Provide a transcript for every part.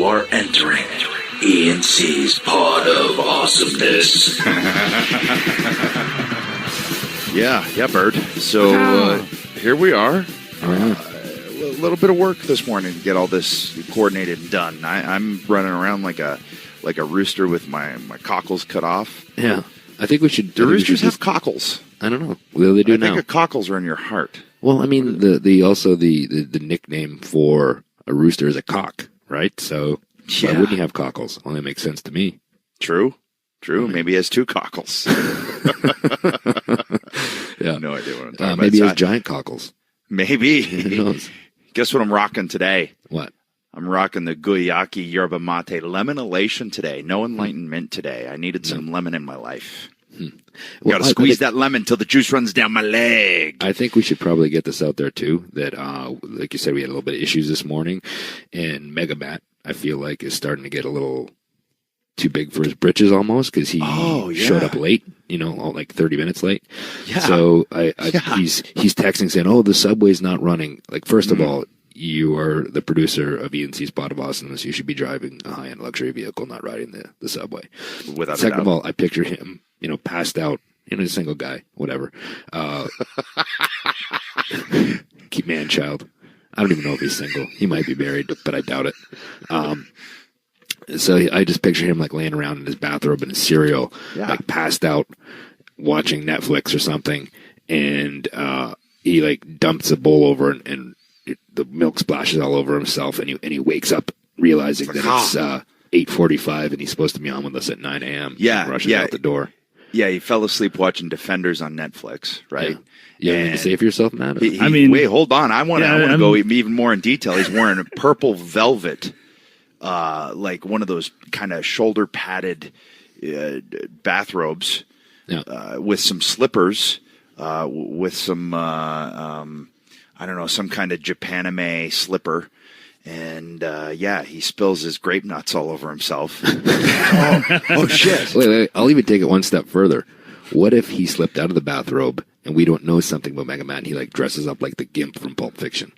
You are entering E&C's Pod of Awesomeness. Yeah, Bert. So here we are. A little bit of work this morning to get all this coordinated and done. I'm running around like a rooster with my cockles cut off. Yeah, I think we should. Do roosters have cockles? I don't know. Well, they do now. I think the cockles are in your heart. Well, I mean, the nickname for a rooster is a cock, right? So why wouldn't you have cockles? Only makes sense to me. True. Maybe he has two cockles. Yeah, no idea what I'm talking about. Maybe he has giant cockles. Maybe. Who knows? Guess what I'm rocking today? What? I'm rocking the Guayaki Yerba Mate Lemon Elation today. No enlightenment today. I needed some lemon in my life. Well, Got to squeeze that lemon till the juice runs down my leg. I think we should probably get this out there, too, that, like you said, we had a little bit of issues this morning, and Mega Matt, I feel like, is starting to get a little too big for his britches almost, because he showed up late, like 30 minutes late. Yeah. So he's texting saying, the subway's not running. Like, first of all, you are the producer of E&C's Pod of Awesomeness. You should be driving a high-end luxury vehicle, not riding the subway. Without Second a doubt. of all, I picture him, passed out. A single guy, whatever. Keep man-child. I don't even know if he's single. He might be married, but I doubt it. So I just picture him like laying around in his bathrobe and his cereal, like passed out, watching Netflix or something, and he like dumps a bowl over and the milk splashes all over himself, and he wakes up realizing that it's 8:45 and he's supposed to be on with us at 9 a.m. Yeah, rushes out the door. Yeah, he fell asleep watching Defenders on Netflix, right? You have anything to say for yourself, Matt? Wait, hold on. I want to go even more in detail. He's wearing a purple velvet, like one of those kind of shoulder padded bathrobes, with some slippers, with some I don't know, some kind of Japanime slipper. And, he spills his grape nuts all over himself. oh, shit. Wait, I'll even take it one step further. What if he slipped out of the bathrobe and we don't know something about Mega Man and he, like, dresses up like the Gimp from Pulp Fiction?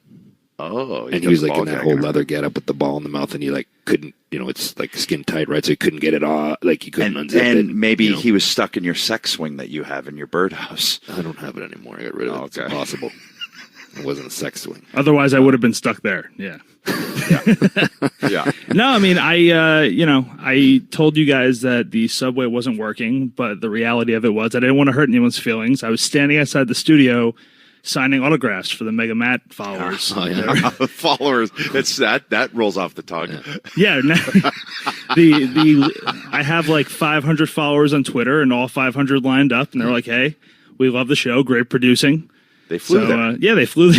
Oh, and he was, like, in that whole leather getup with the ball in the mouth and he, like, couldn't, it's, like, skin tight, right? So he couldn't get it off. Like, he couldn't unzip it. And maybe he was stuck in your sex swing that you have in your birdhouse. I don't have it anymore. I got rid of it. It's impossible. It wasn't a sex swing. Otherwise, I would have been stuck there. Yeah. Yeah. No, I mean, I told you guys that the subway wasn't working, but the reality of it was I didn't want to hurt anyone's feelings. I was standing outside the studio signing autographs for the Mega Matt followers. Oh, yeah. Followers. It's that rolls off the tongue. Yeah. I have like 500 followers on Twitter and all 500 lined up, and they're like, "Hey, we love the show. Great producing." They flew there. They flew.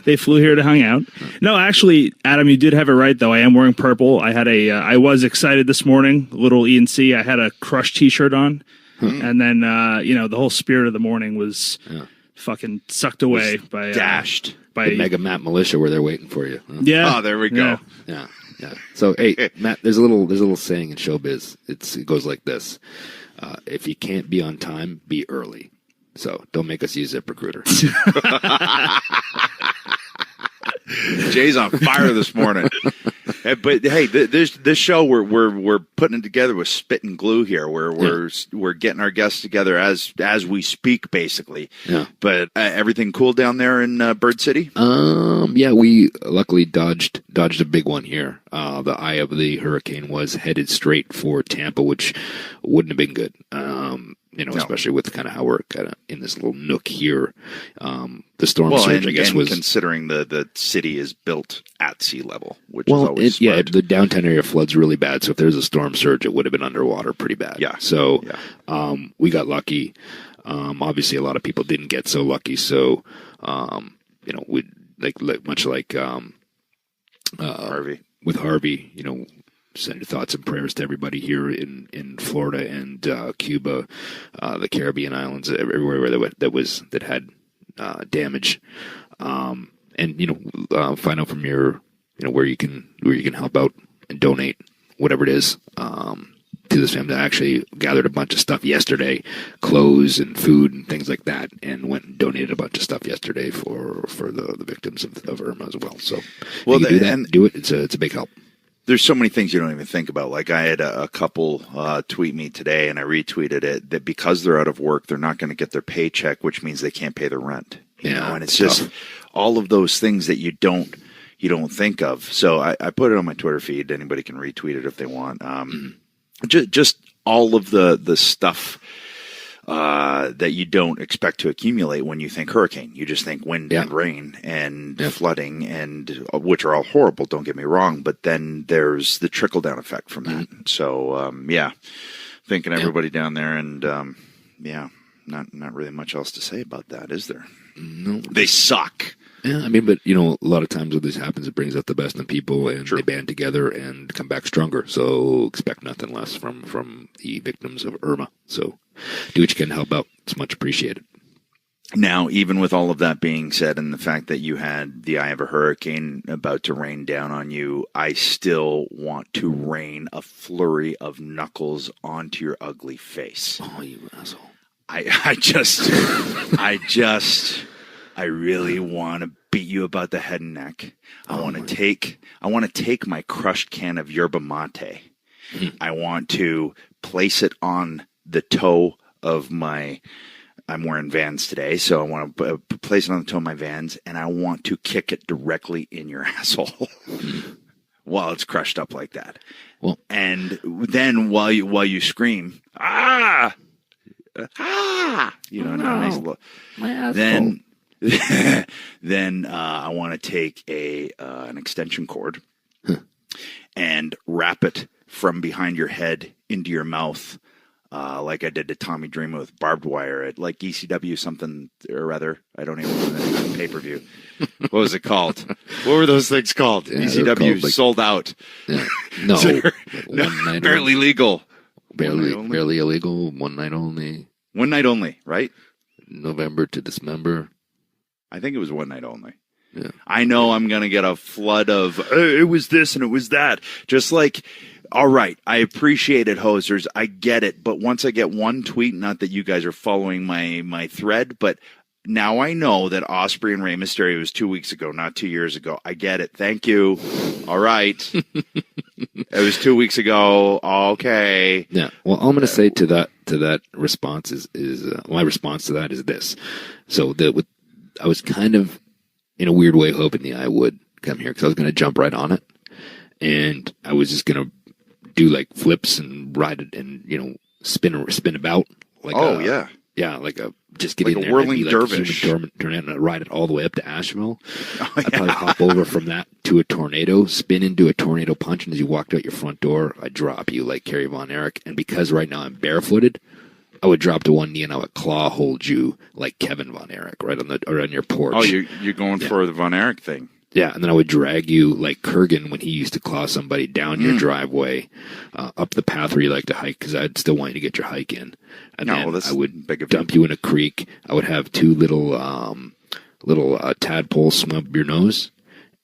They flew here to hang out. No, actually, Adam, you did have it right though. I am wearing purple. I had I was excited this morning. A little E&C. I had a Crush T-shirt on, and then the whole spirit of the morning was fucking sucked away by dashed by the Mega Matt militia where they're waiting for you. Huh? Yeah. Oh, there we go. Yeah. So hey, Matt, there's a little saying in showbiz. It goes like this: if you can't be on time, be early. So don't make us use ZipRecruiter. Jay's on fire this morning. But hey, this show we're putting it together with spit and glue here. We're getting our guests together as we speak, basically. Yeah. But everything cool down there in Bird City? Yeah, we luckily dodged a big one here. The eye of the hurricane was headed straight for Tampa, which wouldn't have been good. Especially with kind of how we're kind of in this little nook here. The storm surge, I guess, was considering the city is built at sea level, which is always smart. The downtown area floods really bad. So if there's a storm surge, it would have been underwater pretty bad. Yeah. So we got lucky. Obviously, a lot of people didn't get so lucky. So we much like Harvey. With Harvey, send your thoughts and prayers to everybody here in Florida and Cuba, the Caribbean islands, everywhere that had damage. And find out from your where you can help out and donate whatever it is to this family. I actually gathered a bunch of stuff yesterday, clothes and food and things like that, and went and donated a bunch of stuff yesterday for the victims of Irma as well. So you can do that, do it. It's a big help. there's so many things you don't even think about. Like I had a couple tweet me today, and I retweeted it, that because they're out of work, they're not going to get their paycheck, which means they can't pay their rent. You know, and it's just all of those things that you don't think of. So I put it on my Twitter feed. Anybody can retweet it if they want. Just all of the stuff that you don't expect to accumulate when you think hurricane. You just think wind and rain and flooding, and which are all horrible, don't get me wrong, but then there's the trickle down effect from that. So thinking everybody down there, and not really much else to say about that, is there? No. They suck. Yeah, I mean, but you know, a lot of times when this happens, it brings out the best in people, and they band together and come back stronger. So expect nothing less from the victims of Irma. So do what you can to help out. It's much appreciated. Now, even with all of that being said, and the fact that you had the eye of a hurricane about to rain down on you, I still want to rain a flurry of knuckles onto your ugly face. Oh, you asshole! I really want to beat you about the head and neck. I want to take my crushed can of yerba mate. I want to place it on the toe of my, I'm wearing Vans today, so I want to place it on the toe of my Vans, and I want to kick it directly in your asshole while it's crushed up like that. Well, and then while you scream, ah, you know, nice look. My asshole. Then I want to take an extension cord and wrap it from behind your head into your mouth, like I did to Tommy Dreamer with barbed wire at like ECW something or other. I don't even know the pay-per-view. What was it called? What were those things called? Yeah, ECW called, like, sold out. Yeah. No, one night barely legal. Barely illegal. One night only. One night only, right? November to December. I think it was one night only. Yeah. I know I'm going to get a flood of, it was this and it was that. Just like, all right, I appreciate it, hosers. I get it. But once I get one tweet, not that you guys are following my thread, but now I know that Osprey and Rey Mysterio was 2 weeks ago, not 2 years ago. I get it. Thank you. All right. It was 2 weeks ago. Okay. Yeah. Well, all I'm going to say to that response is my response to that is this. So I was kind of, in a weird way, hoping the eye would come here because I was going to jump right on it, and I was just going to do like flips and ride it and, you know, spin about. Like like just get like in there, a whirling dervish, turn it and ride it all the way up to Asheville. I'd probably hop over from that to a tornado, spin into a tornado punch, and as you walked out your front door, I'd drop you like Kerry Von Erich. And because right now I'm barefooted, I would drop to one knee and I would claw hold you like Kevin Von Erich right on your porch. Oh, you're going for the Von Erich thing. Yeah, and then I would drag you like Kurgan when he used to claw somebody down your driveway, up the path where you like to hike, because I'd still want you to get your hike in. And then I would dump you in a creek. I would have two little tadpoles swim up your nose,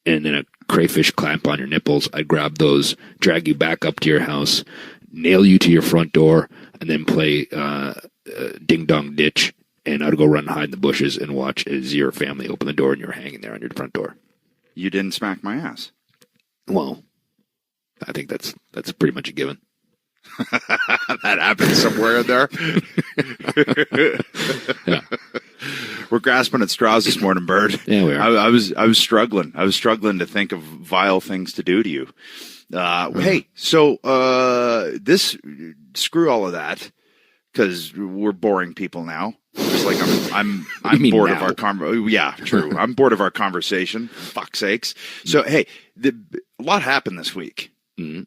and then a crayfish clamp on your nipples. I'd grab those, drag you back up to your house, nail you to your front door, and then play Ding Dong Ditch, and I'd go run and hide in the bushes and watch as your family open the door and you're hanging there on your front door. You didn't smack my ass. Well, I think that's pretty much a given. That happened somewhere in there. Yeah. We're grasping at straws this morning, Bird. Yeah, we are. I was struggling. I was struggling to think of vile things to do to you. Hey, so screw all of that, because we're boring people now. Just like I'm bored now? of our conversation. Yeah, true. I'm bored of our conversation. Fuck's sakes. So hey, a lot happened this week. Mm-hmm.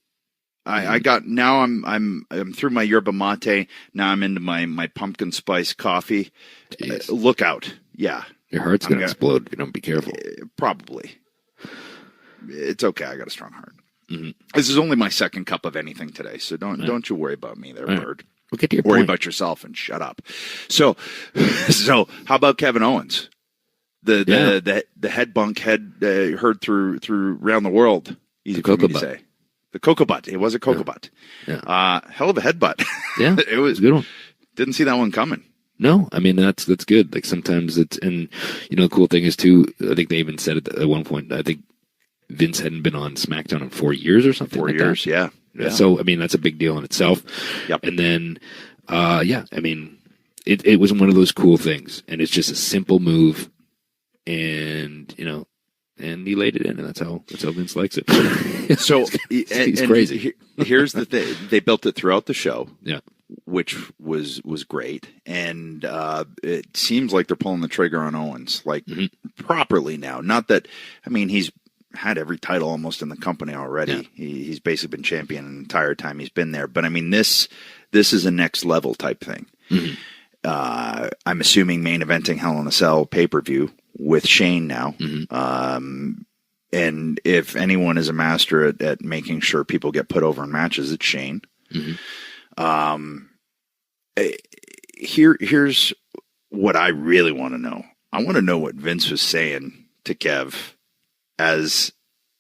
I'm through my yerba mate. Now I'm into my pumpkin spice coffee. Look out. Yeah. Your heart's going to explode if you don't be careful. Probably. It's okay. I got a strong heart. Mm-hmm. This is only my second cup of anything today, so don't you worry about me there, Bird. We'll get to your Worry point. about yourself and shut up. So how about Kevin Owens? The head bunk heard through around the world. Easy for me to say. The cocoa butt. It was a cocoa butt. Yeah. Hell of a headbutt. Yeah. It was a good one. Didn't see that one coming. No, I mean, that's good. Like sometimes and you know, the cool thing is too, I think they even said it at one point, I think Vince hadn't been on SmackDown in 4 years or something. 4 like years, that. yeah. So I mean, that's a big deal in itself. Yep. And then, I mean, it was one of those cool things, and it's just a simple move, and and he laid it in, and that's how Vince likes it. So he's crazy. Here's the thing: they built it throughout the show, Yeah. which was great, and it seems like they're pulling the trigger on Owens properly now. Not that, I mean, he's had every title almost in the company already. Yeah. He's basically been champion the entire time he's been there. But I mean, this is a next level type thing. Mm-hmm. I'm assuming main eventing Hell in a Cell pay-per-view with Shane now. Mm-hmm. And if anyone is a master at making sure people get put over in matches, it's Shane. Mm-hmm. Here's what I really want to know. I want to know what Vince was saying to Kev as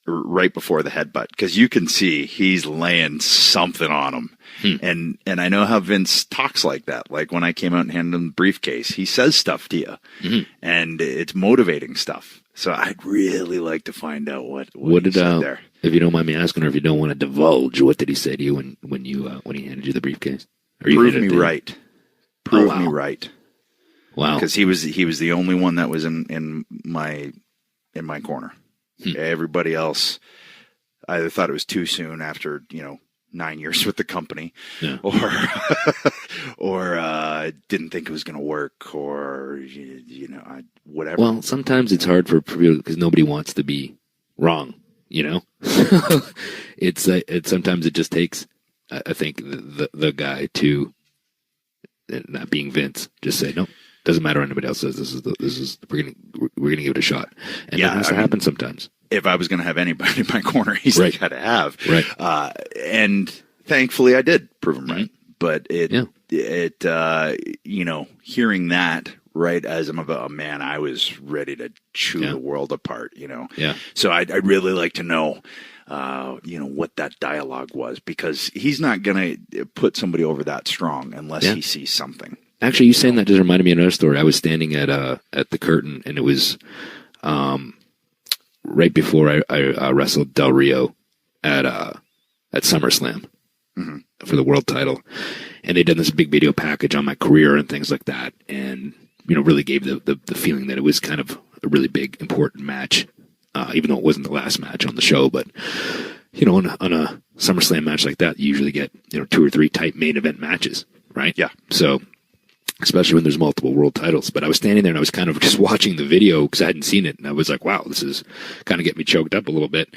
right before the headbutt, because you can see he's laying something on him. And I know how Vince talks like that. Like when I came out and handed him the briefcase, he says stuff to you, and it's motivating stuff. So I'd really like to find out what he said there. If you don't mind me asking, or if you don't want to divulge, what did he say to you when he handed you the briefcase? Or you Prove handed me it right. Prove wow. me right. Wow. Because he was the only one that was in my corner. Everybody else either thought it was too soon after 9 years with the company, Yeah. or didn't think it was going to work, or whatever. Well, sometimes it's hard for people because nobody wants to be wrong. It's sometimes it just takes, I think, the guy to, not being Vince, just say no. Doesn't matter what anybody else says. We're gonna give it a shot, and that has to happen sometimes. If I was going to have anybody in my corner, he's Right. got to have. Right. And thankfully, I did prove him right. But hearing that right as I'm about, man, I was ready to chew the world apart. Yeah. So I'd really like to know, what that dialogue was, because he's not going to put somebody over that strong unless he sees something. Actually, you saying that just reminded me of another story. I was standing at the curtain, and it was right before I wrestled Del Rio at SummerSlam for the world title, and they'd done this big video package on my career and things like that, and really gave the feeling that it was kind of a really big important match, even though it wasn't the last match on the show. But on a SummerSlam match like that, you usually get 2 or 3 type main event matches, right? Yeah. So, especially when there's multiple world titles. But I was standing there and I was kind of just watching the video because I hadn't seen it. And I was like, wow, this is kind of getting me choked up a little bit.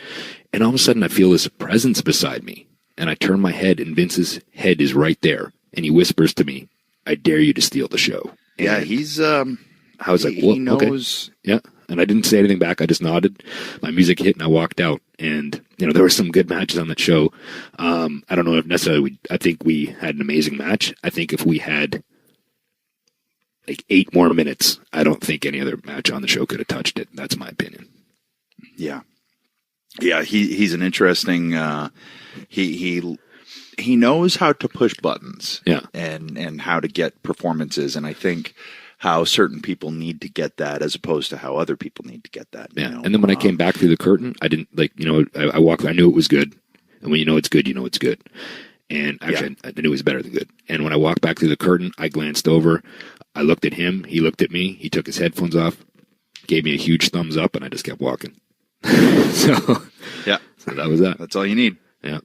And all of a sudden I feel this presence beside me. And I turn my head and Vince's head is right there. And he whispers to me, I dare you to steal the show. And Yeah, he's. I was like, well, he knows. Okay. Yeah. And I didn't say anything back. I just nodded. My music hit and I walked out. And, there were some good matches on that show. I don't know if necessarily I think we had an amazing match. I think if we had like 8 more minutes, I don't think any other match on the show could have touched it. That's my opinion. Yeah. Yeah, he's an interesting he knows how to push buttons. Yeah. And how to get performances, and I think how certain people need to get that as opposed to how other people need to get that. Yeah. And then when I came back through the curtain, I didn't I walked, I knew it was good. And when it's good, it's good. And actually, I knew it was better than good. And when I walked back through the curtain, I glanced over. I looked at him. He looked at me. He took his headphones off, gave me a huge thumbs up, and I just kept walking. So that was that. That's all you need. Yeah.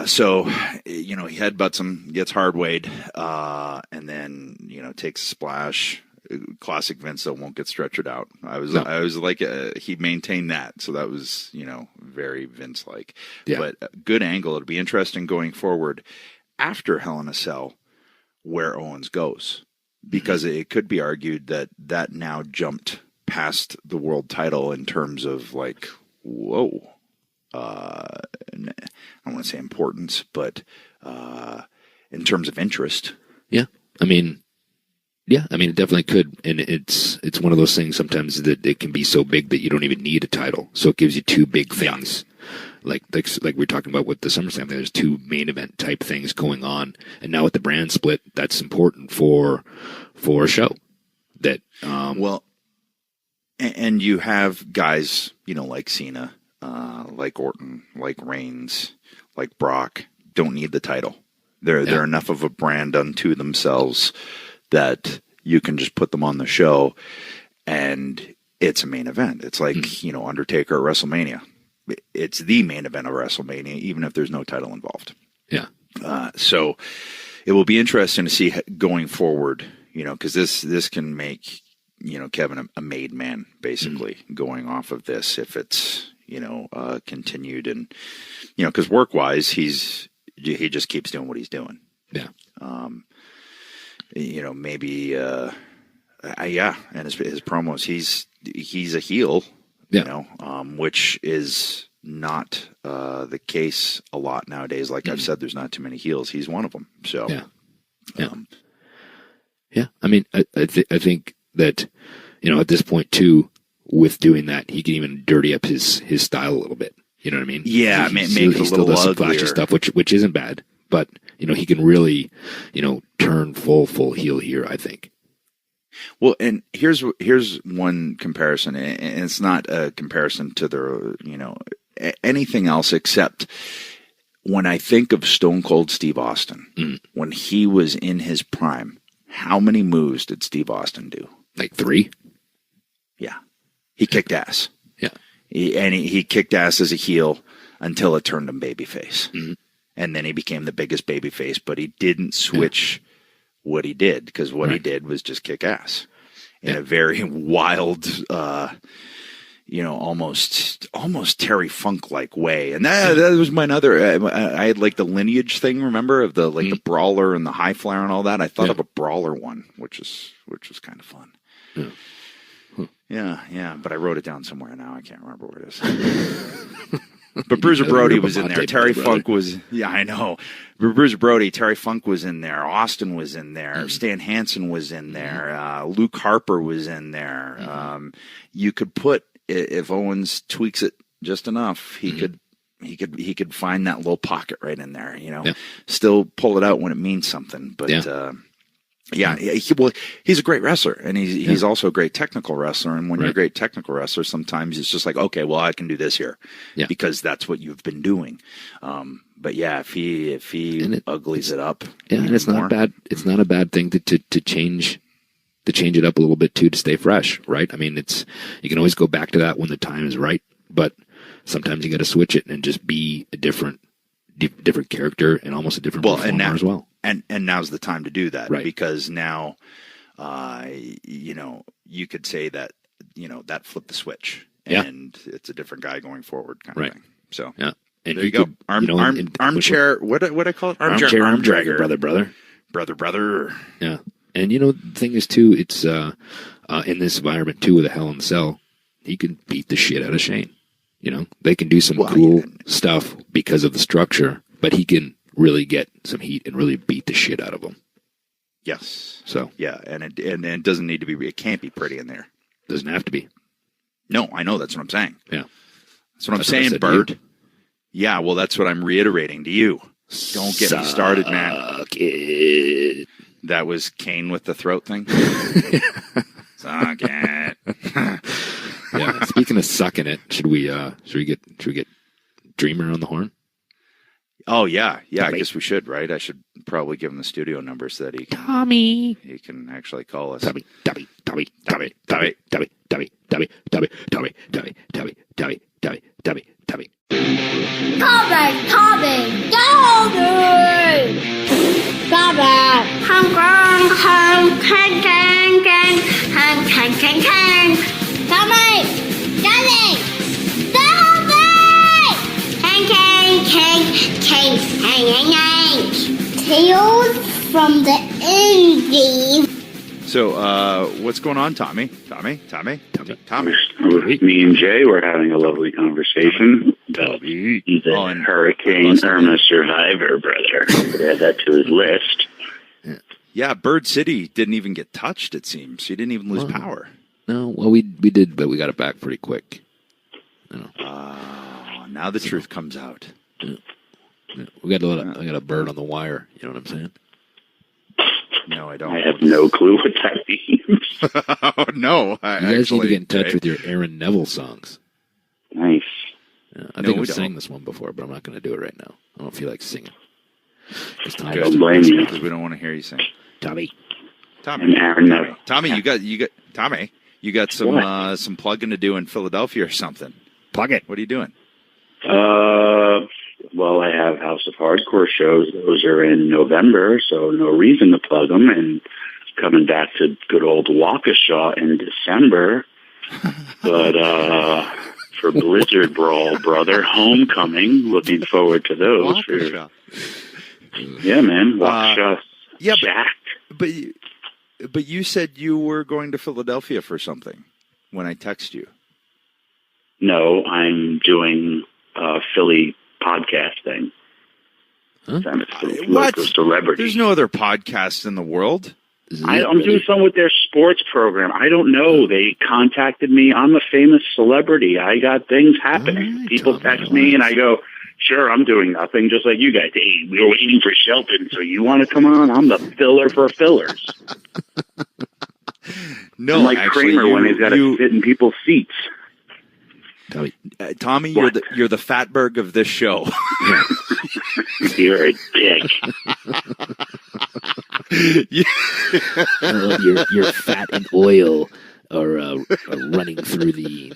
So, he headbutts him, gets hard weighed, and then, takes a splash. Classic Vince, though, won't get stretchered out. I was like, he maintained that. So that was, very Vince-like. Yeah. But a good angle. It'll be interesting going forward after Hell in a Cell where Owens goes. Because it could be argued that now jumped past the world title in terms of like, whoa. I don't want to say importance, but in terms of interest. Yeah. I mean, it definitely could. And it's one of those things sometimes that it can be so big that you don't even need a title. So it gives you 2 big things. Like we're talking about with the SummerSlam, there's 2 main event type things going on. And now with the brand split, that's important for a show. That And you have guys, like Cena, like Orton, like Reigns, like Brock, don't need the title. They're enough of a brand unto themselves that you can just put them on the show, and it's a main event. It's like, Undertaker at WrestleMania. It's the main event of WrestleMania, even if there's no title involved. Yeah. So it will be interesting to see going forward, because this can make, Kevin a made man, basically, going off of this, if it's, continued. And, because work-wise, he just keeps doing what he's doing. Yeah. Maybe, and his promos, he's a heel, which is not the case a lot nowadays. Like I've said, there's not too many heels. He's one of them. So, yeah. I mean, I think that, at this point too, with doing that, he can even dirty up his style a little bit. You know what I mean? Yeah, make it a little still does some uglier. flashy stuff, which isn't bad. But, he can really, turn full heel here, I think. Well, and here's one comparison, and it's not a comparison to the, anything else except when I think of Stone Cold Steve Austin, when he was in his prime, how many moves did Steve Austin do? Like 3? Yeah. He kicked ass. Yeah. He kicked ass as a heel until it turned him babyface. Mm-hmm. And then he became the biggest babyface, but he didn't switch what he did, because what he did was just kick ass in a very wild, almost Terry Funk-like way. And that was my other, I had like the lineage thing, remember, of the the brawler and the high flyer and all that. I thought of a brawler one, which was kind of fun. Yeah. Yeah, but I wrote it down somewhere now. I can't remember where it is. But Bruiser Brody was in there. Terry Funk was, I know. Bruiser Brody, Terry Funk was in there. Austin was in there. Stan Hansen was in there. Luke Harper was in there. You could put, if Owens tweaks it just enough, he could find that little pocket right in there. Still pull it out when it means something. But he's a great wrestler, and he's also a great technical wrestler. And when you're a great technical wrestler, sometimes it's just like, okay, well, I can do this here because that's what you've been doing. But if he uglies it up, and it's not bad. It's not a bad thing to change it up a little bit too, to stay fresh, right? I mean, you can always go back to that when the time is right, but sometimes you got to switch it and just be a different character and almost a different performer as well. And now's the time to do that, right? Because now, you could say that, that flipped the switch, and it's a different guy going forward, kind of thing. So and there you go. Armchair. What I call it? Armchair arm dragger, brother. Yeah, and the thing is too, it's in this environment too, with a Hell in a Cell, he can beat the shit out of Shane. They can do some cool stuff because of the structure, but he can really get some heat and really beat the shit out of them. Yes. So and it doesn't need to be. It can't be pretty in there. Doesn't have to be. No, I know. That's what I'm saying. Yeah. That's what I'm saying, Bird. Yeah. Well, that's what I'm reiterating to you. Don't get me started, man. It. That was Kane with the throat thing. Suck it. Yeah. Speaking of sucking it, should we get Dreamer on the horn? Oh yeah. Tommy. I guess we should, right? I should probably give him the studio number so that he can actually call us. Tommy. Tales from the Indies. So, what's going on, Tommy? Tommy? Me and Jay were having a lovely conversation. He's a Hurricane Irma survivor, brother. Add that to his list. Yeah, Bird City didn't even get touched, it seems. He didn't even lose power. No, well, we did, but we got it back pretty quick. Now the truth comes out. Yeah. We got I got a bird on the wire. You know what I'm saying? No, I don't. I have no clue what that means. Oh, no. You guys need to get in touch with your Aaron Neville songs. Nice. Yeah, I think I've sang this one before, but I'm not going to do it right now. I don't feel like singing. I don't blame you. Because we don't want to hear you sing. Tommy. And Aaron Neville. Tommy, you got some plugging to do in Philadelphia or something. Plug it. What are you doing? Well, I have House of Hardcore shows. Those are in November, so no reason to plug them. And coming back to good old Waukesha in December. But for Blizzard Brawl, brother, Homecoming, looking forward to those. Waukesha. Yeah, man. Waukesha. Yeah, jacked. but you said you were going to Philadelphia for something when I text you. No, I'm doing a Philly podcast thing. Huh? I'm a What? local celebrity. There's no other podcasts in the world. I'm doing some with their sports program. I don't know. They contacted me. I'm a famous celebrity. I got things happening. Right, People text me, and I go, sure, I'm doing nothing, just like you guys. Hey, we were waiting for Shelton, so you want to come on? I'm the filler for fillers. No, I'm like actually, Kramer when he's got to sit in people's seats. Tommy, you're the Fatberg of this show. You're a dick. I love your fat and oil are running through the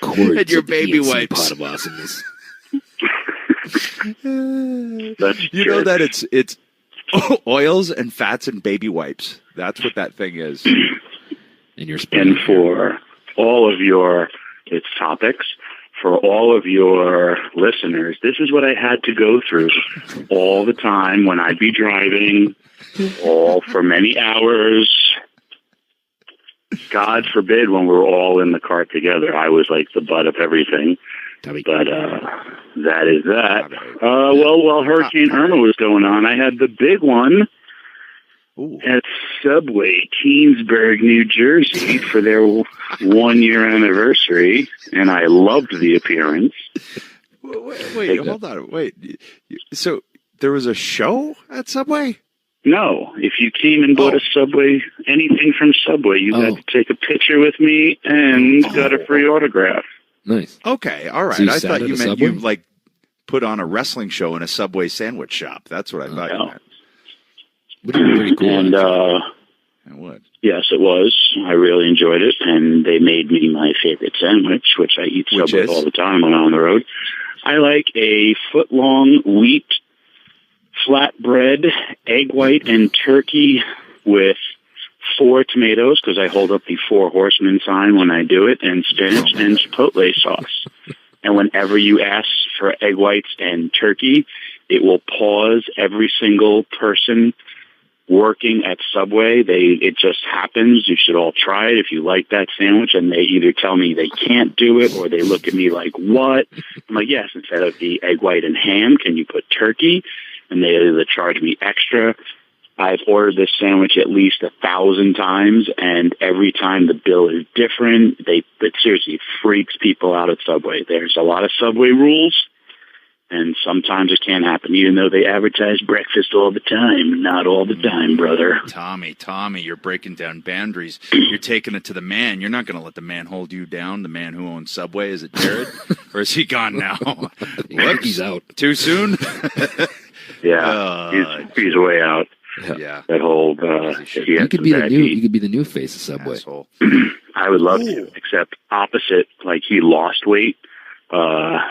cords And your of the baby E&C wipes. Pod of Awesomeness. You know that it's oils and fats and baby wipes. That's what that thing is. And your And for all of your topics, for all of your listeners, this is what I had to go through all the time when I'd be driving, all for many hours. God forbid when we're all in the car together, I was like the butt of everything. But that is that. Well, while Hurricane Irma was going on, I had the big one at Subway, Keensburg, New Jersey, for their 1-year anniversary, and I loved the appearance. Wait, hold on. Wait. So there was a show at Subway? No, if you came and bought a Subway, anything from Subway, you got to take a picture with me and got a free autograph. Nice. Okay, all right. So you I sat thought at you a meant Subway? you like put on a wrestling show in a Subway sandwich shop. That's what I thought you meant. Would be pretty cool. And It would. yes, it was. I really enjoyed it, and they made me my favorite sandwich, which I eat Which Subway is? all the time when I'm on the road. I like a foot-long wheat flatbread, egg white, and turkey with 4 tomatoes, because I hold up the 4 horsemen sign when I do it, and spinach and chipotle sauce. And whenever you ask for egg whites and turkey, it will pause every single person working at Subway. It just happens. You should all try it if you like that sandwich. And they either tell me they can't do it, or they look at me like, what? I'm like, yes, instead of the egg white and ham, can you put turkey? And they either charge me extra. I've ordered this sandwich at least 1,000 times, and every time the bill is different. It seriously freaks people out at Subway. There's a lot of Subway rules, and sometimes it can't happen, even though they advertise breakfast all the time. Not all the time, brother. Tommy, you're breaking down boundaries. You're taking it to the man. You're not going to let the man hold you down, the man who owns Subway. Is it Jared? Or is he gone now? Whoops. He's out. Too soon? Yeah, he's way out. Yeah. That whole You could be the new face of Subway. Asshole. I would love to, except opposite. Like, he lost weight. I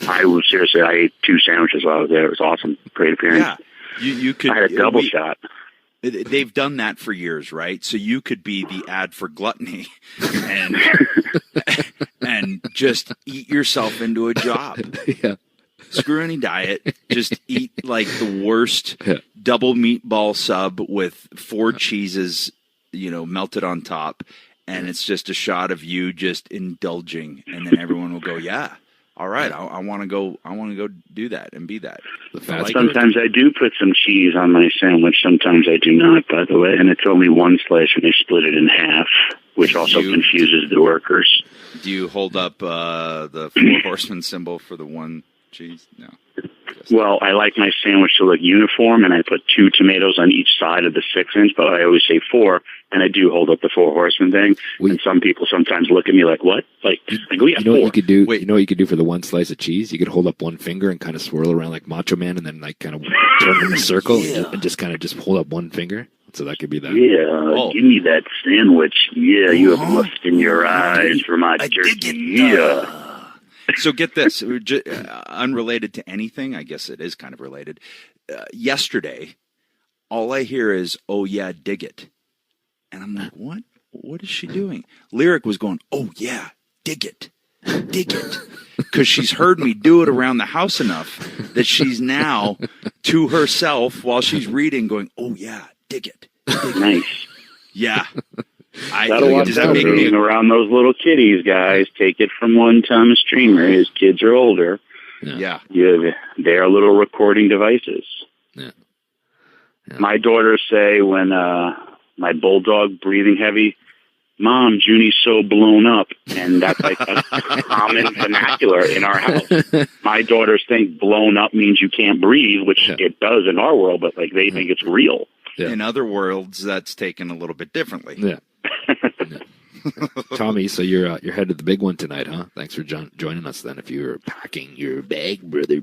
ate 2 sandwiches while I was there. It was awesome. Great appearance. Yeah. You could. I had a double shot. They've done that for years, right? So you could be the ad for gluttony and and just eat yourself into a job. Yeah. Screw any diet. Just eat like the worst double meatball sub with 4 cheeses, melted on top. And it's just a shot of you just indulging. And then everyone will go, yeah, all right, I want to go do that and be that. Sometimes I do put some cheese on my sandwich. Sometimes I do not, by the way. And it's only 1 slice, and they split it in half, which also confuses the workers. Do you hold up the 4 horsemen symbol for the 1 cheese? No. Well, I like my sandwich to look uniform, and I put 2 tomatoes on each side of the 6-inch, but I always say 4, and I do hold up the 4 horsemen thing. And some people sometimes look at me like, what? Like, I go, yeah, you know 4. what you could do? Wait. You know what you could do for the one slice of cheese? You could hold up one finger and kind of swirl around like Macho Man, and then like kind of turn in a circle and just kind of just hold up one finger. So that could be that. Yeah, give me that sandwich. Yeah, you have lust in your eyes for my turkey. Yeah. So get this, unrelated to anything, I guess it is kind of related. Yesterday, all I hear is, oh yeah, dig it. And I'm like, what? What is she doing? Lyric was going, oh yeah, dig it. Dig it. Because she's heard me do it around the house enough that she's now to herself while she's reading going, oh yeah, dig it. Dig it. Nice. Yeah. Gotta watch Does that make me around those little kitties, guys. Take it from one Thomas Streamer. His kids are older. Yeah. They are little recording devices. Yeah. My daughters say when my bulldog breathing heavy, Mom, Junie's so blown up, and that's like a common vernacular in our house. My daughters think blown up means you can't breathe, which it does in our world, but like they think it's real. Yeah. In other worlds, that's taken a little bit differently. Yeah. Tommy, so you're headed to the big one tonight, huh? Thanks for joining us then. If you're packing your bag, brother.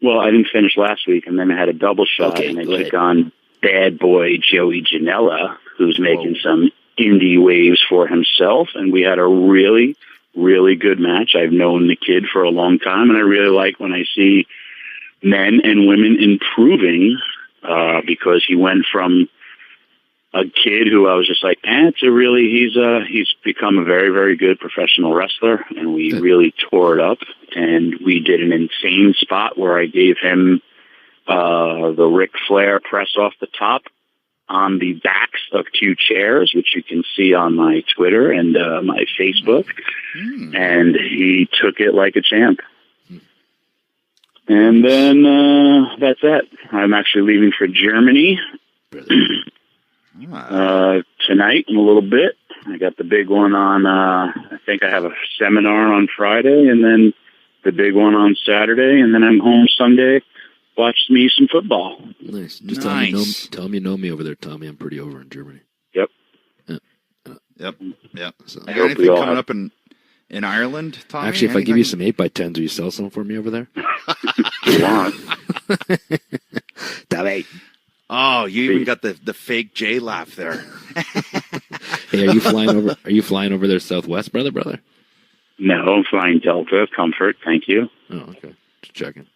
Well, I didn't finish last week, and then I had a double shot, and I took on bad boy Joey Janela, who's making some indie waves for himself, and we had a really, really good match. I've known the kid for a long time, and I really like when I see men and women improving, because he went from a kid who I was just like, he's become a very, very good professional wrestler, and we really tore it up, and we did an insane spot where I gave him the Ric Flair press off the top on the backs of 2 chairs, which you can see on my Twitter and my Facebook, and he took it like a champ. And then that's it. I'm actually leaving for Germany tonight in a little bit. I got the big one on, I think I have a seminar on Friday, and then the big one on Saturday, and then I'm home Sunday. Watch me some football. Nice. Just Nice. tell him you know me over there, Tommy. I'm pretty over in Germany. Yep. Yep. So, You got anything coming up in Ireland, Tommy? actually, if I give you some 8x10s, will you sell some for me over there? You want. Tommy. Oh, you even got the fake J laugh there. Hey, are you flying over there Southwest, brother? No, I'm flying Delta. Comfort, thank you. Oh, okay. Just checking.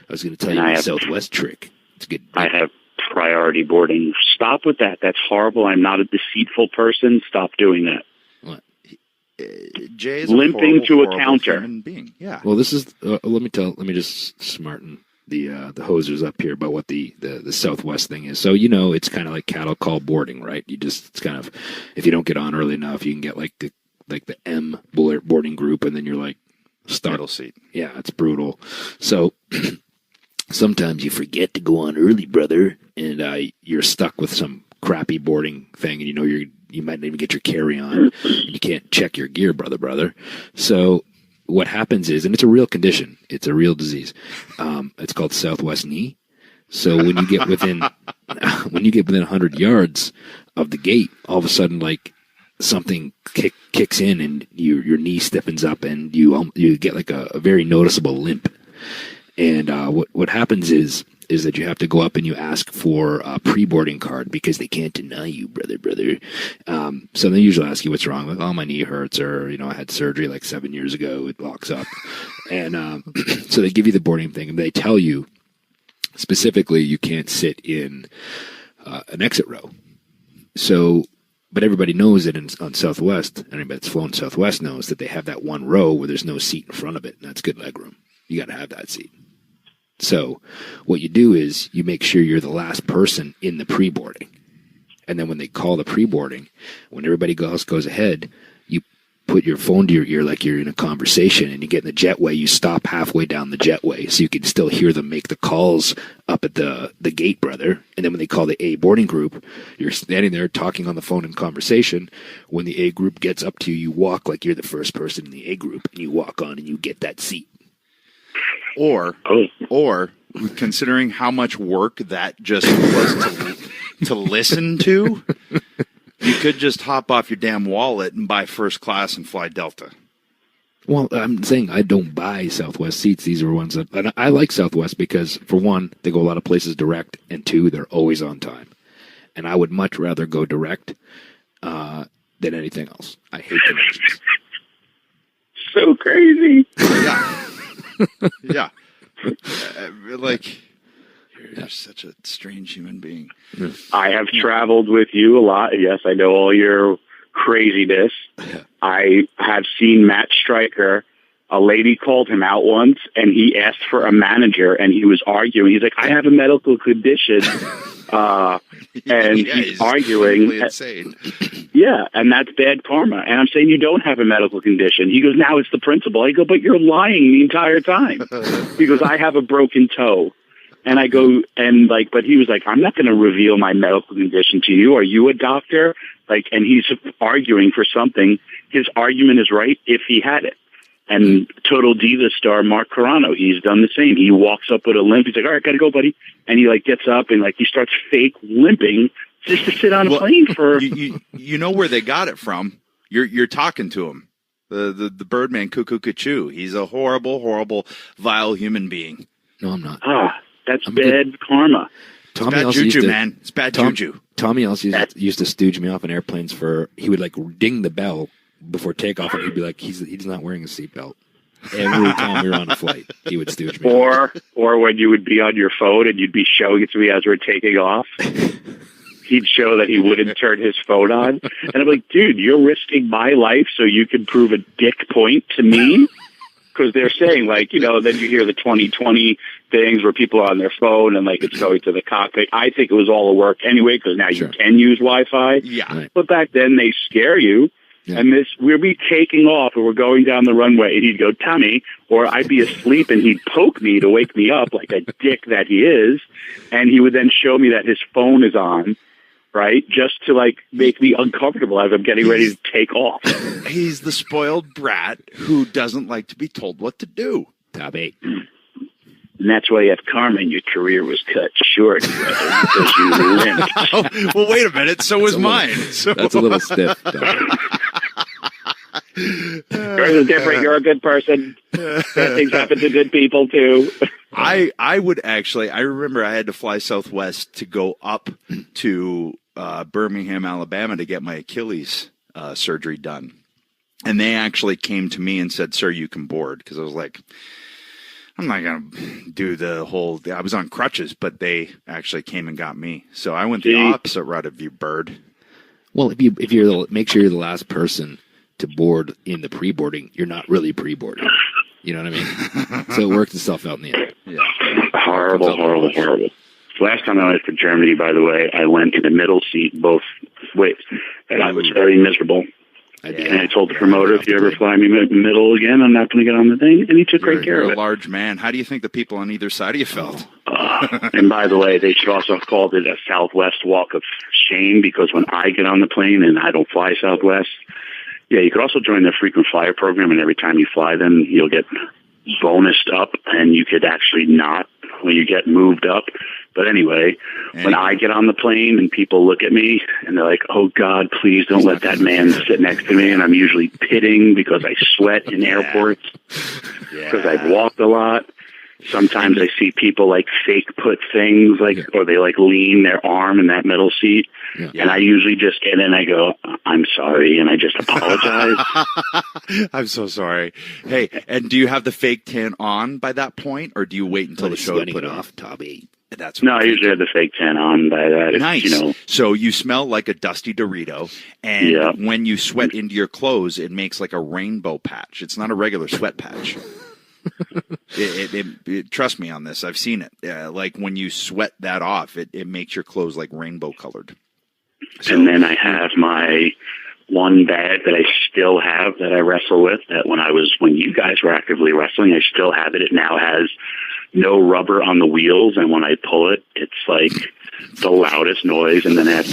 I was going to tell you a Southwest trick. It's good. I have priority boarding. Stop with that. That's horrible. I'm not a deceitful person. Stop doing that. What? Jay is Limping a to a horrible counter. human being. Yeah. Well, this is. Let me just smarten the hosers up here about what the Southwest thing is. So it's kind of like cattle call boarding, right? It's kind of, if you don't get on early enough, you can get like the M boarding group, and then you're like Middle seat. Yeah, it's brutal. So sometimes you forget to go on early, brother, and you're stuck with some crappy boarding thing, and you might not even get your carry on, and you can't check your gear, brother. So what happens is, and it's a real condition, it's a real disease. It's called Southwest knee. So when you get within 100 yards of the gate, all of a sudden, like, something kicks in, and your knee stiffens up, and you get like a very noticeable limp. And what happens is that you have to go up and you ask for a pre-boarding card, because they can't deny you, brother. So they usually ask you what's wrong. Like, oh, my knee hurts, or I had surgery like 7 years ago. It locks up, and so they give you the boarding thing, and they tell you specifically you can't sit in an exit row. So. But everybody knows that on Southwest, anybody that's flown Southwest knows that they have that one row where there's no seat in front of it, and that's good leg room. You got to have that seat. So what you do is you make sure you're the last person in the pre-boarding. And then when they call the pre-boarding, when everybody else goes ahead, you put your phone to your ear like you're in a conversation, and you get in the jetway, you stop halfway down the jetway so you can still hear them make the calls up at the gate, brother. And then when they call the A boarding group, you're standing there talking on the phone in conversation. When the A group gets up to you, you walk like you're the first person in the A group, and you walk on and you get that seat. Or considering how much work that just was to listen to, you could just hop off your damn wallet and buy first class and fly Delta. Well, I'm saying I don't buy Southwest seats. These are ones that and I like Southwest because, for one, they go a lot of places direct, and two, they're always on time. And I would much rather go direct than anything else. I hate connections. So crazy. Yeah. Yeah. You're such a strange human being. I have traveled with you a lot. Yes, I know all your craziness. I have seen Matt Stryker. A lady called him out once, and he asked for a manager, and he was arguing. He's like, I have a medical condition. And he's arguing. Insane. Yeah, and that's bad karma. And I'm saying you don't have a medical condition. He goes, now it's the principal. I go, but you're lying the entire time. He goes, I have a broken toe. And I go, but he was like, I'm not going to reveal my medical condition to you. Are you a doctor? And he's arguing for something. His argument is right if he had it. And Total Diva star Mark Carano, he's done the same. He walks up with a limp. He's like, all right, got to go, buddy. And he gets up and he starts fake limping just to sit on a plane for. You know where they got it from. You're talking to him. The Birdman Cuckoo Cuckoo. He's a horrible, horrible, vile human being. No, I'm not. That's bad karma. It's bad juju, man. It's bad juju. Tommy also used to stooge me off in airplanes he would ding the bell before takeoff, and he'd be like, he's not wearing a seatbelt. Every time we were on a flight, he would stooge me. Or when you would be on your phone and you'd be showing it to me as we're taking off, he'd show that he wouldn't turn his phone on. And I'm like, dude, you're risking my life so you can prove a dick point to me? Because they're saying, then you hear the 2020 things where people are on their phone and, it's going to the cockpit. I think it was all a work anyway, because now you can use Wi-Fi. Yeah. Right. But back then, they scare you. Yeah. And we'd be taking off, and we're going down the runway, and he'd go, Tommy, or I'd be asleep, and he'd poke me to wake me up like a dick that he is, and he would then show me that his phone is on, right, just to, make me uncomfortable as I'm getting ready to take off. He's the spoiled brat who doesn't like to be told what to do. Tommy. And that's why you have karma and your career was cut short, brother, because you limped. Oh, well, wait a minute. So was mine. That's a little stiff. Yours different. You're a good person. Bad things happen to good people, too. I would actually, I remember I had to fly Southwest to go up to Birmingham, Alabama to get my Achilles surgery done. And they actually came to me and said, sir, you can board. Because I was like, I'm not going to do the whole, I was on crutches, but they actually came and got me. So I went the opposite route of you, bird. Well, if you're make sure you're the last person to board in the pre-boarding, you're not really pre-boarding. You know what I mean? So it worked itself out in the end. Yeah. Horrible. Last time I went to Germany, by the way, I went in the middle seat both ways, and I was very miserable. And I told the promoter, if you ever fly me middle again, I'm not going to get on the thing. And he took great care of it. You're a large man. How do you think the people on either side of you felt? And by the way, they should also have called it a Southwest walk of shame, because when I get on the plane and I don't fly Southwest, you could also join their frequent flyer program, and every time you fly them, you'll get bonused up, and you could actually not when you get moved up. But anyway, when I get on the plane and people look at me and they're like, oh, God, please don't let that man sit next to me. And I'm usually pitting because I sweat in airports because I've walked a lot. Sometimes I see people fake put things or they lean their arm in that middle seat. Yeah. And I usually just get in and I go, I'm sorry. And I just apologize. I'm so sorry. Hey, and do you have the fake tan on by that point, or do you wait until the show to put it off, Tommy? I usually have the fake tan on by that. Nice. So you smell like a dusty Dorito, and when you sweat into your clothes, it makes like a rainbow patch. It's not a regular sweat patch. Trust me on this. I've seen it. When you sweat that off, it makes your clothes like rainbow colored. So, and then I have my one bag that I still have that I wrestle with, that when you guys were actively wrestling, I still have it. It now has no rubber on the wheels, and when I pull it, it's like the loudest noise, and then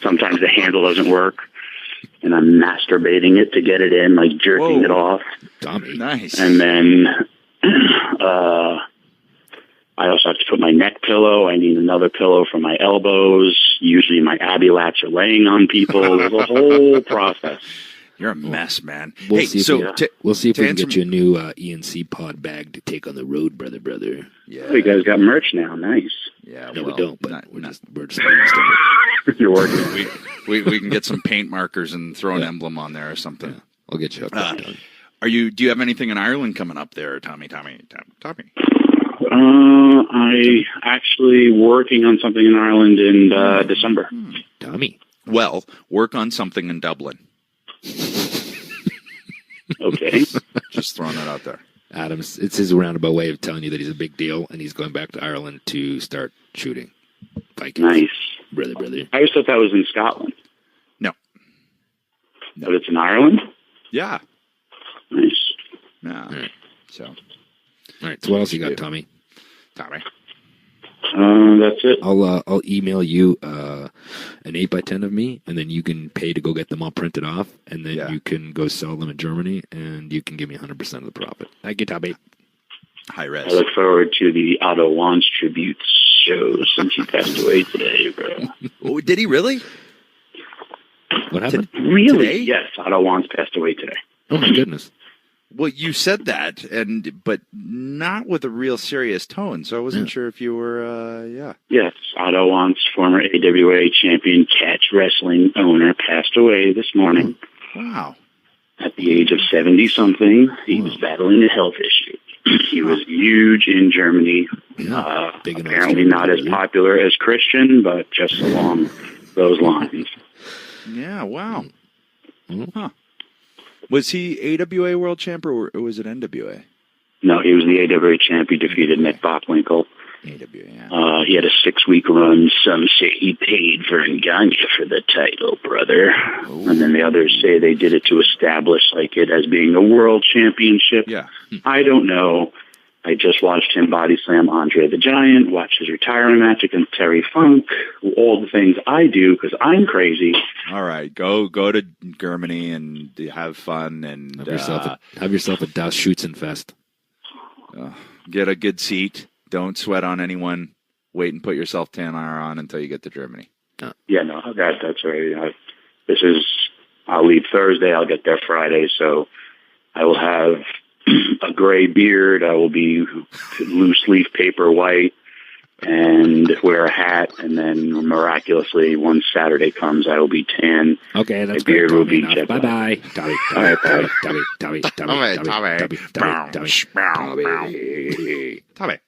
sometimes the handle doesn't work, and I'm masturbating it to get it in, jerking it off. Nice. And then I also have to put my neck pillow. I need another pillow for my elbows. Usually my Abbey lats are laying on people. There's a whole process. You're a mess, man. We'll hey, see if so we'll see if we can answer- get you a new E&C pod bag to take on the road, brother. Yeah, Oh, you guys got merch now. Nice. yeah. No, well, we don't, but not- we're not- just doing stuff. You're working. we can get some paint markers and throw an emblem on there or something. Yeah, I'll get you up there. Tony. Do you have anything in Ireland coming up there, Tommy? I actually working on something in Ireland in December. Tommy. Well, work on something in Dublin. Okay. Just throwing that out there. Adams, it's his roundabout way of telling you that he's a big deal, and he's going back to Ireland to start shooting Vikings. Nice. Brother. I always thought that was in Scotland. No. But it's in Ireland? Yeah. Nice. No. Right. So, All right, so what else you got, Tommy? That's it. I'll email you an 8x10 of me, and then you can pay to go get them all printed off, and then you can go sell them in Germany, and you can give me 100% of the profit. Thank you, Tommy. high I res. look forward to the Otto Wands tribute show since he passed away today, bro. Oh, did he really? What happened? Really? Today? Yes, Otto Wands passed away today. Oh, my goodness. Well, you said that, but not with a real serious tone. So I wasn't sure if you were. Yes, Otto Wands, former AWA champion, catch wrestling owner, passed away this morning Wow. at the age of 70-something. He was battling a health issue. He was huge in Germany. Big in Apparently Australia, not as really. popular as Christian, but just along those lines. Yeah. Wow. Mm-hmm. Huh. Was he AWA world champ or was it NWA? No, he was the AWA champ. He defeated Nick Bockwinkel. AWA. Yeah. He had a 6-week run. Some say he paid for Nganya for the title, brother. And then the others say they did it to establish like it as being a world championship. Yeah. I don't know. I just watched him body slam Andre the Giant, watched his retirement match against Terry Funk, all the things I do because I'm crazy. All right. Go to Germany and have fun and Have yourself a Das Schützenfest. get a good seat. Don't sweat on anyone. Wait and put yourself 10 hour on until you get to Germany. Yeah, no, that's right. I'll leave Thursday. I'll get there Friday, so I will have a gray beard. I will be loose leaf paper white and wear a hat. And then miraculously, once Saturday comes, I will be tan. Okay, that's My beard great. will be Tommy. jet black. Bye-bye. Tommy.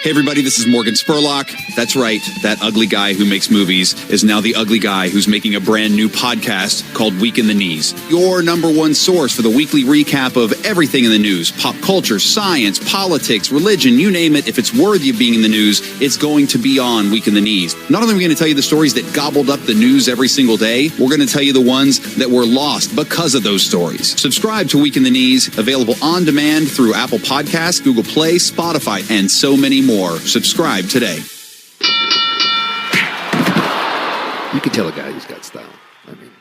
Hey everybody, this is Morgan Spurlock. That's right, that ugly guy who makes movies is now the ugly guy who's making a brand new podcast called Week in the Knees. Your number one source for the weekly recap of everything in the news. Pop culture, science, politics, religion, you name it. If it's worthy of being in the news, it's going to be on Week in the Knees. Not only are we going to tell you the stories that gobbled up the news every single day, we're going to tell you the ones that were lost because of those stories. Subscribe to Week in the Knees, available on demand through Apple Podcasts, Google Play, Spotify, and so many more. Subscribe today. You can tell a guy who's got style. I mean,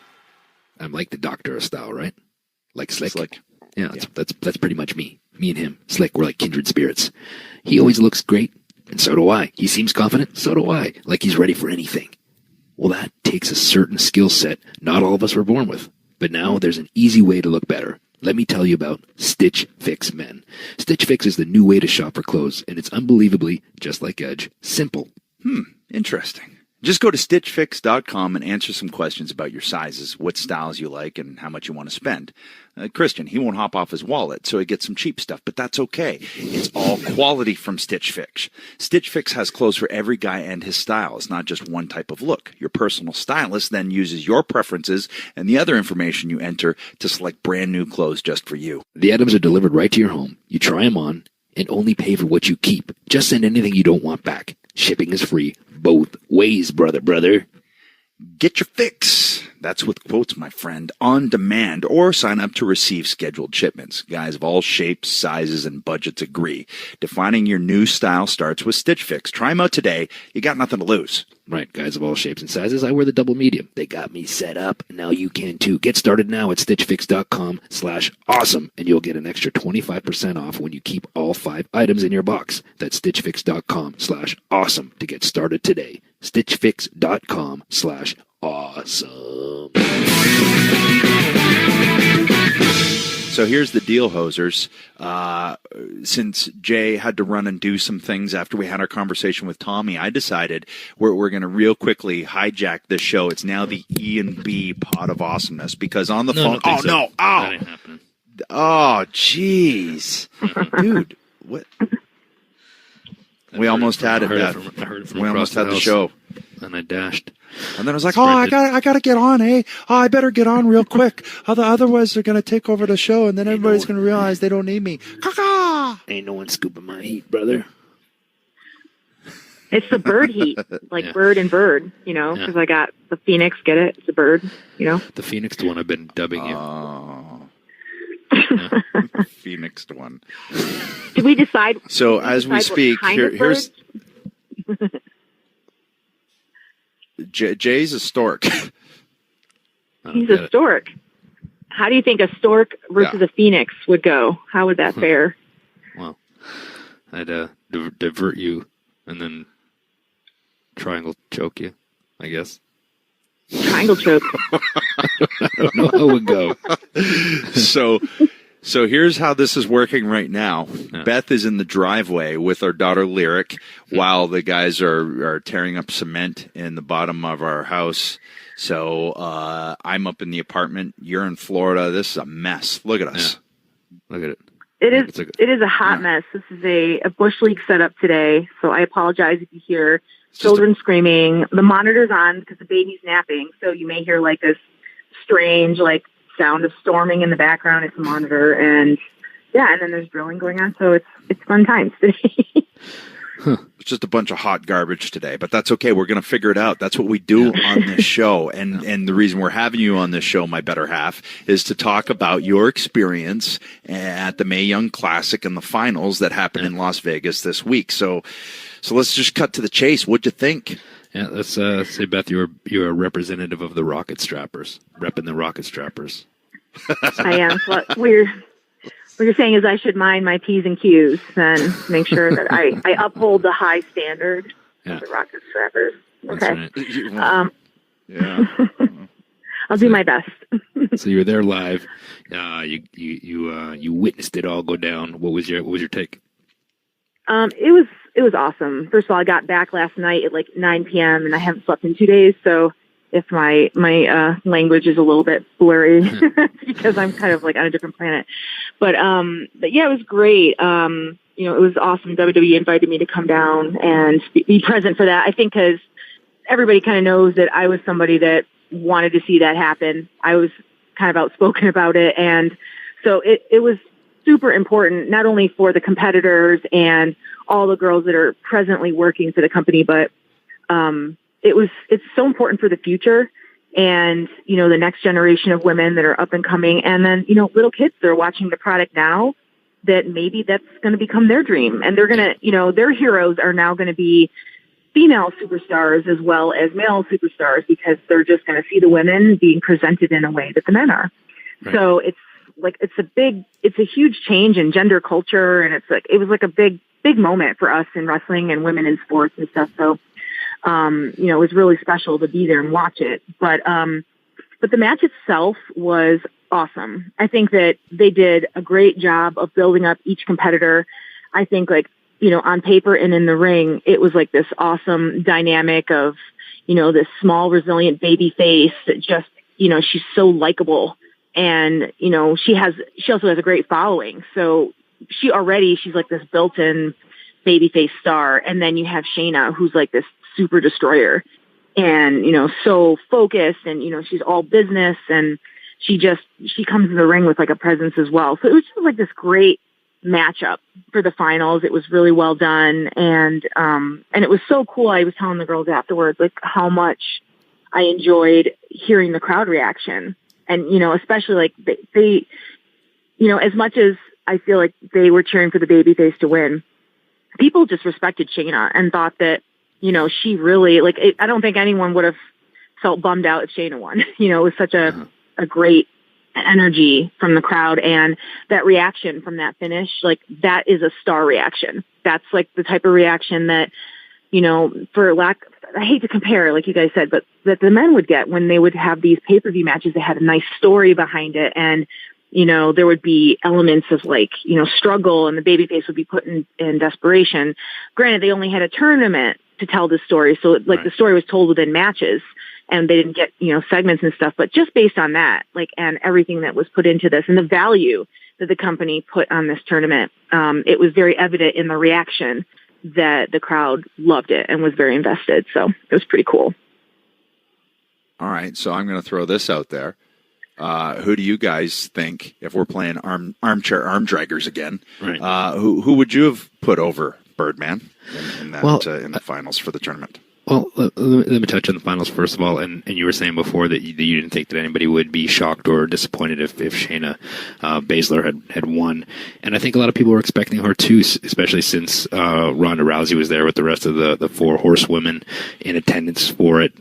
I'm like the doctor of style, right? Like Slick. Yeah, that's pretty much me. Me and him, Slick, we're like kindred spirits. He always looks great, and so do I. He seems confident, so do I. Like he's ready for anything. Well, that takes a certain skill set not all of us were born with. But now there's an easy way to look better. Let me tell you about Stitch Fix Men. Stitch Fix is the new way to shop for clothes, and it's unbelievably, just like Edge, simple. Interesting. Just go to stitchfix.com and answer some questions about your sizes, what styles you like, and how much you want to spend. Christian, he won't hop off his wallet, so he gets some cheap stuff, but that's okay. It's all quality from Stitch Fix. Stitch Fix has clothes for every guy and his style. It's not just one type of look. Your personal stylist then uses your preferences and the other information you enter to select brand new clothes just for you. The items are delivered right to your home. You try them on and only pay for what you keep. Just send anything you don't want back. Shipping is free both ways, brother. Get your fix. That's with quotes, my friend, on demand, or sign up to receive scheduled shipments. Guys of all shapes, sizes, and budgets agree. Defining your new style starts with Stitch Fix. Try them out today. You got nothing to lose. Right, guys of all shapes and sizes. I wear the double medium. They got me set up, and now you can too. Get started now at stitchfix.com/awesome, and you'll get an extra 25% off when you keep all 5 items in your box. That's stitchfix.com/awesome to get started today. stitchfix.com/awesome. So here's the deal, hosers. Since Jay had to run and do some things after we had our conversation with Tommy, I decided we're going to real quickly hijack this show. It's now the E&B Pod of Awesomeness, because on the phone... Oh, so. no! That ain't happening. Oh, jeez. Dude, what? We almost had it, Beth. I heard it from We across almost had the house, show. and I dashed. And then I was like, I gotta get on, eh? Oh, I better get on real quick. Otherwise they're gonna take over the show, and then everybody's gonna realize they don't need me. Caw-caw! Ain't no one scooping my heat, brother. It's the bird heat, like bird and bird, because I got the Phoenix, get it? It's a bird, The Phoenix one I've been dubbing you. Phoenix one. Did we decide? So as we speak, here's Jay's a stork. He's a stork. How do you think a stork versus a phoenix would go? How would that fare? Well, I'd divert you and then triangle choke you, I guess. Triangle choke. I don't know how it would go. So here's how this is working right now. Yeah. Beth is in the driveway with our daughter Lyric while the guys are tearing up cement in the bottom of our house. So I'm up in the apartment. You're in Florida. This is a mess. Look at us. Yeah. Look at it. It is a hot mess. This is a bush league setup today, so I apologize if you hear children screaming. The monitor's on because the baby's napping, so you may hear like this strange sound of storming in the background. It's a monitor, and then there's drilling going on, so it's fun times today. It's just a bunch of hot garbage today, but that's okay. We're going to figure it out. That's what we do on this show. And the reason we're having you on this show, my better half, is to talk about your experience at the Mae Young Classic and the finals that happened in Las Vegas this week. So let's just cut to the chase. What'd you think? Yeah, let's say, Beth, you're a representative of the Rocket Strappers, repping the Rocket Strappers. I am. What you're saying is I should mind my P's and Q's and make sure that I uphold the high standard of the Rocket Strappers. Okay. Right. I'll do my best. So you were there live. You witnessed it all go down. What was your take? It was awesome. First of all, I got back last night at 9 p.m. and I haven't slept in 2 days, so if my language is a little bit blurry because I'm kind of on a different planet. But yeah, it was great. It was awesome. WWE invited me to come down and be present for that. I think because everybody kind of knows that I was somebody that wanted to see that happen. I was kind of outspoken about it, and so it was super important, not only for the competitors and all the girls that are presently working for the company, but it's so important for the future and, the next generation of women that are up and coming. And then, little kids that are watching the product now that maybe that's going to become their dream. And they're going to, their heroes are now going to be female superstars as well as male superstars because they're just going to see the women being presented in a way that the men are. Right. So it's a huge change in gender culture. And it was a big moment for us in wrestling and women in sports and stuff. So, it was really special to be there and watch it. But the match itself was awesome. I think that they did a great job of building up each competitor. I think on paper and in the ring, it was this awesome dynamic of, this small, resilient baby face that just, she's so likable. And, she also has a great following. So she's this built-in babyface star. And then you have Shayna, who's this super destroyer and, so focused and, she's all business and she comes in the ring with a presence as well. So it was just this great matchup for the finals. It was really well done. And it was so cool. I was telling the girls afterwards, how much I enjoyed hearing the crowd reaction. And, you know, especially like they you know, as much as I feel like they were cheering for the babyface to win, people just respected Shayna and thought that, you know, she really, like, I don't think anyone would have felt bummed out if Shayna won. You know, it was such a great energy from the crowd, and that reaction from that finish, like, that is a star reaction. That's like the type of reaction that, you know, I hate to compare, like you guys said, but that the men would get when they would have these pay-per-view matches that had a nice story behind it. And, you know, there would be elements of, like, you know, struggle, and the babyface would be put in desperation. Granted, they only had a tournament to tell this story. So, like, the story was told within matches, and they didn't get, you know, segments and stuff. But just based on that, like, and everything that was put into this and the value that the company put on this tournament, it was very evident in the reaction that the crowd loved it and was very invested. So it was pretty cool. All right. So I'm going to throw this out there. Who do you guys think, if we're playing armchair arm draggers again, who would you have put over Birdman in the finals for the tournament? Well, let me touch on the finals first of all, and you were saying before that you didn't think that anybody would be shocked or disappointed if Shayna Baszler had won, and I think a lot of people were expecting her too, especially since Ronda Rousey was there with the rest of the four horsewomen in attendance for it.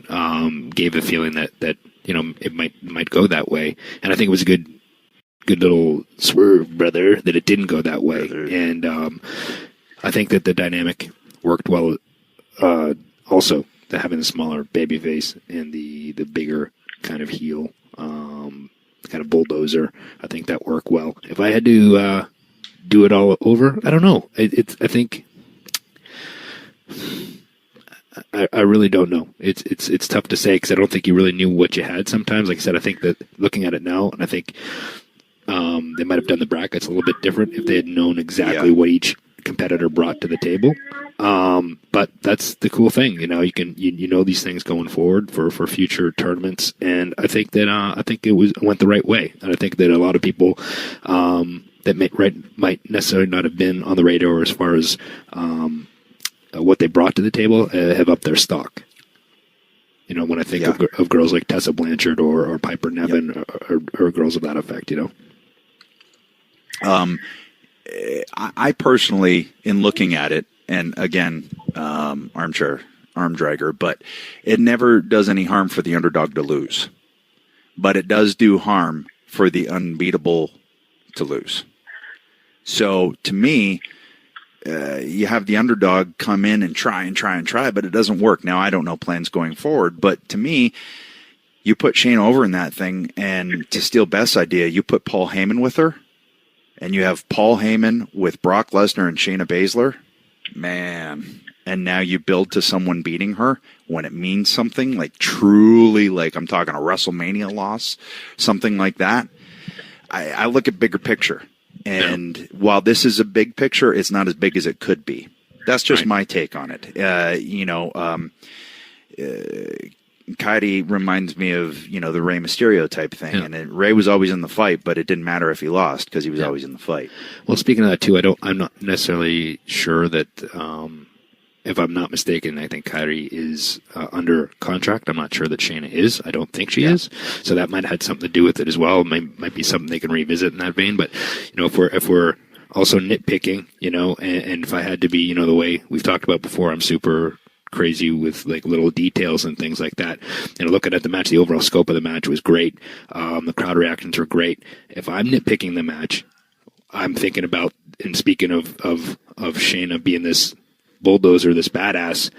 Gave the feeling that you know it might go that way, and I think it was a good little swerve, brother, that it didn't go that way, and I think that the dynamic worked well. Also, having the smaller baby face and the bigger kind of heel, kind of bulldozer, I think that worked well. If I had to do it all over, I don't know. I think I really don't know. It's tough to say because I don't think you really knew what you had sometimes. Like I said, I think that looking at it now, and I think they might have done the brackets a little bit different if they had known exactly what each competitor brought to the table. But that's the cool thing, you know. You know these things going forward for future tournaments, and I think that it went the right way, and I think that a lot of people that might necessarily not have been on the radar as far as what they brought to the table have upped their stock. You know, when I think of girls like Tessa Blanchard or Piper Niven or girls of that effect, you know. I personally, in looking at it, and again, armchair arm dragger, but it never does any harm for the underdog to lose. But it does do harm for the unbeatable to lose. So to me, you have the underdog come in and try, but it doesn't work. Now, I don't know plans going forward, but to me, you put Shayna over in that thing, and to steal Beth's idea, you put Paul Heyman with her, and you have Paul Heyman with Brock Lesnar and Shayna Baszler, man. And now you build to someone beating her when it means something, like truly, like I'm talking a WrestleMania loss, something like that. I look at bigger picture. And while this is a big picture, it's not as big as it could be. That's just my take on it. Kairi reminds me of, you know, the Rey Mysterio type thing. Yeah. And Rey was always in the fight, but it didn't matter if he lost because he was always in the fight. Well, speaking of that too, I'm not necessarily sure that, if I'm not mistaken, I think Kairi is under contract. I'm not sure that Shayna is. I don't think she is. So that might have had something to do with it as well. Might be something they can revisit in that vein. But, you know, if we're also nitpicking, you know, and if I had to be, you know, the way we've talked about before, I'm super crazy with like little details and things like that. And looking at the match, the overall scope of the match was great. The crowd reactions were great. If I'm nitpicking the match, I'm thinking about, and speaking of Shayna being this bulldozer, this badass.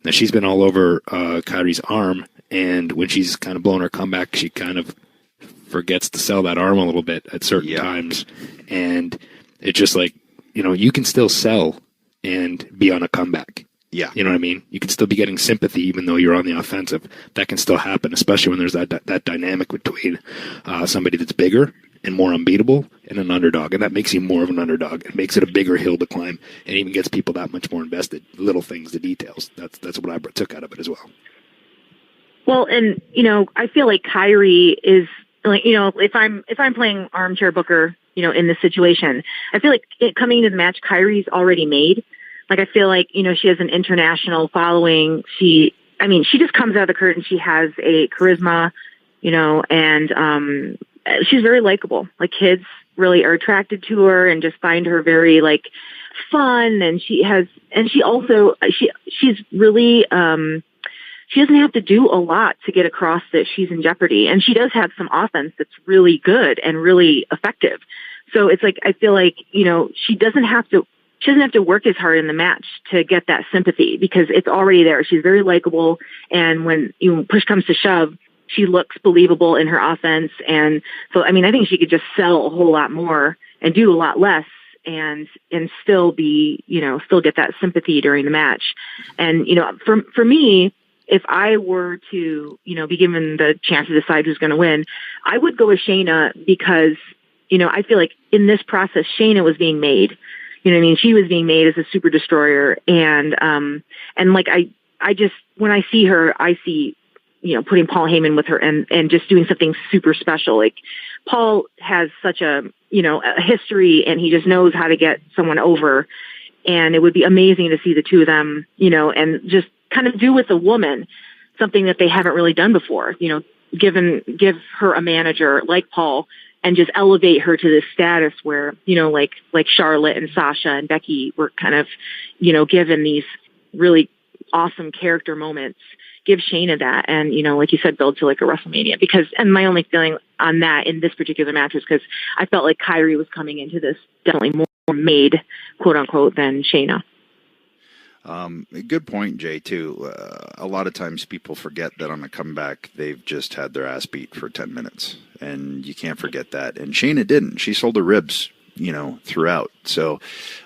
Now she's been all over Kairi's arm, and when she's kind of blowing her comeback, she kind of forgets to sell that arm a little bit at certain times. And it's just like, you know, you can still sell and be on a comeback. Yeah. You know what I mean? You can still be getting sympathy even though you're on the offensive. That can still happen, especially when there's that dynamic between somebody that's bigger and more unbeatable and an underdog. And that makes you more of an underdog. It makes it a bigger hill to climb and even gets people that much more invested. Little things, the details. That's what I took out of it as well. Well, and, you know, I feel like Kairi is, like, you know, if I'm playing armchair booker, you know, in this situation, I feel like coming into the match, Kairi's already made. Like, I feel like, you know, she has an international following. she just comes out of the curtain. She has a charisma, and she's very likable. Like, kids really are attracted to her and just find her very like fun. And she's really, she doesn't have to do a lot to get across that she's in jeopardy. And she does have some offense that's really good and really effective. So it's like, I feel like, she doesn't have to work as hard in the match to get that sympathy because it's already there. She's very likable. And when push comes to shove, she looks believable in her offense. And so, I think she could just sell a whole lot more and do a lot less and still be, still get that sympathy during the match. And, for me, if I were to, be given the chance to decide who's going to win, I would go with Shayna because, I feel like in this process, Shayna was being made. She was being made as a super destroyer. And like, I just, when I see her, I see, putting Paul Heyman with her and just doing something super special. Like, Paul has such a history, and he just knows how to get someone over. And it would be amazing to see the two of them, and just kind of do with a woman something that they haven't really done before, give her a manager like Paul and just elevate her to this status where, like Charlotte and Sasha and Becky were kind of, given these really awesome character moments. Give Shayna that. And, like you said, build to like a WrestleMania and my only feeling on that in this particular match was because I felt like Kyrie was coming into this definitely more made, quote unquote, than Shayna. Good point, Jay, too. A lot of times people forget that on a comeback, they've just had their ass beat for 10 minutes. And you can't forget that. And Shayna didn't. She sold her ribs, throughout. So,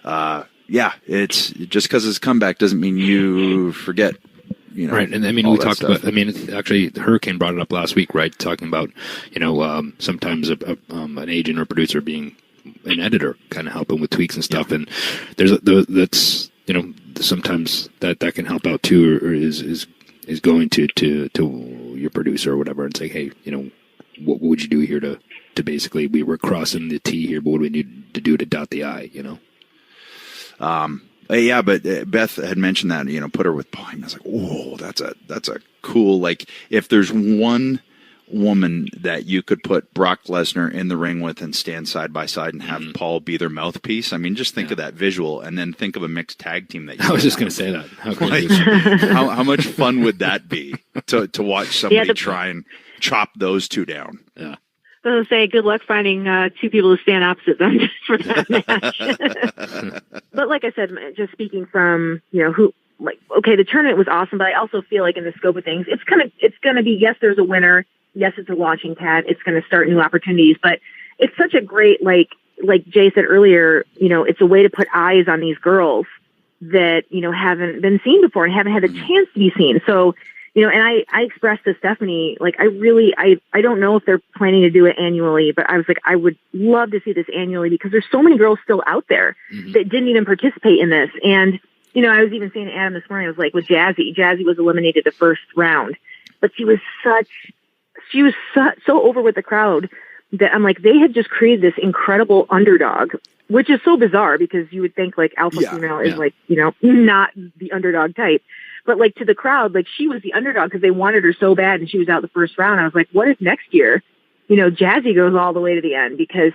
it's just because it's a comeback doesn't mean you forget. Right, and we talked about. Actually, Hurricane brought it up last week, right? Talking about, sometimes an agent or producer being an editor, kind of helping with tweaks and stuff. Yeah. And that's sometimes that can help out too, or is going to your producer or whatever and say, hey, what would you do here to basically we're crossing the T here, but what do we need to do to dot the I? Yeah, but Beth had mentioned that, put her with Paul. I was like, oh, that's a cool, like, if there's one woman that you could put Brock Lesnar in the ring with and stand side by side and have Paul be their mouthpiece. Just think of that visual and then think of a mixed tag team that you I was just going to say that. How much fun would that be to watch somebody try and chop those two down? Yeah. I was going to say, good luck finding two people to stand opposite them for that match. But like I said, just speaking from, the tournament was awesome, but I also feel like in the scope of things, it's going to be, yes, there's a winner. Yes, it's a launching pad. It's going to start new opportunities, but it's such a great, like Jay said earlier, it's a way to put eyes on these girls that, haven't been seen before and haven't had a chance to be seen. So, and I expressed to Stephanie, like, I don't know if they're planning to do it annually, but I was like, I would love to see this annually because there's so many girls still out there that didn't even participate in this. And, I was even saying to Adam this morning, I was like, with Jazzy was eliminated the first round, but she was so over with the crowd that I'm like, they had just created this incredible underdog, which is so bizarre because you would think like alpha female is like, not the underdog type. But like to the crowd, like she was the underdog because they wanted her so bad and she was out the first round. I was like, what if next year, Jazzy goes all the way to the end because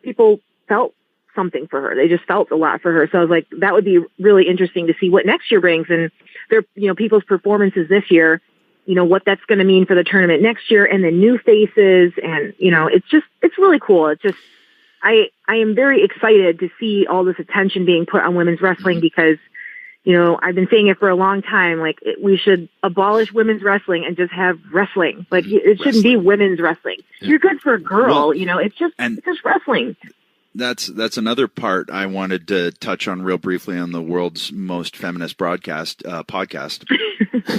people felt something for her. They just felt a lot for her. So I was like, that would be really interesting to see what next year brings and their, people's performances this year, what that's going to mean for the tournament next year and then new faces. And, it's really cool. It's just, I am very excited to see all this attention being put on women's wrestling because, I've been saying it for a long time. Like we should abolish women's wrestling and just have wrestling. Like it shouldn't be women's wrestling. You're good for a girl, it's just wrestling. That's another part I wanted to touch on real briefly on the world's most feminist podcast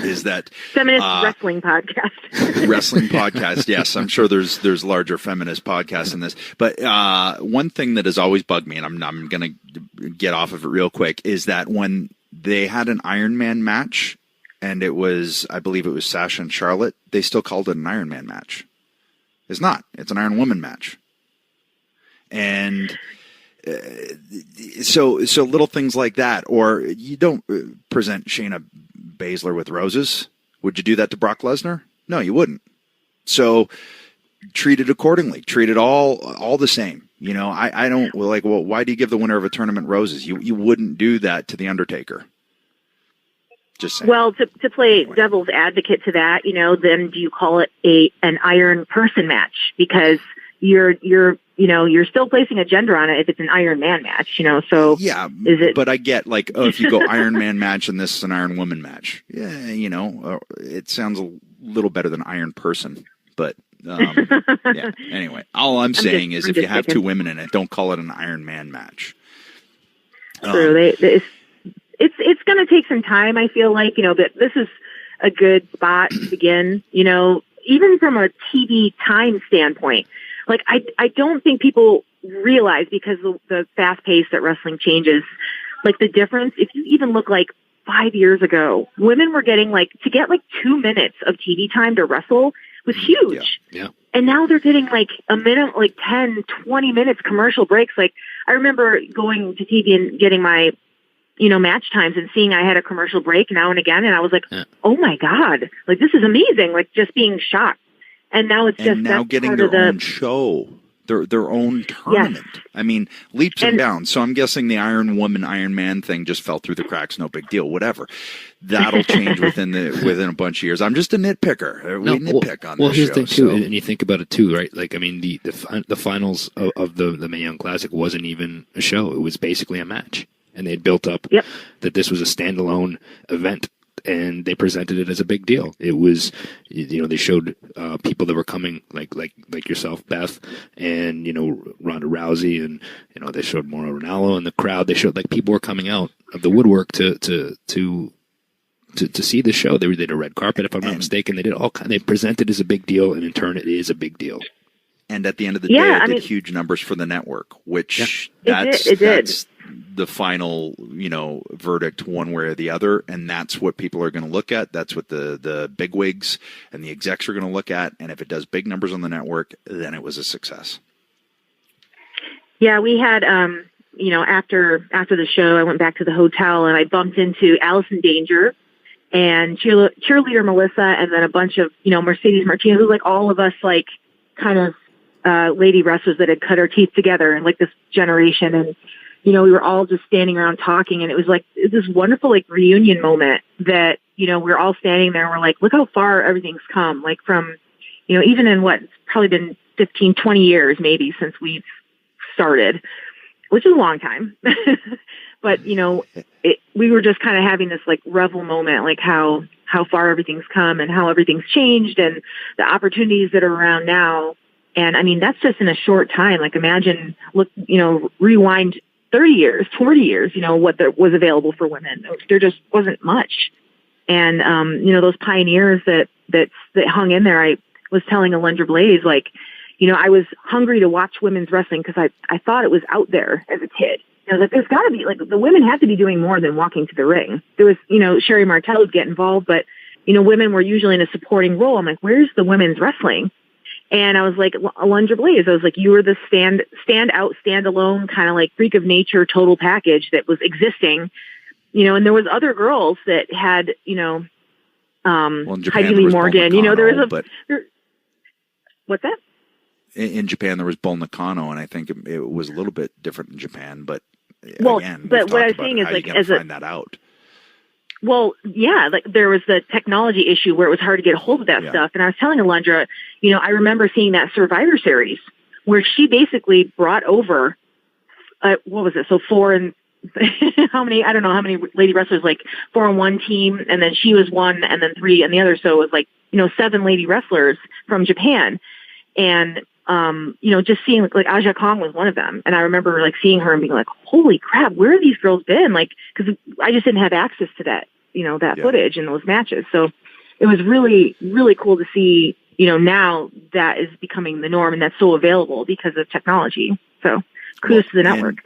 is that feminist wrestling podcast. Wrestling podcast. Yes, I'm sure there's larger feminist podcasts in this. But one thing that has always bugged me, and I'm going to get off of it real quick, is that when they had an Iron Man match, and I believe it was Sasha and Charlotte, they still called it an Iron Man match. It's not. It's an Iron Woman match. And so little things like that, or you don't present Shayna Baszler with roses? Would you do that to Brock Lesnar? No, you wouldn't. So treat it accordingly. Treat it all the same. You know, I don't like, well, why do you give the winner of a tournament roses? You wouldn't do that to The Undertaker. Just saying. Well, to play devil's advocate to that, you know, then do you call it an Iron Person match? Because you're still placing a gender on it if it's an Iron Man match, you know, so yeah, is it? But I get like, oh, if you go Iron Man match and this is an Iron Woman match, yeah, you know, it sounds a little better than Iron Person, but yeah. Anyway, all I'm saying is if you have two women in it, don't call it an Iron Man match. True. It's going to take some time, I feel like, you know, but this is a good spot to begin, you know, even from a TV time standpoint. Like, I don't think people realize, because the fast pace that wrestling changes, like the difference, if you even look like 5 years ago, women were getting to get 2 minutes of TV time to wrestle was huge. Yeah. And now they're getting a minute, 10, 20 minutes commercial breaks. Like, I remember going to TV and getting my, match times and seeing I had a commercial break now and again. And I was like, oh my God, this is amazing. Just being shocked. And now it's just now getting their own show, their own tournament. Yes. I mean, leaps and bounds. So I'm guessing the Iron Woman, Iron Man thing just fell through the cracks. No big deal. Whatever. That'll change within a bunch of years. I'm just a nitpicker. We nitpick on this show. Well, here's the thing too, and you think about it too, right? Like, I mean, the finals of the Mae Young Classic wasn't even a show. It was basically a match, and they had built up that this was a standalone event. And they presented it as a big deal. It was, they showed people that were coming, like yourself, Beth, and Ronda Rousey, and they showed Mauro Ranallo in the crowd. They showed people were coming out of the woodwork to see the show. They did a red carpet, if I'm not mistaken. They did They presented it as a big deal, and in turn, it is a big deal. And at the end of the day, it did huge numbers for the network, which that's the final, verdict one way or the other. And that's what people are going to look at. That's what the bigwigs and the execs are going to look at. And if it does big numbers on the network, then it was a success. Yeah, we had, after the show, I went back to the hotel and I bumped into Allison Danger and cheerleader Melissa, and then a bunch of, Mercedes Martinez. It was all of us, kind of lady wrestlers that had cut our teeth together in this generation. And, we were all just standing around talking, and it was this wonderful reunion moment that, we were all standing there and we're look how far everything's come. From, even in it's probably been 15, 20 years maybe since we've started, which is a long time. But, we were just kind of having this revel moment, how far everything's come and how everything's changed and the opportunities that are around now. And I mean, that's just in a short time. Imagine, rewind 30 years, 40 years, what there was available for women. There just wasn't much. And, those pioneers that hung in there, I was telling Alundra Blaze, I was hungry to watch women's wrestling because I thought it was out there as a kid. There's got to be, the women have to be doing more than walking to the ring. There was, Sherry Martel would get involved, but, women were usually in a supporting role. I'm where's the women's wrestling? And I was Alundra Blaze, I was you were the stand-out, stand-alone, kind of freak of nature total package that was existing, and there was other girls that had, Heidi Lee Morgan, there was what's that? In Japan, there was Bull Nakano, and I think it was a little bit different in Japan, but again, but what I was saying is find that out. Well, yeah, there was the technology issue where it was hard to get a hold of that stuff. And I was telling Alundra, I remember seeing that Survivor Series where she basically brought over, what was it? So 4 and how many, I don't know how many lady wrestlers, 4 on one team. And then she was 1 and then 3 and the other. So it was 7 lady wrestlers from Japan. And, just seeing Aja Kong was one of them. And I remember seeing her and being holy crap, where have these girls been? Cause I just didn't have access to that, that footage and those matches. So it was really, really cool to see, now that is becoming the norm and that's so available because of technology. So kudos to the network.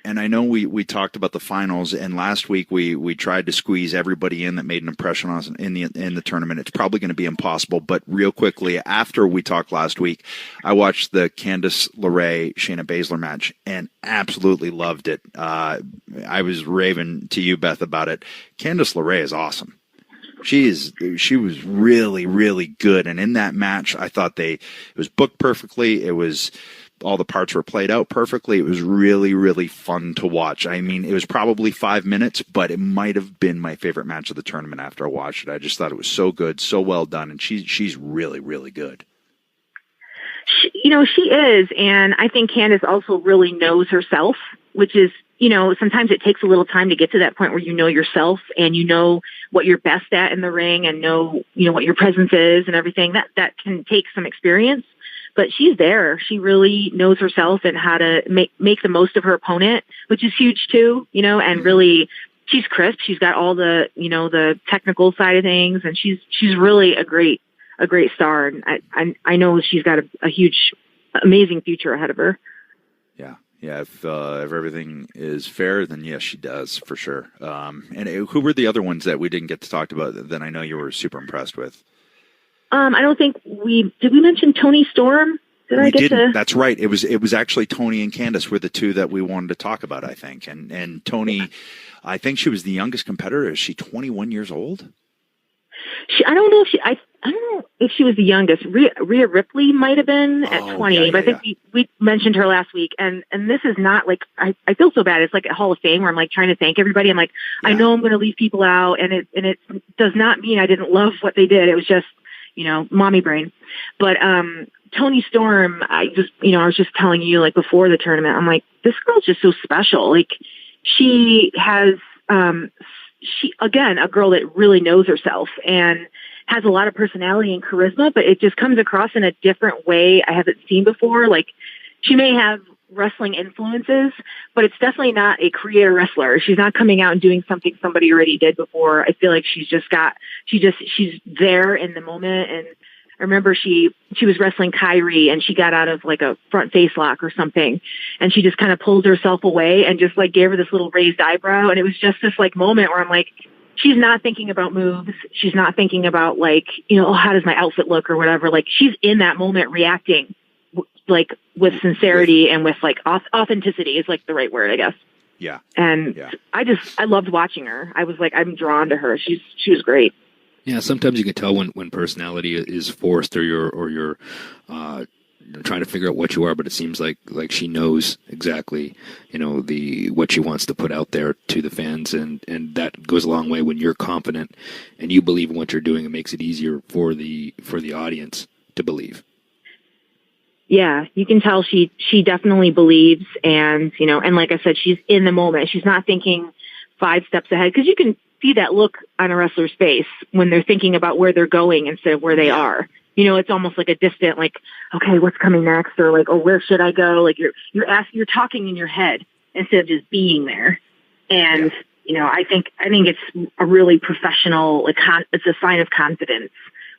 And I know we talked about the finals, and last week we tried to squeeze everybody in that made an impression on us in the tournament. It's probably going to be impossible, but real quickly, after we talked last week, I watched the Candice LeRae Shayna Baszler match and absolutely loved it. I was raving to you, Beth, about it. Candice LeRae is awesome. She was really, really good. And in that match, I thought it was booked perfectly. It was, all the parts were played out perfectly. It was really, really fun to watch. I mean, it was probably 5 minutes, but it might have been my favorite match of the tournament after I watched it. I just thought it was so good, so well done. And she's really, really good. She is. And I think Candice also really knows herself, which is, sometimes it takes a little time to get to that point where you know yourself and you know what you're best at in the ring and know what your presence is and everything. That can take some experience, but she's there. She really knows herself and how to make the most of her opponent, which is huge too, and really she's crisp. She's got all the, the technical side of things, and she's really a great star. And I know she's got a huge, amazing future ahead of her. Yeah, if everything is fair, then yes, she does, for sure. And who were the other ones that we didn't get to talk about that I know you were super impressed with? I don't think did we mention Toni Storm? That's right. It was actually Toni and Candice were the two that we wanted to talk about, I think. And Toni, I think she was the youngest competitor. Is she 21 years old? I don't know if she was the youngest. Rhea Ripley might have been at 20, but I think we mentioned her last week. And this is not like, I feel so bad. It's like a Hall of Fame where I'm like trying to thank everybody. I'm like, I know I'm going to leave people out, and it does not mean I didn't love what they did. It was just, mommy brain. But, Toni Storm, I was just telling you, like, before the tournament, I'm like, this girl's just so special. Like, she has, again, a girl that really knows herself and has a lot of personality and charisma, but it just comes across in a different way I haven't seen before. Like, she may have wrestling influences, but it's definitely not a creator wrestler. She's not coming out and doing something somebody already did before. I feel like she's there in the moment. And I remember she was wrestling Kyrie, and she got out of like a front face lock or something, and she just kind of pulled herself away and just like gave her this little raised eyebrow. And it was just this like moment where I'm like, she's not thinking about moves. She's not thinking about like, how does my outfit look or whatever. Like, she's in that moment reacting like with sincerity and with like authenticity is like the right word, I guess. Yeah. And I loved watching her. I was like, I'm drawn to her. She was great. Yeah, sometimes you can tell when personality is forced or you're trying to figure out what you are, but it seems like she knows exactly, what she wants to put out there to the fans, and that goes a long way when you're confident and you believe in what you're doing. It makes it easier for the audience to believe. Yeah, you can tell she definitely believes, and and like I said, she's in the moment. She's not thinking 5 steps ahead, because you can see that look on a wrestler's face when they're thinking about where they're going instead of where they are. It's almost like a distant, like, okay, what's coming next, or like, oh, where should I go? Like you're talking in your head instead of just being there. And I think it's a really professional, like, it's a sign of confidence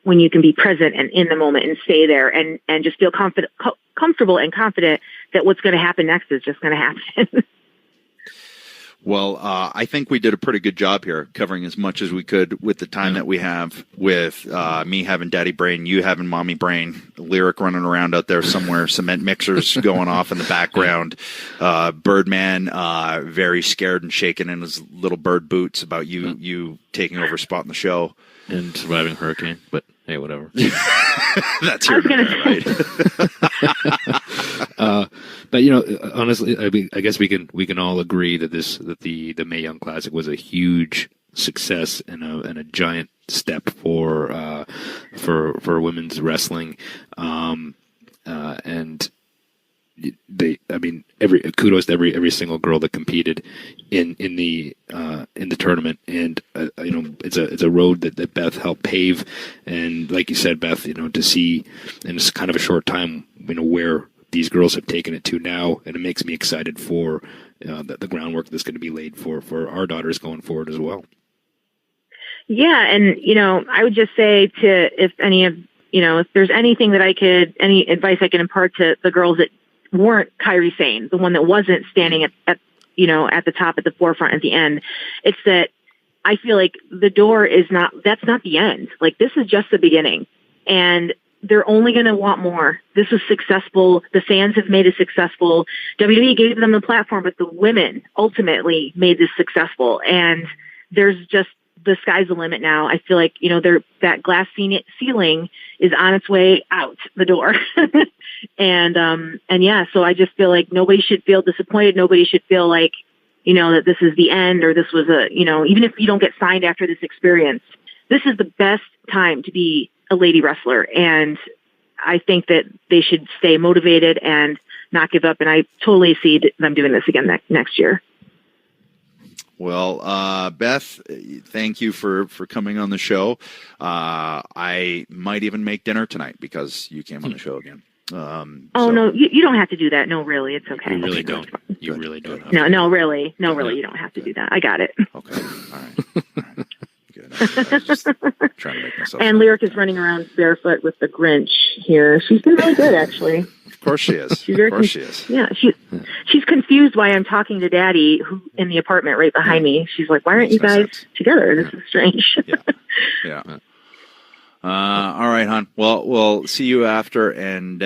when you can be present and in the moment and stay there and just feel comfortable and confident that what's going to happen next is just going to happen. Well, I think we did a pretty good job here covering as much as we could with the time that we have, with me having daddy brain, you having mommy brain, Lyric running around out there somewhere, cement mixers going off in the background, Birdman very scared and shaking in his little bird boots about you taking over a spot in the show. And surviving a hurricane, but hey, whatever. That's your right? But honestly, I guess we can all agree that the Mae Young Classic was a huge success and a giant step for women's wrestling, and kudos to every single girl that competed in the tournament, and it's a road that Beth helped pave, and like you said, Beth, to see in just kind of a short time, where these girls have taken it to now, and it makes me excited for the groundwork that's going to be laid for our daughters going forward as well. Yeah, and I would just say if there's anything that any advice I can impart to the girls that weren't Kairi Sane, the one that wasn't standing at the top, at the forefront at the end, it's that I feel like the door that's not the end. Like, this is just the beginning, and they're only going to want more. This is successful. The fans have made it successful. WWE gave them the platform, but the women ultimately made this successful. And there's the sky's the limit now. I feel like, that glass ceiling is on its way out the door. And yeah, so I just feel like nobody should feel disappointed. Nobody should feel like, that this is the end, or this was even if you don't get signed after this experience, this is the best time to be a lady wrestler. And I think that they should stay motivated and not give up. And I totally see them doing this again next year. Well, Beth, thank you for coming on the show. I might even make dinner tonight because you came on the show again. No, you don't have to do that. No, really, it's okay. You really don't. You really don't. No, really, you don't have to do that. I got it. Okay, all right. Good. I was just trying to make myself. And Lyric is running around barefoot with the Grinch here. She's been really good, actually. Of course she is. She is. Yeah, she's confused why I'm talking to Daddy, who in the apartment right behind me. She's like, "Why aren't you guys together? This is strange." Yeah. All right, hon. Well, we'll see you after, and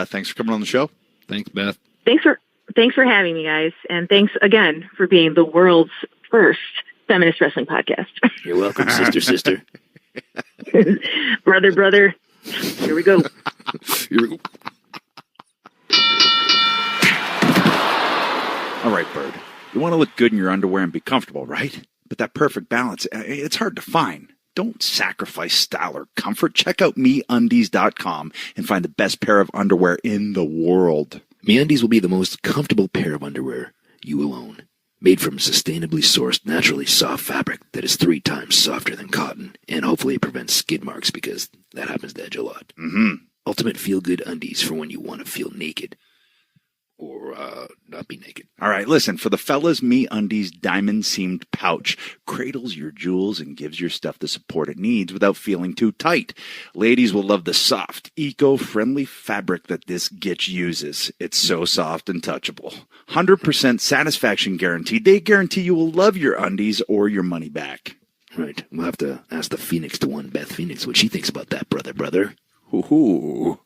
thanks for coming on the show. Thanks, Beth. Thanks for having me, guys, and thanks again for being the world's first feminist wrestling podcast. You're welcome, sister. brother. Here we go. All right, Bird. You want to look good in your underwear and be comfortable, right? But that perfect balance, it's hard to find. Don't sacrifice style or comfort. Check out MeUndies.com and find the best pair of underwear in the world. MeUndies will be the most comfortable pair of underwear you will own. Made from sustainably sourced, naturally soft fabric that is 3 times softer than cotton, and hopefully it prevents skid marks because that happens to Edge a lot. Mm-hmm. Ultimate feel-good undies for when you want to feel naked. Or not be naked. All right, listen, for the fellas, MeUndies diamond-seamed pouch cradles your jewels and gives your stuff the support it needs without feeling too tight. Ladies will love the soft, eco-friendly fabric that this gitch uses. It's so soft and touchable. 100% satisfaction guarantee. They guarantee you will love your undies or your money back. Right. We'll have to ask the Phoenix to one Beth Phoenix what she thinks about that, brother. Ooh.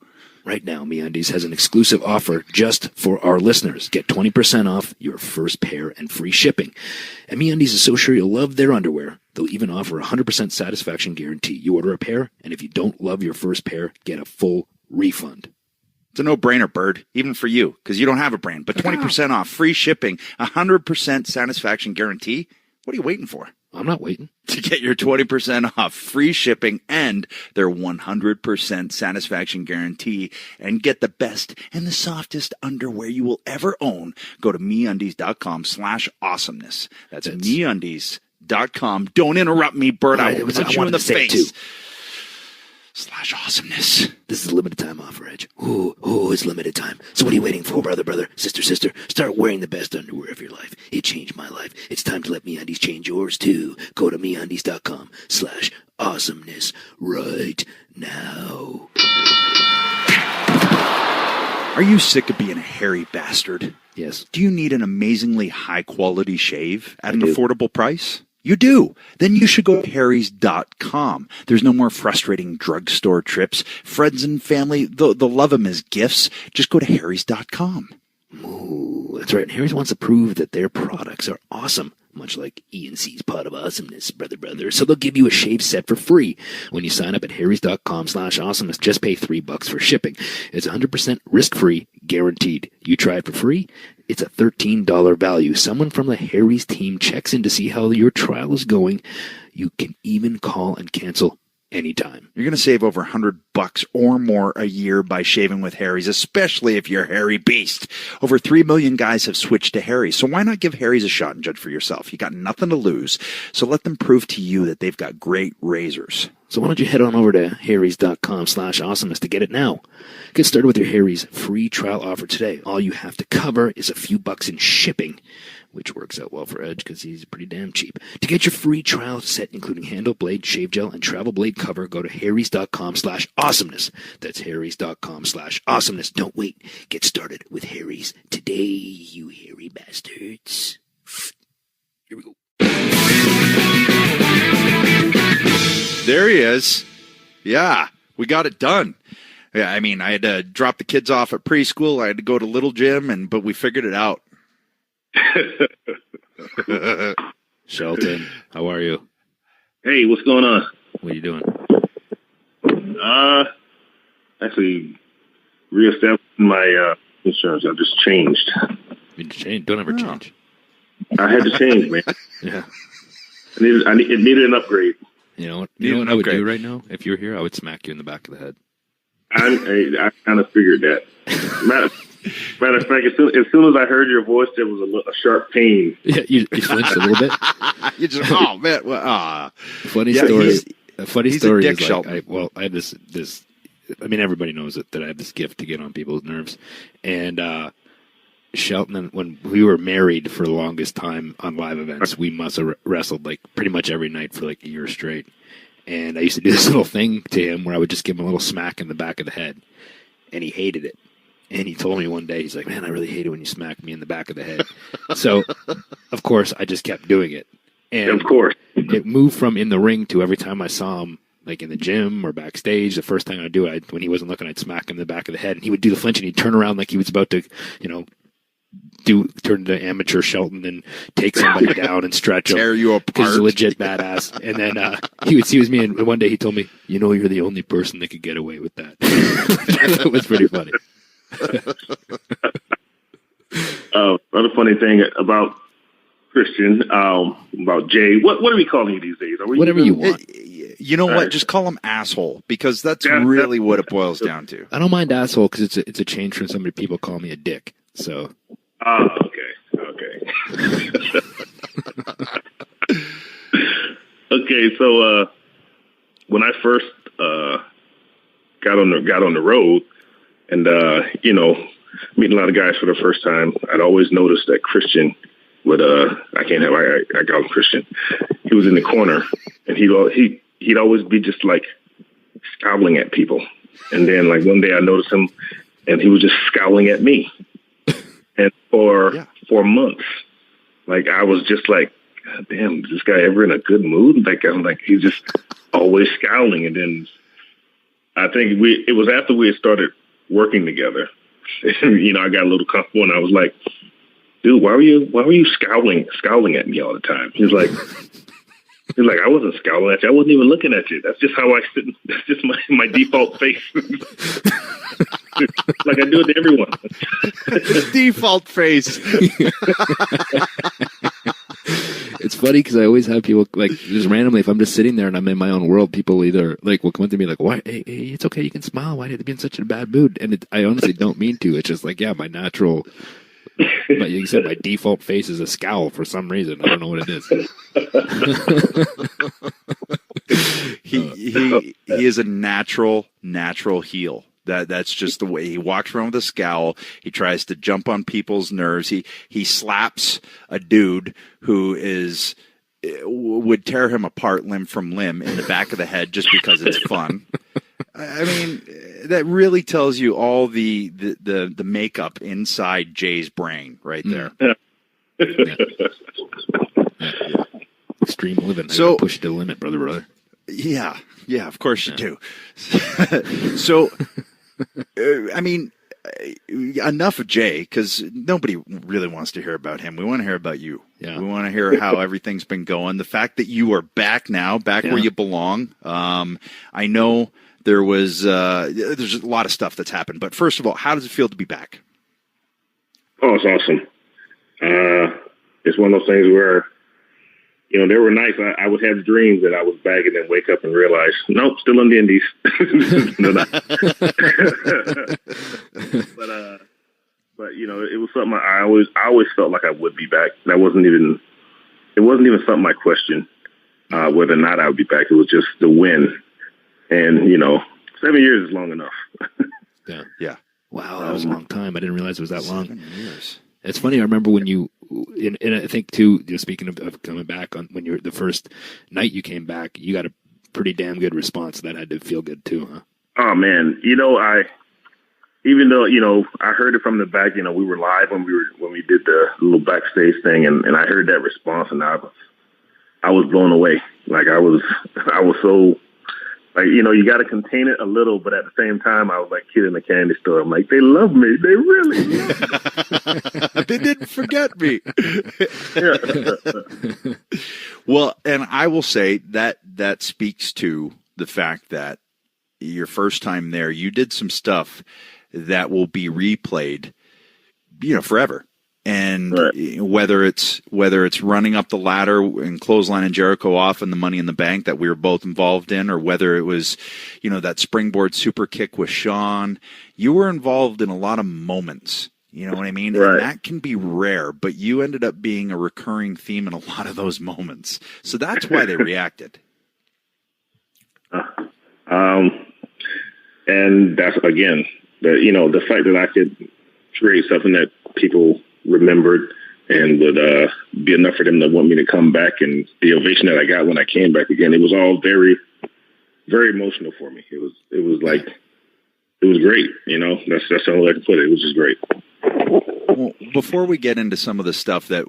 Right now, MeUndies has an exclusive offer just for our listeners. Get 20% off your first pair and free shipping. And MeUndies is so sure you'll love their underwear, they'll even offer a 100% satisfaction guarantee. You order a pair, and if you don't love your first pair, get a full refund. It's a no-brainer, Bird, even for you, because you don't have a brand. But 20% off, free shipping, 100% satisfaction guarantee. What are you waiting for? I'm not waiting. To get your 20% off, free shipping, and their 100% satisfaction guarantee, and get the best and the softest underwear you will ever own, go to MeUndies.com/awesomeness. That's MeUndies.com. Don't interrupt me, Bert. I will punch you in the face. /awesomeness. This is a limited time offer, Edge. Ooh, it's limited time. So what are you waiting for, brother, sister? Start wearing the best underwear of your life. It changed my life. It's time to let MeUndies change yours, too. Go to MeUndies.com/awesomeness right now. Are you sick of being a hairy bastard? Yes. Do you need an amazingly high-quality shave at an affordable price? You do? Then you should go to Harry's.com. There's no more frustrating drugstore trips. Friends and family, they'll love them as gifts. Just go to Harry's.com. Ooh, that's right. Harry's wants to prove that their products are awesome, much like E&C's Pod of Awesomeness, brother. So they'll give you a shave set for free when you sign up at Harry's.com/awesomeness. Just pay $3 for shipping. It's 100% risk-free, guaranteed. You try it for free, it's a $13 value. Someone from the Harry's team checks in to see how your trial is going. You can even call and cancel anytime. You're going to save over $100 or more a year by shaving with Harry's, especially if you're a hairy beast. Over 3 million guys have switched to Harry's, so why not give Harry's a shot and judge for yourself? You got nothing to lose, so let them prove to you that they've got great razors. So why don't you head on over to Harry's.com/awesomeness to get it now. Get started with your Harry's free trial offer today. All you have to cover is a few bucks in shipping, which works out well for Edge because he's pretty damn cheap. To get your free trial set, including handle, blade, shave gel, and travel blade cover, go to Harry's.com/awesomeness. That's Harry's.com/awesomeness. Don't wait. Get started with Harry's today, you hairy bastards. Here we go. There he is. Yeah, we got it done. Yeah, I mean, I had to drop the kids off at preschool. I had to go to Little Gym, but we figured it out. Shelton, how are you? Hey, what's going on? What are you doing? Actually, reestablished my insurance. I just changed. You change. Don't ever change. I had to change, man. Yeah. It needed an upgrade. You know what I would do right now? If you were here, I would smack you in the back of the head. I kind of figured that. Matter of fact, as soon as I heard your voice, there was a sharp pain. Yeah, you flinched a little bit. You just, oh man, well, funny story. A funny story a dick, is like, Shelton. I have this. I mean, everybody knows it, that I have this gift to get on people's nerves. And Shelton, when we were married for the longest time on live events, we must have wrestled like pretty much every night for like a year straight. And I used to do this little thing to him where I would just give him a little smack in the back of the head, and he hated it. And he told me one day, he's like, "Man, I really hate it when you smack me in the back of the head." So, of course, I just kept doing it. And of course, it moved from in the ring to every time I saw him, like in the gym or backstage, the first time I'd do it, when he wasn't looking, I'd smack him in the back of the head. And he would do the flinch, and he'd turn around like he was about to, turn into amateur Shelton and take somebody down and stretch him. Tear you apart. Because he's a legit badass. And then he would see me, and one day he told me, "You're the only person that could get away with that." That was pretty funny. Another funny thing about Christian, about Jay. What are we calling you these days? Whatever you want. You know what? Just call him asshole, because that's really what it boils down to. I don't mind asshole because it's a change from somebody people call me a dick. So. Okay. Okay, so when I first got on the road, and meeting a lot of guys for the first time, I'd always noticed that Christian would I call him Christian. He was in the corner, and he'd always be just like scowling at people. And then like one day I noticed him, and he was just scowling at me. And for months, like I was just like, "God damn, is this guy ever in a good mood?" Like I'm like, he's just always scowling. And then I think it was after we had started working together. I got a little comfortable, and I was like, "Dude, why were you scowling at me all the time?" He's like, "I wasn't scowling at you. I wasn't even looking at you. That's just how I sit. That's just my default face." Like I do it to everyone. Default face. It's funny because I always have people like just randomly, if I'm just sitting there and I'm in my own world, people either like will come up to me like, "Why? Hey, it's okay, you can smile. Why did you be in such a bad mood?" And I honestly don't mean to. It's just like, my natural. But you said my default face is a scowl for some reason. I don't know what it is. He is a natural heel. That's just the way he walks around with a scowl. He tries to jump on people's nerves. He slaps a dude who would tear him apart limb from limb in the back of the head just because it's fun. I mean, that really tells you all the makeup inside Jay's brain right there. Yeah. Extreme living. So push it to the limit, brother. Yeah, of course you do. So, I mean, enough of Jay, because nobody really wants to hear about him. We want to hear about you. Yeah. We want to hear how everything's been going. The fact that you are back now, where you belong. I know there's a lot of stuff that's happened, but first of all, how does it feel to be back? Oh, it's awesome. It's one of those things where, they were nice. I would have dreams that I was back and then wake up and realize, nope, still in the Indies. But it was something I always felt like I would be back. It wasn't even something I questioned whether or not I would be back. It was just the win. And, 7 years is long enough. Yeah. Wow, that was a long time. I didn't realize it was that long. 7 years. It's funny. I remember when and I think too, speaking of coming back when you were the first night you came back, you got a pretty damn good response. That had to feel good too, huh? Oh man, even though I heard it from the back. We were live when we did the little backstage thing, and I heard that response, and I was blown away. Like I was so like, you got to contain it a little, but at the same time, I was like kid in the candy store. I'm like, they love me. They really love me. They didn't forget me. Yeah. Well, and I will say that speaks to the fact that your first time there, you did some stuff that will be replayed, forever. And right. whether it's running up the ladder and clothesline and Jericho off and the Money in the Bank that we were both involved in, or whether it was, that springboard super kick with Sean, you were involved in a lot of moments. You know what I mean? Right. And that can be rare, but you ended up being a recurring theme in a lot of those moments. So that's why they reacted. And that's, again, the fact that I could create something that people remembered and would be enough for them to want me to come back, and the ovation that I got when I came back again, it was all very, very emotional for me. It was like, it was great. That's the only way I can put it. It was just great. Well, before we get into some of the stuff that,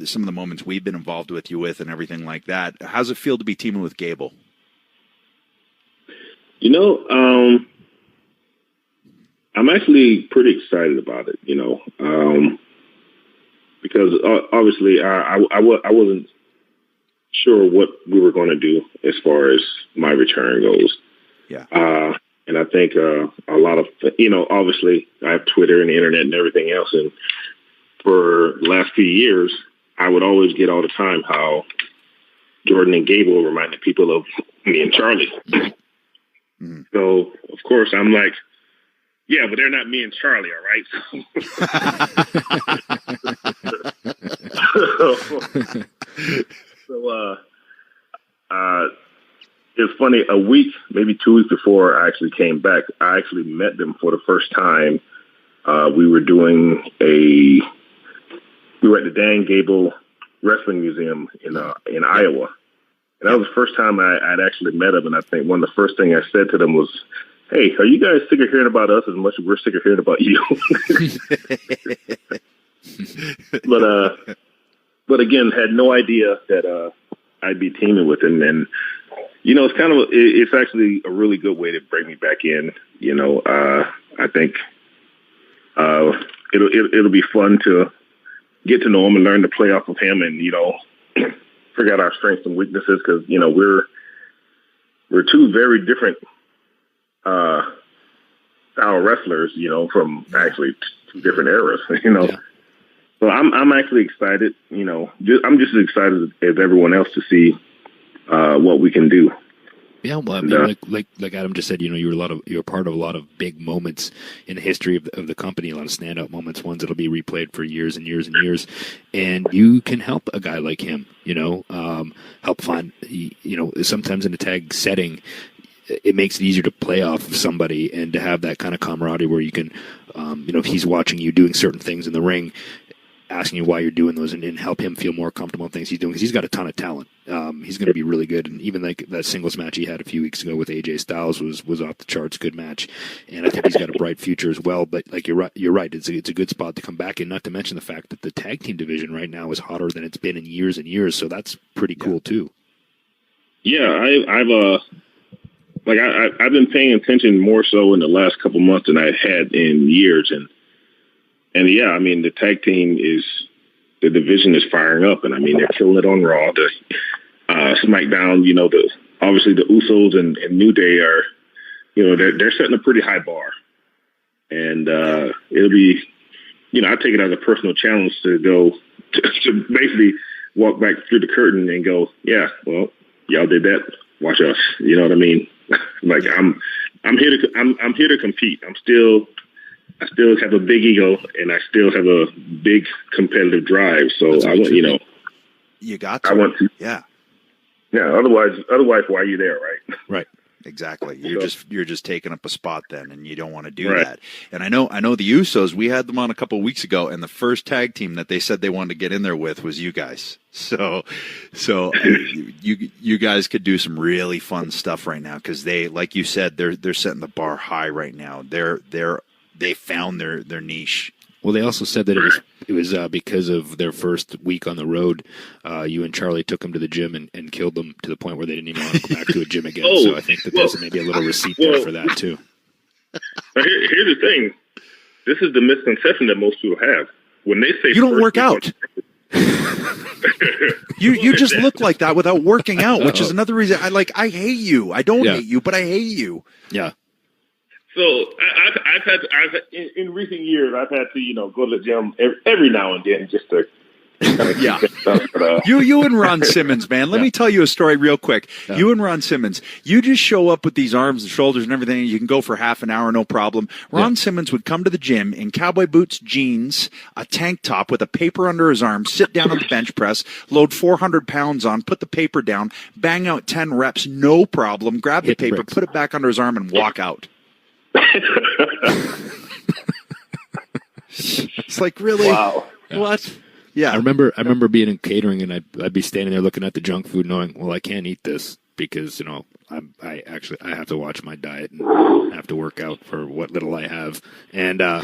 some of the moments we've been involved with you with and everything like that, how's it feel to be teaming with Gable? I'm actually pretty excited about it, because obviously I wasn't sure what we were going to do as far as my return goes. Yeah. And I think a lot of, obviously I have Twitter and the internet and everything else. And for the last few years, I would always get all the time how Jordan and Gable reminded people of me and Charlie. Mm. So, of course, I'm like, yeah, but they're not me and Charlie, all right? So, it's funny, a week, maybe 2 weeks before I actually came back, I actually met them for the first time. We were at the Dan Gable Wrestling Museum in Iowa. And that was the first time I'd actually met them. And I think one of the first things I said to them was, hey, are you guys sick of hearing about us as much as we're sick of hearing about you? But again, had no idea that I'd be teaming with him. And, it's actually a really good way to bring me back in. I think it'll be fun to get to know him and learn to play off of him and, figure out our strengths and weaknesses, because, we're two very different style wrestlers, from actually two different eras, Yeah. So I'm actually excited, I'm just as excited as everyone else to see what we can do. Yeah, well, I mean, like Adam just said, you're part of a lot of big moments in the history of the company, a lot of standout moments, ones that'll be replayed for years and years and years, and you can help a guy like him, help find, sometimes in a tag setting, it makes it easier to play off of somebody and to have that kind of camaraderie where you can, if he's watching you doing certain things in the ring, asking you why you're doing those and help him feel more comfortable in things he's doing, because he's got a ton of talent. He's going to be really good. And even like that singles match he had a few weeks ago with AJ Styles was off the charts, good match. And I think he's got a bright future as well. But like you're right. It's a good spot to come back in, not to mention the fact that the tag team division right now is hotter than it's been in years and years. So that's pretty cool too. Yeah, I've been paying attention more so in the last couple months than I had in years. And yeah, I mean, the tag team the division is firing up, and I mean, they're killing it on Raw. The SmackDown, obviously the Usos and New Day are, they're setting a pretty high bar. And it'll be, I take it as a personal challenge to go to basically walk back through the curtain and go, yeah, well, y'all did that. Watch us. You know what I mean? Like I'm here to compete. I still have a big ego, and I still have a big competitive drive. So I want, you got to. I want to. Yeah. Yeah. Otherwise, why are you there, right? Right. Exactly. You're just taking up a spot then, and you don't want to do that. And I know the Usos. We had them on a couple of weeks ago, and the first tag team that they said they wanted to get in there with was you guys. So you guys could do some really fun stuff right now, because they, like you said, they're setting the bar high right now. They found their niche. Well, they also said that it was because of their first week on the road. You and Charlie took them to the gym and killed them to the point where they didn't even want to go back to a gym again. So I think that there's maybe a little receipt there for that too. Here's the thing. This is the misconception that most people have. When they say you don't work out. you just look like that without working out, which is another reason I hate you. I don't hate you, but I hate you. Yeah. So I've had in recent years I've had to go to the gym every now and then just to yeah. You and Ron Simmons, man. Let me tell you a story real quick. Yeah. You and Ron Simmons, you just show up with these arms and shoulders and everything. You can go for half an hour, no problem. Ron Simmons would come to the gym in cowboy boots, jeans, a tank top with a paper under his arm, sit down on the bench press, load 400 pounds on, put the paper down, bang out 10 reps, no problem, grab the paper, put it back under his arm, and walk out. It's like, really? Wow. What? Yeah. I remember being in catering, and I'd be standing there looking at the junk food, knowing, well, I can't eat this because I have to watch my diet and have to work out for what little I have, and I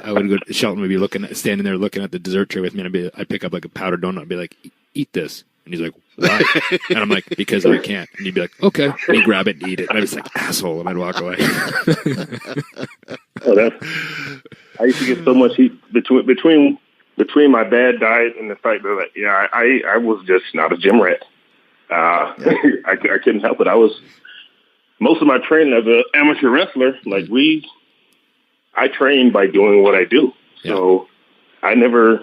would go. Shelton would be standing there looking at the dessert tray with me, and I'd pick up like a powdered donut and be like, "Eat this." And he's like, "Why?" And I'm like, "Because I can't." And he'd be like, "Okay." And he'd grab it and eat it. And I was like, "Asshole," and I'd walk away. I used to get so much heat between my bad diet and the fact that I was just not a gym rat. I couldn't help it. I was most of my training as an amateur wrestler. Like I trained by doing what I do. So I never,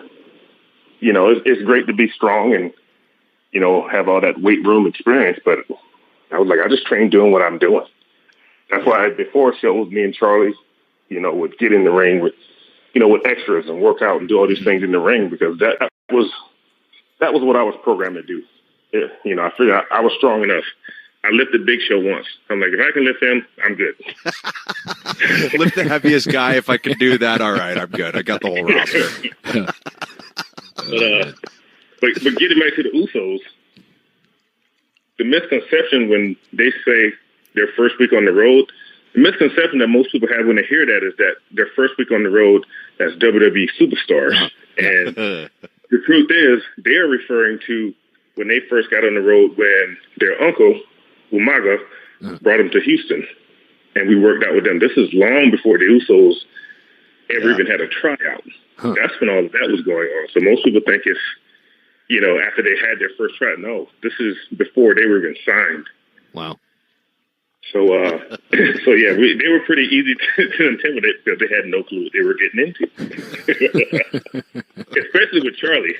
it's great to be strong and have all that weight room experience, but I was like, I just trained doing what I'm doing. That's why before shows, me and Charlie, would get in the ring with extras and work out and do all these things in the ring because that was what I was programmed to do. I figured I was strong enough. I lifted Big Show once. I'm like, if I can lift him, I'm good. Lift the heaviest guy. If I can do that, all right, I'm good. I got the whole roster. But getting back to the Usos, the misconception when they say their first week on the road, the misconception that most people have when they hear that is that their first week on the road as WWE superstars. And the truth is, they're referring to when they first got on the road when their uncle, Umaga, brought them to Houston. And we worked out with them. This is long before the Usos ever even had a tryout. That's when all of that was going on. So most people think it's, after they had their first tryout. No, this is before they were even signed. Wow. So, they were pretty easy to intimidate because they had no clue what they were getting into. Especially with Charlie.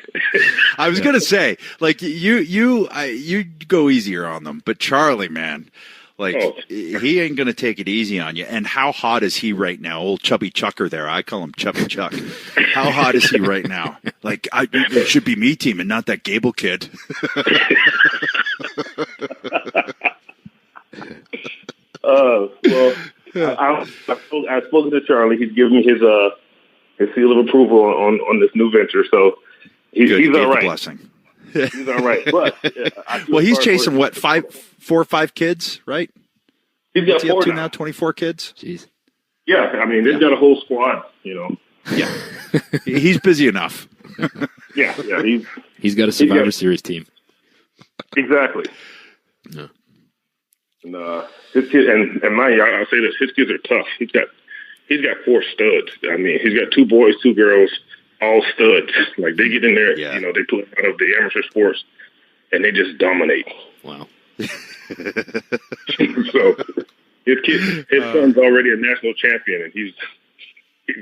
I was gonna say, like you go easier on them, but Charlie, man, he ain't gonna take it easy on you. And how hot is he right now? Old Chubby Chucker there. I call him Chubby Chuck. How hot is he right now? Like it should be me team and not that Gable kid. I've spoken to Charlie. He's given me his seal of approval on this new venture. So he's all right. Blessing. He's all right. But he's chasing 4 or 5 kids, right? He's got 4 now. 24 kids. Jeez. Yeah, I mean they've got a whole squad. Yeah, he's busy enough. Yeah. He's got a Survivor Series team. Exactly. Yeah. And his kid, and mind you, I'll say this: his kids are tough. He's got 4 studs. I mean, he's got 2 boys, 2 girls, all studs. Like they get in there, they pull out of the amateur sports, and they just dominate. Wow. So his son's already a national champion, and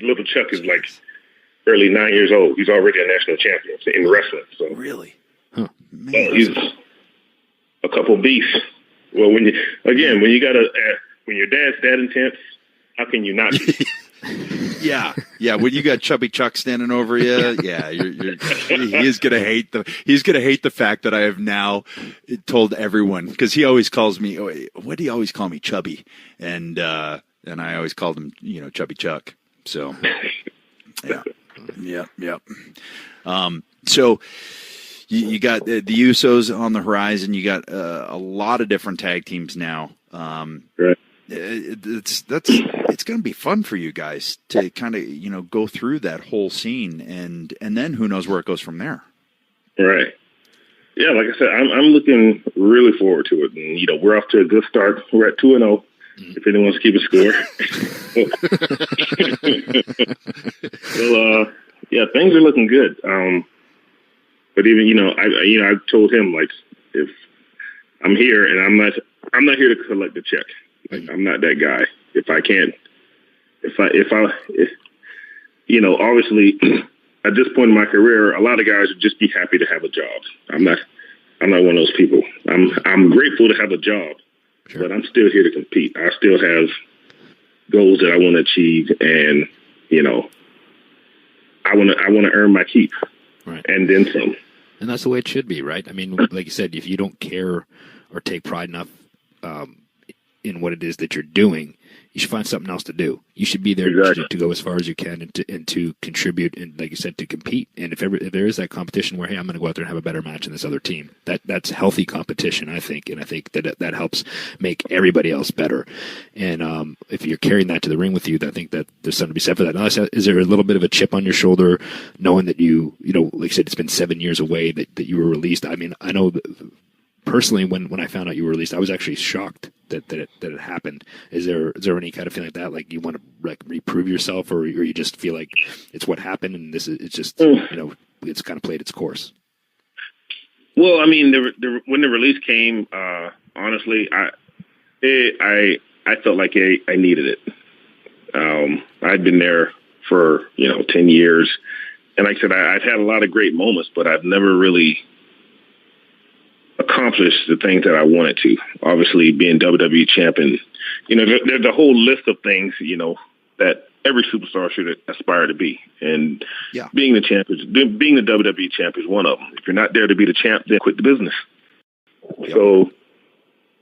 little Chuck is like barely 9 years old. He's already a national champion in wrestling. So really, he's a couple beasts. Well, when your dad's that intense, how can you not be? Yeah. When you got Chubby Chuck standing over you, he's gonna hate the fact that I have now told everyone, because he always calls me. What do you always call me, Chubby? And I always called him, Chubby Chuck. So, yeah. So. You got the Usos on the horizon. You got a lot of different tag teams now. Right. it's going to be fun for you guys to kind of go through that whole scene, and then who knows where it goes from there. Right. Yeah, like I said, I'm looking really forward to it, and we're off to a good start. We're at 2-0. If anyone wants to keep a score. So yeah, things are looking good. But even I told him, like, if I'm here and I'm not here to collect the check. Like, I'm not that guy. If I can't, obviously at this point in my career, a lot of guys would just be happy to have a job. I'm not one of those people. I'm grateful to have a job, sure, but I'm still here to compete. I still have goals that I want to achieve, and I want to earn my keep, right, and then some. And that's the way it should be, right? I mean, like you said, if you don't care or take pride enough in what it is that you're doing, you should find something else to do. You should be there exactly to go as far as you can and to contribute and, like you said, to compete. And if there is that competition where, hey, I'm going to go out there and have a better match than this other team, that's healthy competition, I think. And I think that helps make everybody else better. And if you're carrying that to the ring with you, I think that there's something to be said for that. Now, is there a little bit of a chip on your shoulder knowing that you like I said, it's been 7 years away that you were released? I mean, I know personally, when I found out you were released, I was actually shocked that it happened. Is there any kind of feeling like that? Like you want to reprove yourself, or you just feel like it's what happened and it's just it's kind of played its course? Well, I mean, when the release came, honestly, I felt like I needed it. I'd been there for 10 years, and like I said, I've had a lot of great moments, but I've never really accomplished the things that I wanted to. Obviously, being WWE champion, there's a whole list of things, that every superstar should aspire to be. And being the WWE champ is one of them. If you're not there to be the champ, then quit the business. Yep. So,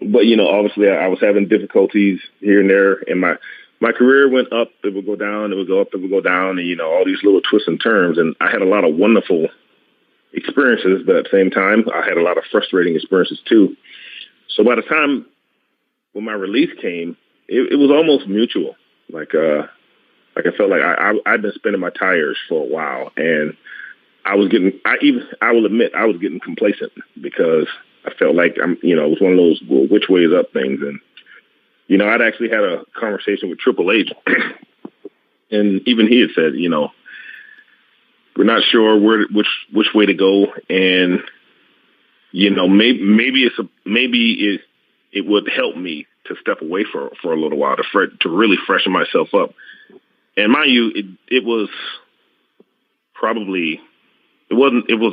but obviously, I was having difficulties here and there, and my career went up. It would go down. It would go up. It would go down. And all these little twists and turns. And I had a lot of wonderful experiences, but at the same time, I had a lot of frustrating experiences too. So by the time when my release came, it was almost mutual. Like I felt like I'd been spinning my tires for a while, and I will admit I was getting complacent because I felt like it was one of those which way is up things. And I'd actually had a conversation with Triple H, and even he had said, we're not sure which way to go, and maybe it would help me to step away for a little while to really freshen myself up. And mind you, it was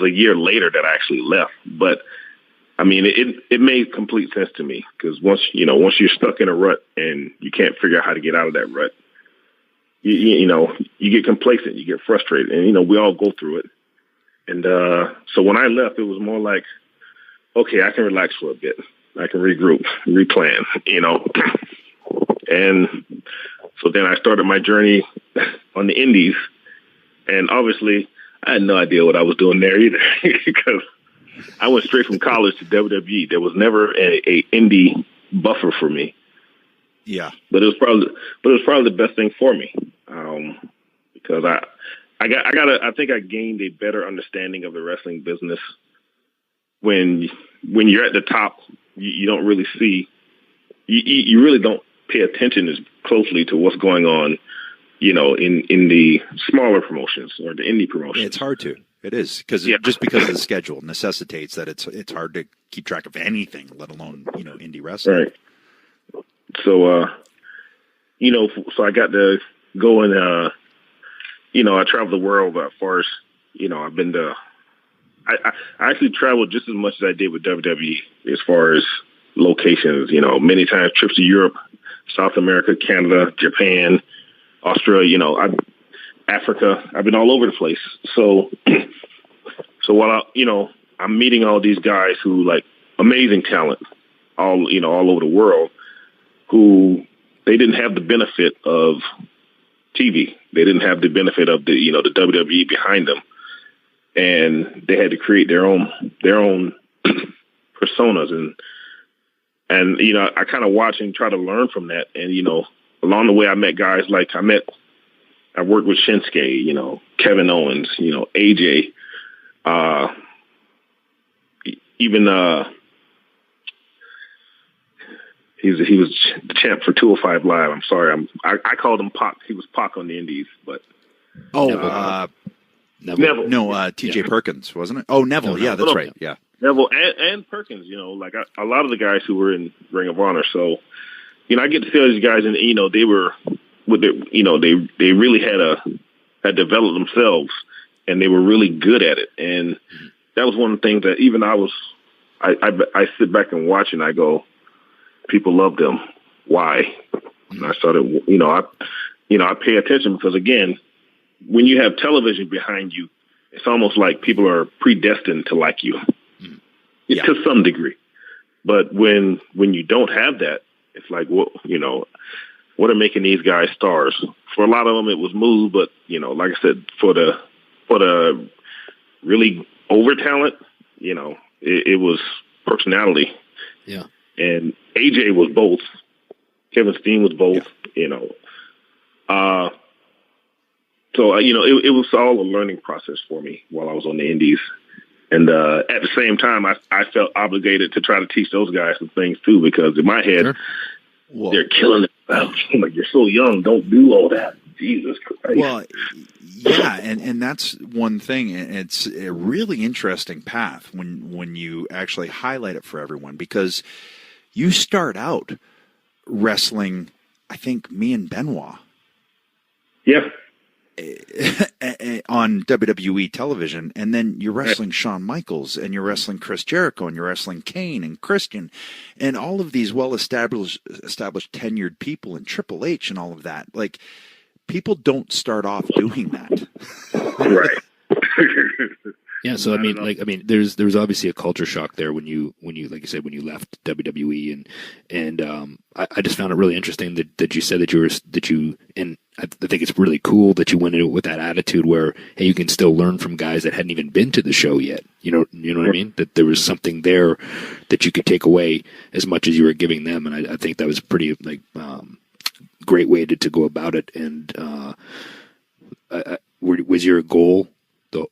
a year later that I actually left, but I mean it made complete sense to me, because once you're stuck in a rut and you can't figure out how to get out of that rut, you get complacent, you get frustrated, and we all go through it. And so when I left, it was more like, okay, I can relax for a bit, I can regroup, replan, And so then I started my journey on the indies, and obviously I had no idea what I was doing there either, because I went straight from college to WWE. There was never a indie buffer for me. Yeah, but it was probably the best thing for me, because I think I gained a better understanding of the wrestling business. When you're at the top, you don't really see, you really don't pay attention as closely to what's going on, in the smaller promotions or the indie promotions. Yeah, it's hard to. It is just because of the schedule necessitates that it's hard to keep track of anything, let alone indie wrestling. Right. So, so I got to go and, I traveled the world as far as, I've been to, I actually traveled just as much as I did with WWE as far as locations, many times trips to Europe, South America, Canada, Japan, Australia, Africa. I've been all over the place. So while I'm meeting all these guys who amazing talent all over the world, who they didn't have the benefit of TV. They didn't have the benefit of the WWE behind them, and they had to create their own personas. And And, I kind of watch and try to learn from that. And, along the way, I met guys like I worked with Shinsuke, Kevin Owens, AJ, even he was the champ for 205 Live. I'm sorry, I called him Pac. He was Pac on the Indies, but Neville. No, TJ Perkins, wasn't it? Oh, Neville. Yeah, that's right. Yeah, Neville and Perkins. Like a lot of the guys who were in Ring of Honor. So, I get to see these guys, and they were with their, they really had developed themselves, and they were really good at it. And that was one of the things that even I sit back and watch, and I go, people love them. Why? And I started, I pay attention because, again, when you have television behind you, it's almost like people are predestined to like you to some degree. But when you don't have that, it's like, what are making these guys stars? For a lot of them, it was moves, but, like I said, for the really over talent, it was personality. Yeah. And AJ was both. Kevin Steen was both, So, it was all a learning process for me while I was on the Indies. And at the same time, I felt obligated to try to teach those guys some things, too, because in my head, they're killing it. I'm like, you're so young. Don't do all that. Jesus Christ. Well, yeah, and that's one thing. It's a really interesting path when you actually highlight it for everyone, because you start out wrestling, I think, me and Benoit. Yeah. On WWE television, and then you're wrestling Shawn Michaels, and you're wrestling Chris Jericho, and you're wrestling Kane and Christian, and all of these well-established tenured people, and Triple H and all of that. Like, people don't start off doing that. Right. Yeah, so I mean, there's obviously a culture shock there when you like you said, when you left WWE, and I just found it really interesting that you said and I think it's really cool that you went into it with that attitude where, hey, you can still learn from guys that hadn't even been to the show yet. You know what I mean? That there was something there that you could take away as much as you were giving them, and I think that was a pretty great way to go about it. And was your goal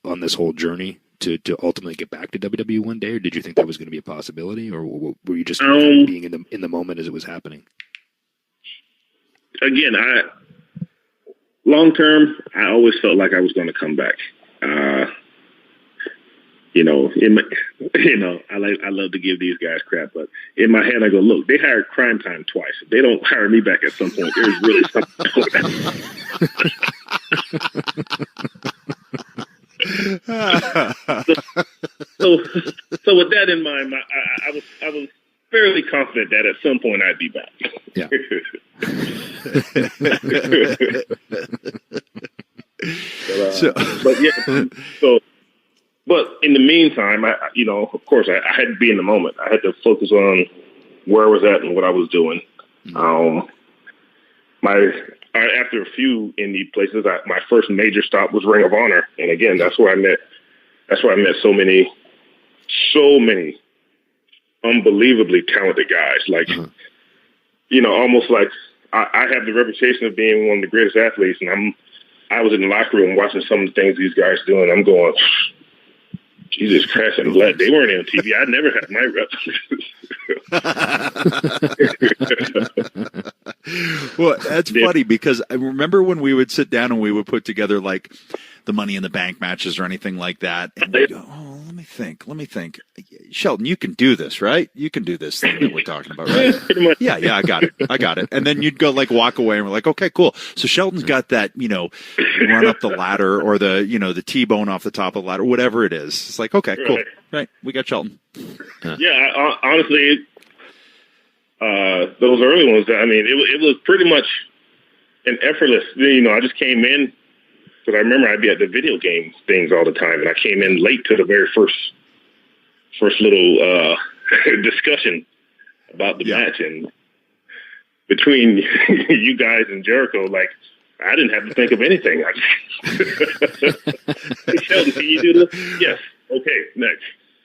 on this whole journey to ultimately get back to WWE one day, or did you think that was going to be a possibility, or were you just being in the moment as it was happening? Again, long term, I always felt like I was going to come back. I love to give these guys crap, but in my head, I go, look, they hired Crime Time twice. If they don't hire me back at some point, there's really something. So with that in mind, I was fairly confident that at some point I'd be back. Yeah. But in the meantime, of course, I had to be in the moment. I had to focus on where I was at and what I was doing. After a few indie places, my first major stop was Ring of Honor, and again, that's where I met so many unbelievably talented guys. Like, almost like I have the reputation of being one of the greatest athletes, and I was in the locker room watching some of the things these guys do, and I'm going, Jesus Christ, I'm glad they weren't on TV. I never had my reps. Well, that's funny, because I remember when we would sit down and we would put together like the Money in the Bank matches or anything like that, and we'd go, oh, let me think. Shelton, you can do this, right? You can do this thing that we're talking about, right? Yeah, I got it. And then you'd go walk away, and we're like, okay, cool. So Shelton's got that, run up the ladder, or the T-bone off the top of the ladder, whatever it is. It's like, okay, cool. Right. We got Shelton. Yeah, honestly, those early ones, it was pretty much an effortless, I just came in, because I remember I'd be at the video game things all the time, and I came in late to the very first little discussion about the match, and between you guys and Jericho, I didn't have to think of anything. Hey, Sheldon, can you do this? Yes. Okay, next.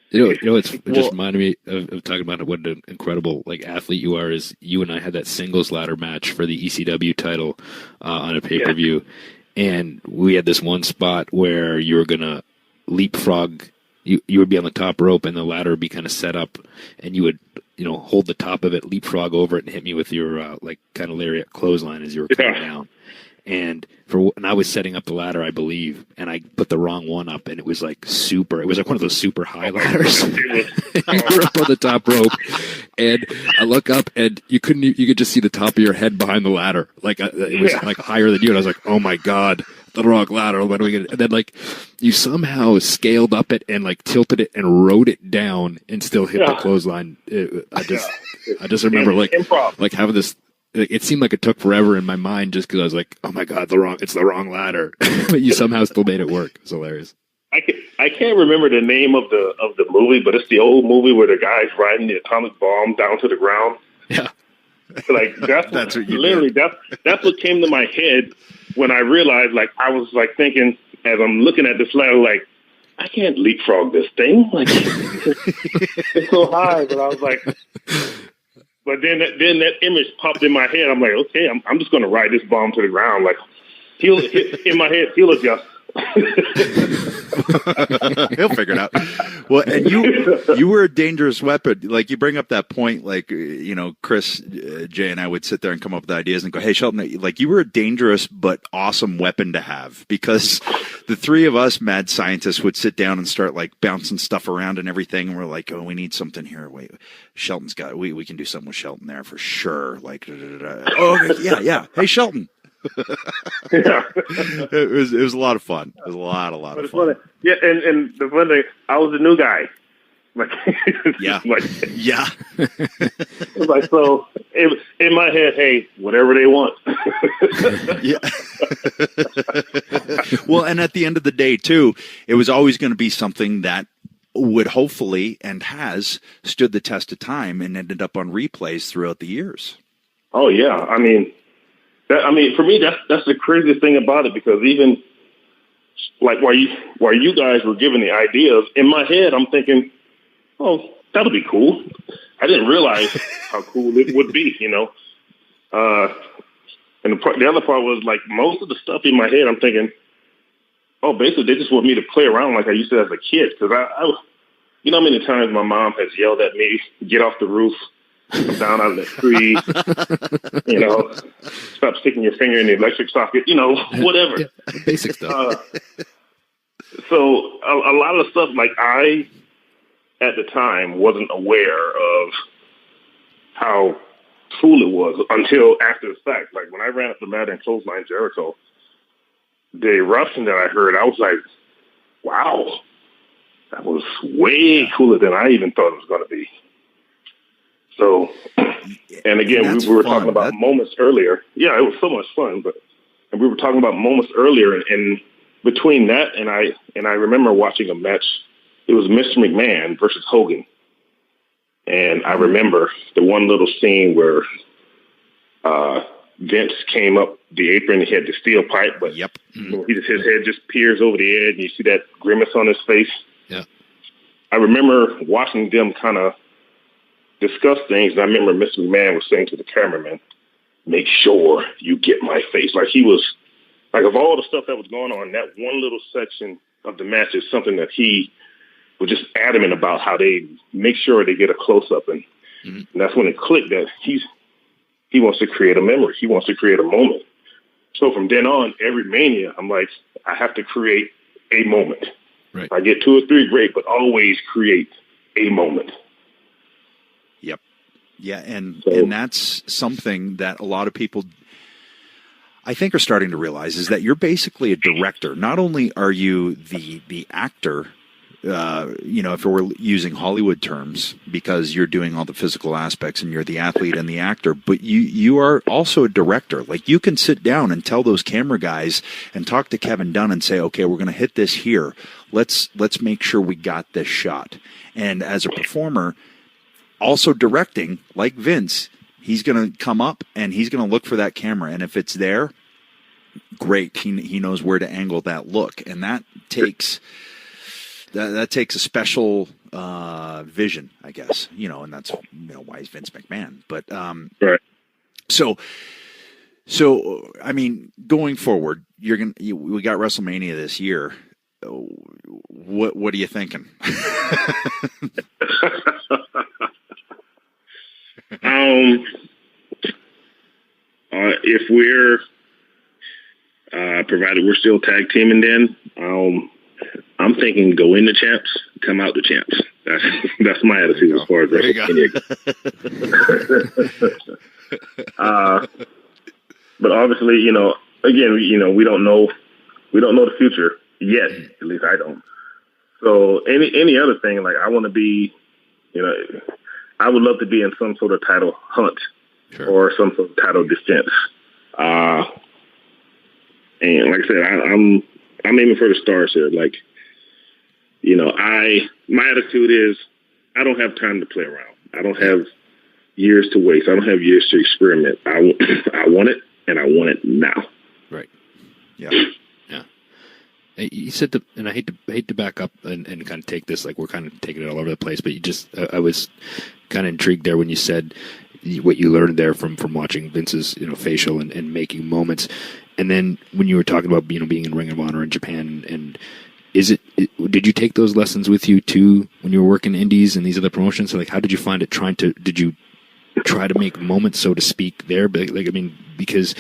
It just reminded me of talking about what an incredible athlete you are. Is you and I had that singles ladder match for the ECW title on a pay-per-view, and we had this one spot where you were gonna leapfrog. You would be on the top rope, and the ladder would be kind of set up, and you would hold the top of it, leapfrog over it, and hit me with your kind of lariat clothesline as you were coming down. And I was setting up the ladder, I believe, and I put the wrong one up, and it was like one of those super high ladders. You were up on the top rope, and I look up, and you could just see the top of your head behind the ladder, it was higher than you, and I was like, oh my god, the wrong ladder. When we get, and then you somehow scaled up it and tilted it and rode it down and still hit the clothesline. I just remember having this. It seemed like it took forever in my mind just because I was like, oh my god, it's the wrong ladder. But you somehow still made it work. It's hilarious. I can't remember the name of the movie, but it's the old movie where the guy's riding the atomic bomb down to the ground. Yeah. That's what you literally did. That's what came to my head when I realized I was thinking as I'm looking at this ladder I can't leapfrog this thing. It's so high, but I was like, but then that image popped in my head. I'm like, okay, I'm just going to ride this bomb to the ground. In my head, he'll adjust. He'll figure it out. Well, and you were a dangerous weapon. You bring up that point, Chris, Jay, and I would sit there and come up with ideas and go, hey, Shelton, you were a dangerous but awesome weapon to have, because the three of us mad scientists would sit down and start bouncing stuff around and everything. And we're like, oh, we need something here. Wait, Shelton's got, we can do something with Shelton there for sure. Oh, yeah. Hey, Shelton. It was a lot of fun. It was a lot of fun. Funny. Yeah, and the funny thing, I was the new guy. Yeah. So in my head, hey, whatever they want. Yeah. Well, and at the end of the day, too, it was always going to be something that would hopefully and has stood the test of time and ended up on replays throughout the years. Oh yeah, for me, that's the craziest thing about it, because even while you guys were giving the ideas, in my head, I'm thinking, oh, that'll be cool. I didn't realize how cool it would be, And the other part was most of the stuff in my head, I'm thinking, oh, basically they just want me to play around like I used to as a kid. Because I how many times my mom has yelled at me, get off the roof. Come down out of the tree, stop sticking your finger in the electric socket, whatever. Yeah, basic stuff. So a lot of stuff, I, at the time, wasn't aware of how cool it was until after the fact. When I ran up the ladder and clothesline Jericho, the eruption that I heard, I was like, wow, that was way cooler than I even thought it was going to be. So, and again, we were talking about moments earlier. Yeah, it was so much fun, and we were talking about moments earlier, and between that and I remember watching a match. It was Mr. McMahon versus Hogan, and I remember the one little scene where Vince came up the apron. He had the steel pipe, but yep, his head just peers over the edge, and you see that grimace on his face. Yeah, I remember watching them kind of discuss things, and I remember Mr. McMahon was saying to the cameraman, make sure you get my face. He was, of all the stuff that was going on, that one little section of the match is something that he was just adamant about, how they make sure they get a close-up, and that's when it clicked that he wants to create a memory. He wants to create a moment. So from then on, every Mania, I'm like, I have to create a moment. Right. If I get 2 or 3, great, but always create a moment. Yep. Yeah, and that's something that a lot of people, I think, are starting to realize, is that you're basically a director. Not only are you the actor, if we're using Hollywood terms, because you're doing all the physical aspects and you're the athlete and the actor, but you are also a director. You can sit down and tell those camera guys and talk to Kevin Dunn and say, okay, we're going to hit this here. Let's make sure we got this shot. And as a performer, also directing, like Vince, he's going to come up and he's going to look for that camera. And if it's there, great. He knows where to angle that look. And that takes a special vision, I guess, and that's, why he's Vince McMahon. But, right. So, I mean, going forward, we got WrestleMania this year. What are you thinking? If we're provided we're still tag teaming, then I'm thinking go in the champs, come out the champs. That's my attitude as far as WrestleMania goes. But obviously, again, we don't know the future yet. At least I don't. So any other thing, like I want to be, I would love to be in some sort of title hunt or some sort of title defense. And like I said, I'm aiming for the stars here. Like, my attitude is I don't have time to play around. I don't have years to waste. I don't have years to experiment. I want it, and I want it now. Right. Yeah. Yeah. You said and I hate to back up and kind of take this, like we're kind of taking it all over the place, but I was kind of intrigued there when you said what you learned there from watching Vince's, facial and making moments. And then when you were talking about, being in Ring of Honor in Japan, and did you take those lessons with you too when you were working indies and these other promotions? So, like, how did you find it did you try to make moments, so to speak, there? But because,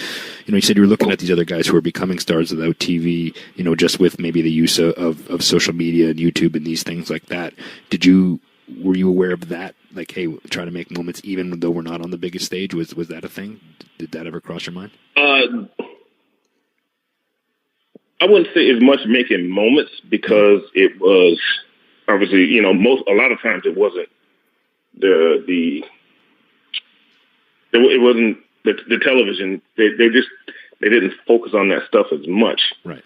you said you were looking at these other guys who are becoming stars without TV, just with maybe the use of social media and YouTube and these things like that. Were you aware of that? Like, hey, try to make moments even though we're not on the biggest stage. Was that a thing? Did that ever cross your mind? I wouldn't say as much making moments because it was obviously, a lot of times it wasn't it wasn't the television. They didn't focus on that stuff as much. Right.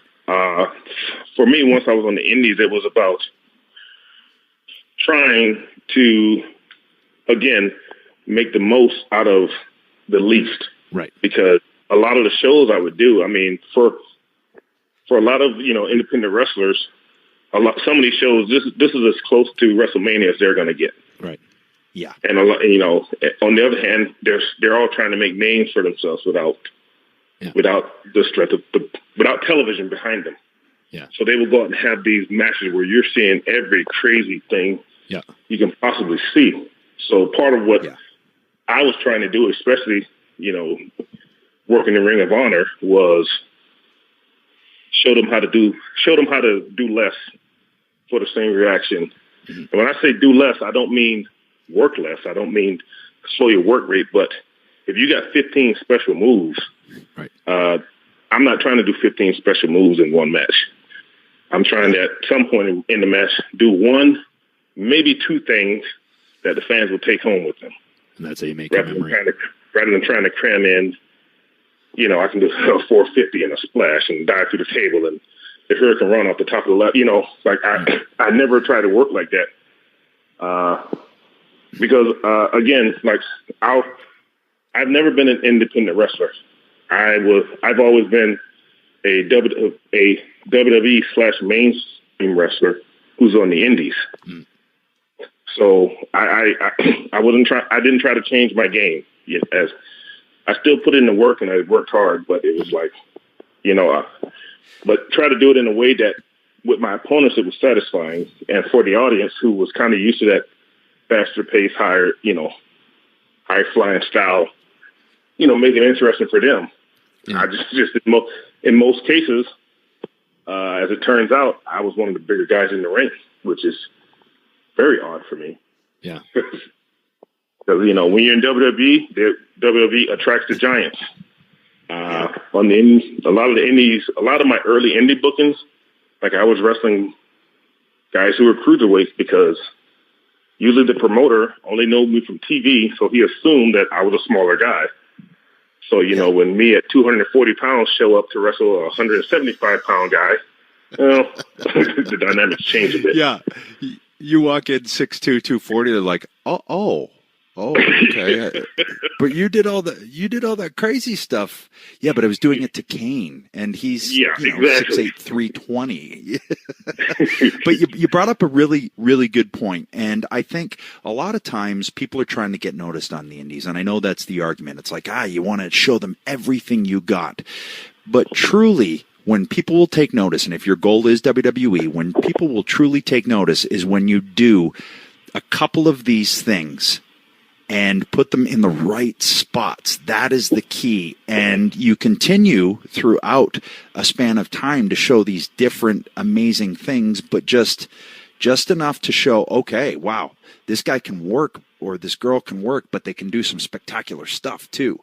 For me, once I was on the indies, it was about trying to, again, make the most out of the least. Right. Because a lot of the shows I would do, I mean, for a lot of, independent wrestlers, some of these shows, this is as close to WrestleMania as they're going to get. Right. Yeah. And on the other hand, they're all trying to make names for themselves without the strength without television behind them. Yeah. So they will go out and have these matches where you're seeing every crazy thing you can possibly see. So part of what I was trying to do, especially, working in Ring of Honor, was show them how to do less for the same reaction. Mm-hmm. And when I say do less, I don't mean work less. I don't mean slow your work rate. But if you got 15 special moves, right. I'm not trying to do 15 special moves in one match. I'm trying to, at some point in the match, do one, maybe two things that the fans will take home with them. And that's how you make a memory. Rather than trying to cram in, I can do a 450 and a splash and dive through the table and the Hurricane Run off the top of the left. I never try to work like that. Because, again, I've never been an independent wrestler. I've always been a WWE/mainstream wrestler who's on the indies. Mm. So I didn't try to change my game. As I still put in the work and I worked hard, but it was but try to do it in a way that with my opponents it was satisfying, and for the audience who was kind of used to that faster pace, high flying style, make it interesting for them. Yeah. I just in most cases, as it turns out, I was one of the bigger guys in the ring, which is very odd for me. Yeah. Because, when you're in WWE, WWE attracts the giants. On the indies, a lot of my early indie bookings, like I was wrestling guys who were cruiserweights because usually the promoter only knew me from TV, so he assumed that I was a smaller guy. So, when me at 240 pounds show up to wrestle a 175-pound guy, the dynamics change a bit. Yeah. You walk in 6'2", 240, they're like, oh. Oh, okay. But you did all that crazy stuff. Yeah, but I was doing it to Kane, and he's exactly. 6'8", 320. But you brought up a really, really good point, and I think a lot of times people are trying to get noticed on the indies, and I know that's the argument. It's like, you want to show them everything you got. But truly, when people will take notice, and if your goal is WWE, when people will truly take notice is when you do a couple of these things and put them in the right spots. That is the key. And you continue throughout a span of time to show these different amazing things, but just enough to show, okay, wow, this guy can work or this girl can work, but they can do some spectacular stuff too.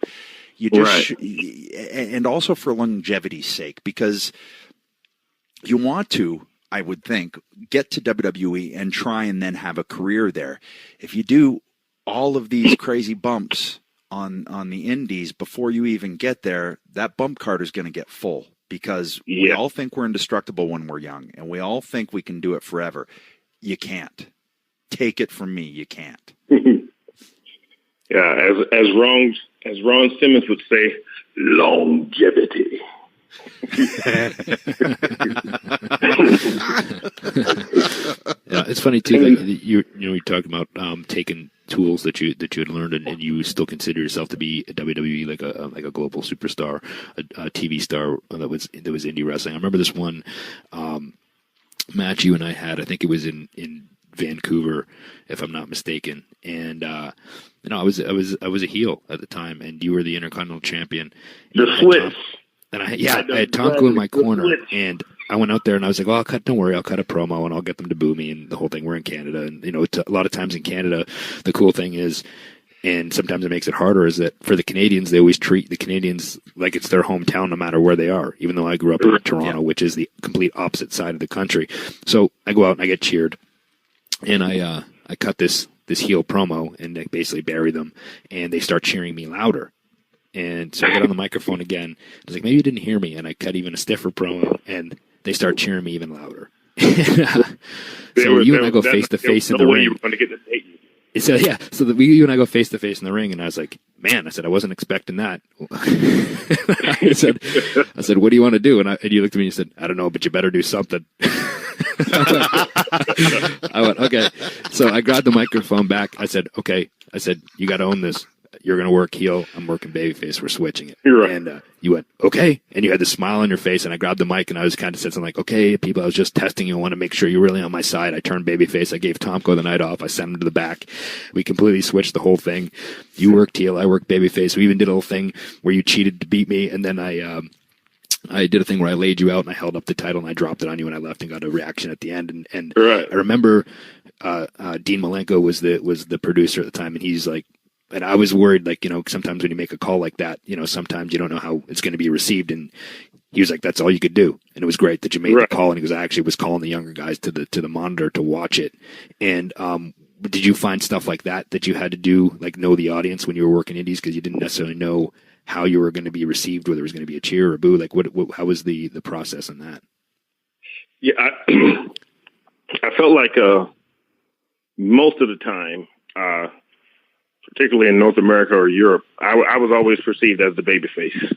You just and also for longevity's sake, because you want to, I would think, get to WWE and try and then have a career there. If you do all of these crazy bumps on the indies before you even get there, that bump card is going to get full, because we all think we're indestructible when we're young, and we all think we can do it forever. You can't. Take it from me, you can't. Yeah, as Ron Simmons would say, longevity. Yeah, it's funny too. Like you talked about taking tools that you had learned, and you still consider yourself to be a WWE like a global superstar, a TV star that was indie wrestling. I remember this one match you and I had. I think it was in Vancouver, if I'm not mistaken, and I was a heel at the time, and you were the Intercontinental Champion. The Swiss. And I had Tonko in my corner, and I went out there and I was like, "Well, don't worry, I'll cut a promo and I'll get them to boo me." And the whole thing, we're in Canada, and a lot of times in Canada, the cool thing is, and sometimes it makes it harder, is that for the Canadians, they always treat the Canadians like it's their hometown, no matter where they are. Even though I grew up in Toronto, which is the complete opposite side of the country, so I go out and I get cheered, and I cut this heel promo and I basically bury them, and they start cheering me louder. And so I get on the microphone again. I was like, maybe you didn't hear me. And I cut even a stiffer promo, and they start cheering me even louder. So you and I go face to face in the ring. So you and I go face to face in the ring, and I was like, man, I said, I wasn't expecting that. I said, what do you want to do? And you looked at me and you said, I don't know, but you better do something. I went, okay. So I grabbed the microphone back. I said, okay. I said, you got to own this. You're going to work heel. I'm working babyface. We're switching it. You're right. And you went, okay. And you had this smile on your face. And I grabbed the mic and I was kind of said something like, okay, people, I was just testing you. I want to make sure you're really on my side. I turned babyface. I gave Tomko the night off. I sent him to the back. We completely switched the whole thing. You worked heel. I worked babyface. We even did a little thing where you cheated to beat me. And then I did a thing where I laid you out and I held up the title and I dropped it on you and I left and got a reaction at the end. And right. I remember Dean Malenko was the producer at the time, and he's like, and I was worried, like, sometimes when you make a call like that, sometimes you don't know how it's going to be received. And he was like, that's all you could do. And it was great that you made the call. And he goes, I actually was calling the younger guys to the monitor to watch it. And did you find stuff like that you had to do, like know the audience when you were working indies, because you didn't necessarily know how you were going to be received, whether it was going to be a cheer or a boo? Like, how was the process in that? Yeah, I felt like most of the time, particularly in North America or Europe, I was always perceived as the babyface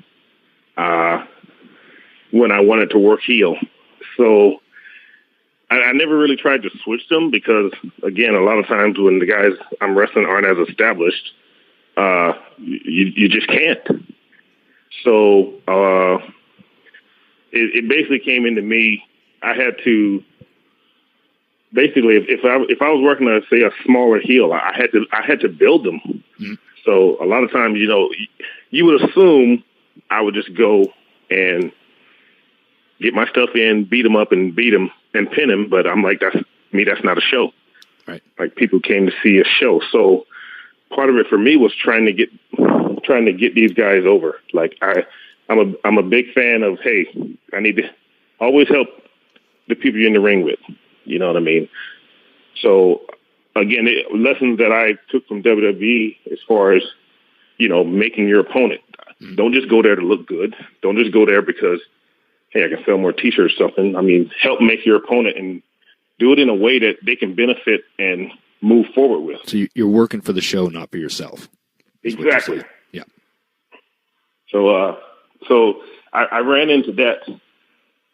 when I wanted to work heel. So I never really tried to switch them because, again, a lot of times when the guys I'm wrestling aren't as established, you just can't. So it basically came into me. I had to basically, if I was working on, say, a smaller heel, I had to build them. Mm-hmm. So a lot of times, you would assume I would just go and get my stuff in, beat them up, and beat them and pin them. But I'm like, that's not a show. Right. Like, people came to see a show. So part of it for me was trying to get these guys over. Like, I'm a big fan of, hey, I need to always help the people you're in the ring with. You know what I mean? So, again, lessons that I took from WWE as far as, making your opponent. Mm-hmm. Don't just go there to look good. Don't just go there because, hey, I can sell more T-shirts or something. I mean, help make your opponent and do it in a way that they can benefit and move forward with. So you're working for the show, not for yourself. Exactly. Yeah. So I ran into that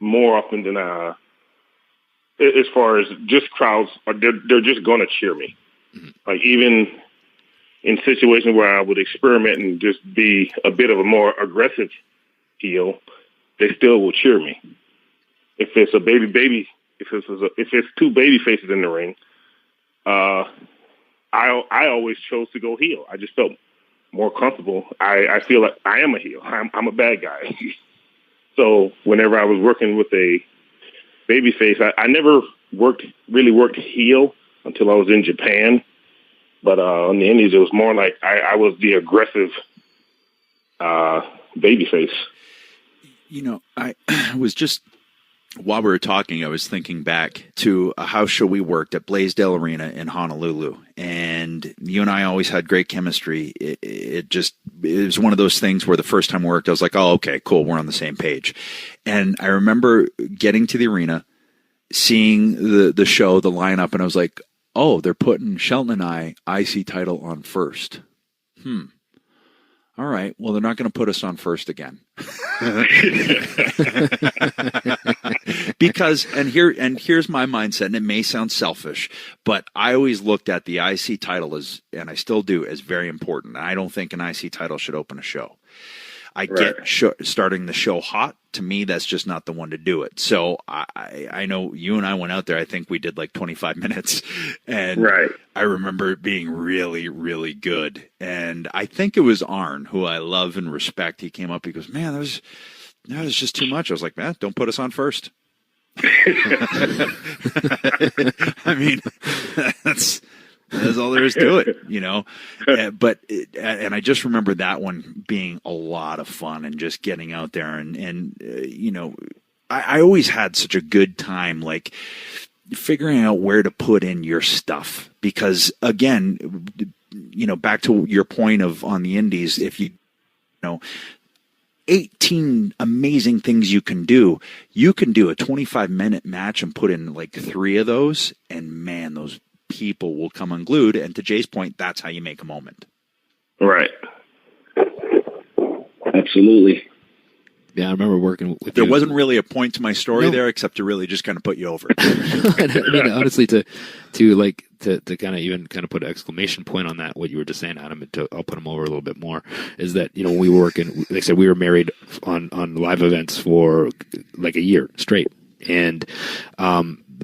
more often than as far as just crowds, they're just going to cheer me. Mm-hmm. Like even in situations where I would experiment and just be a bit of a more aggressive heel, they still will cheer me. If it's a baby, if it's two baby faces in the ring, I always chose to go heel. I just felt more comfortable. I feel like I am a heel. I'm a bad guy. So whenever I was working with a baby face, I never really worked heel until I was in Japan. But on the Indies, it was more like I was the aggressive baby face. You know, I was just, while we were talking, I was thinking back to a house show we worked at Blaisdell Arena in Honolulu, and you and I always had great chemistry. It was one of those things where the first time we worked, I was like, oh, okay, cool, we're on the same page. And I remember getting to the arena, seeing the show, the lineup, and I was like, oh, they're putting Shelton and I IC title on first. All right, well, they're not going to put us on first again. Because, here's my mindset, and it may sound selfish, but I always looked at the IC title as, and I still do, as very important. I don't think an IC title should open a show. I get starting the show hot. To me, that's just not the one to do it. So I know you and I went out there. I think we did like 25 minutes. And I remember it being really, really good. And I think it was Arn, who I love and respect. He came up, he goes, man, that was just too much. I was like, man, don't put us on first. I mean, that's all there is to it, you know. And I just remember that one being a lot of fun and just getting out there and you know, I always had such a good time, like figuring out where to put in your stuff, because again, you know, back to your point of on the indies, if you know 18 amazing things you can do a 25-minute match and put in like 3 of those, and man, those people will come unglued. And to Jay's point, that's how you make a moment. Right. Absolutely. Yeah, I remember working with There wasn't really a point to my story there, except to really just kind of put you over. I mean, honestly, to kind of even kind of put an exclamation point on that, what you were just saying, Adam, I'll put them over a little bit more, is that, you know, when we were working, like I said, we were married on live events for like a year straight. And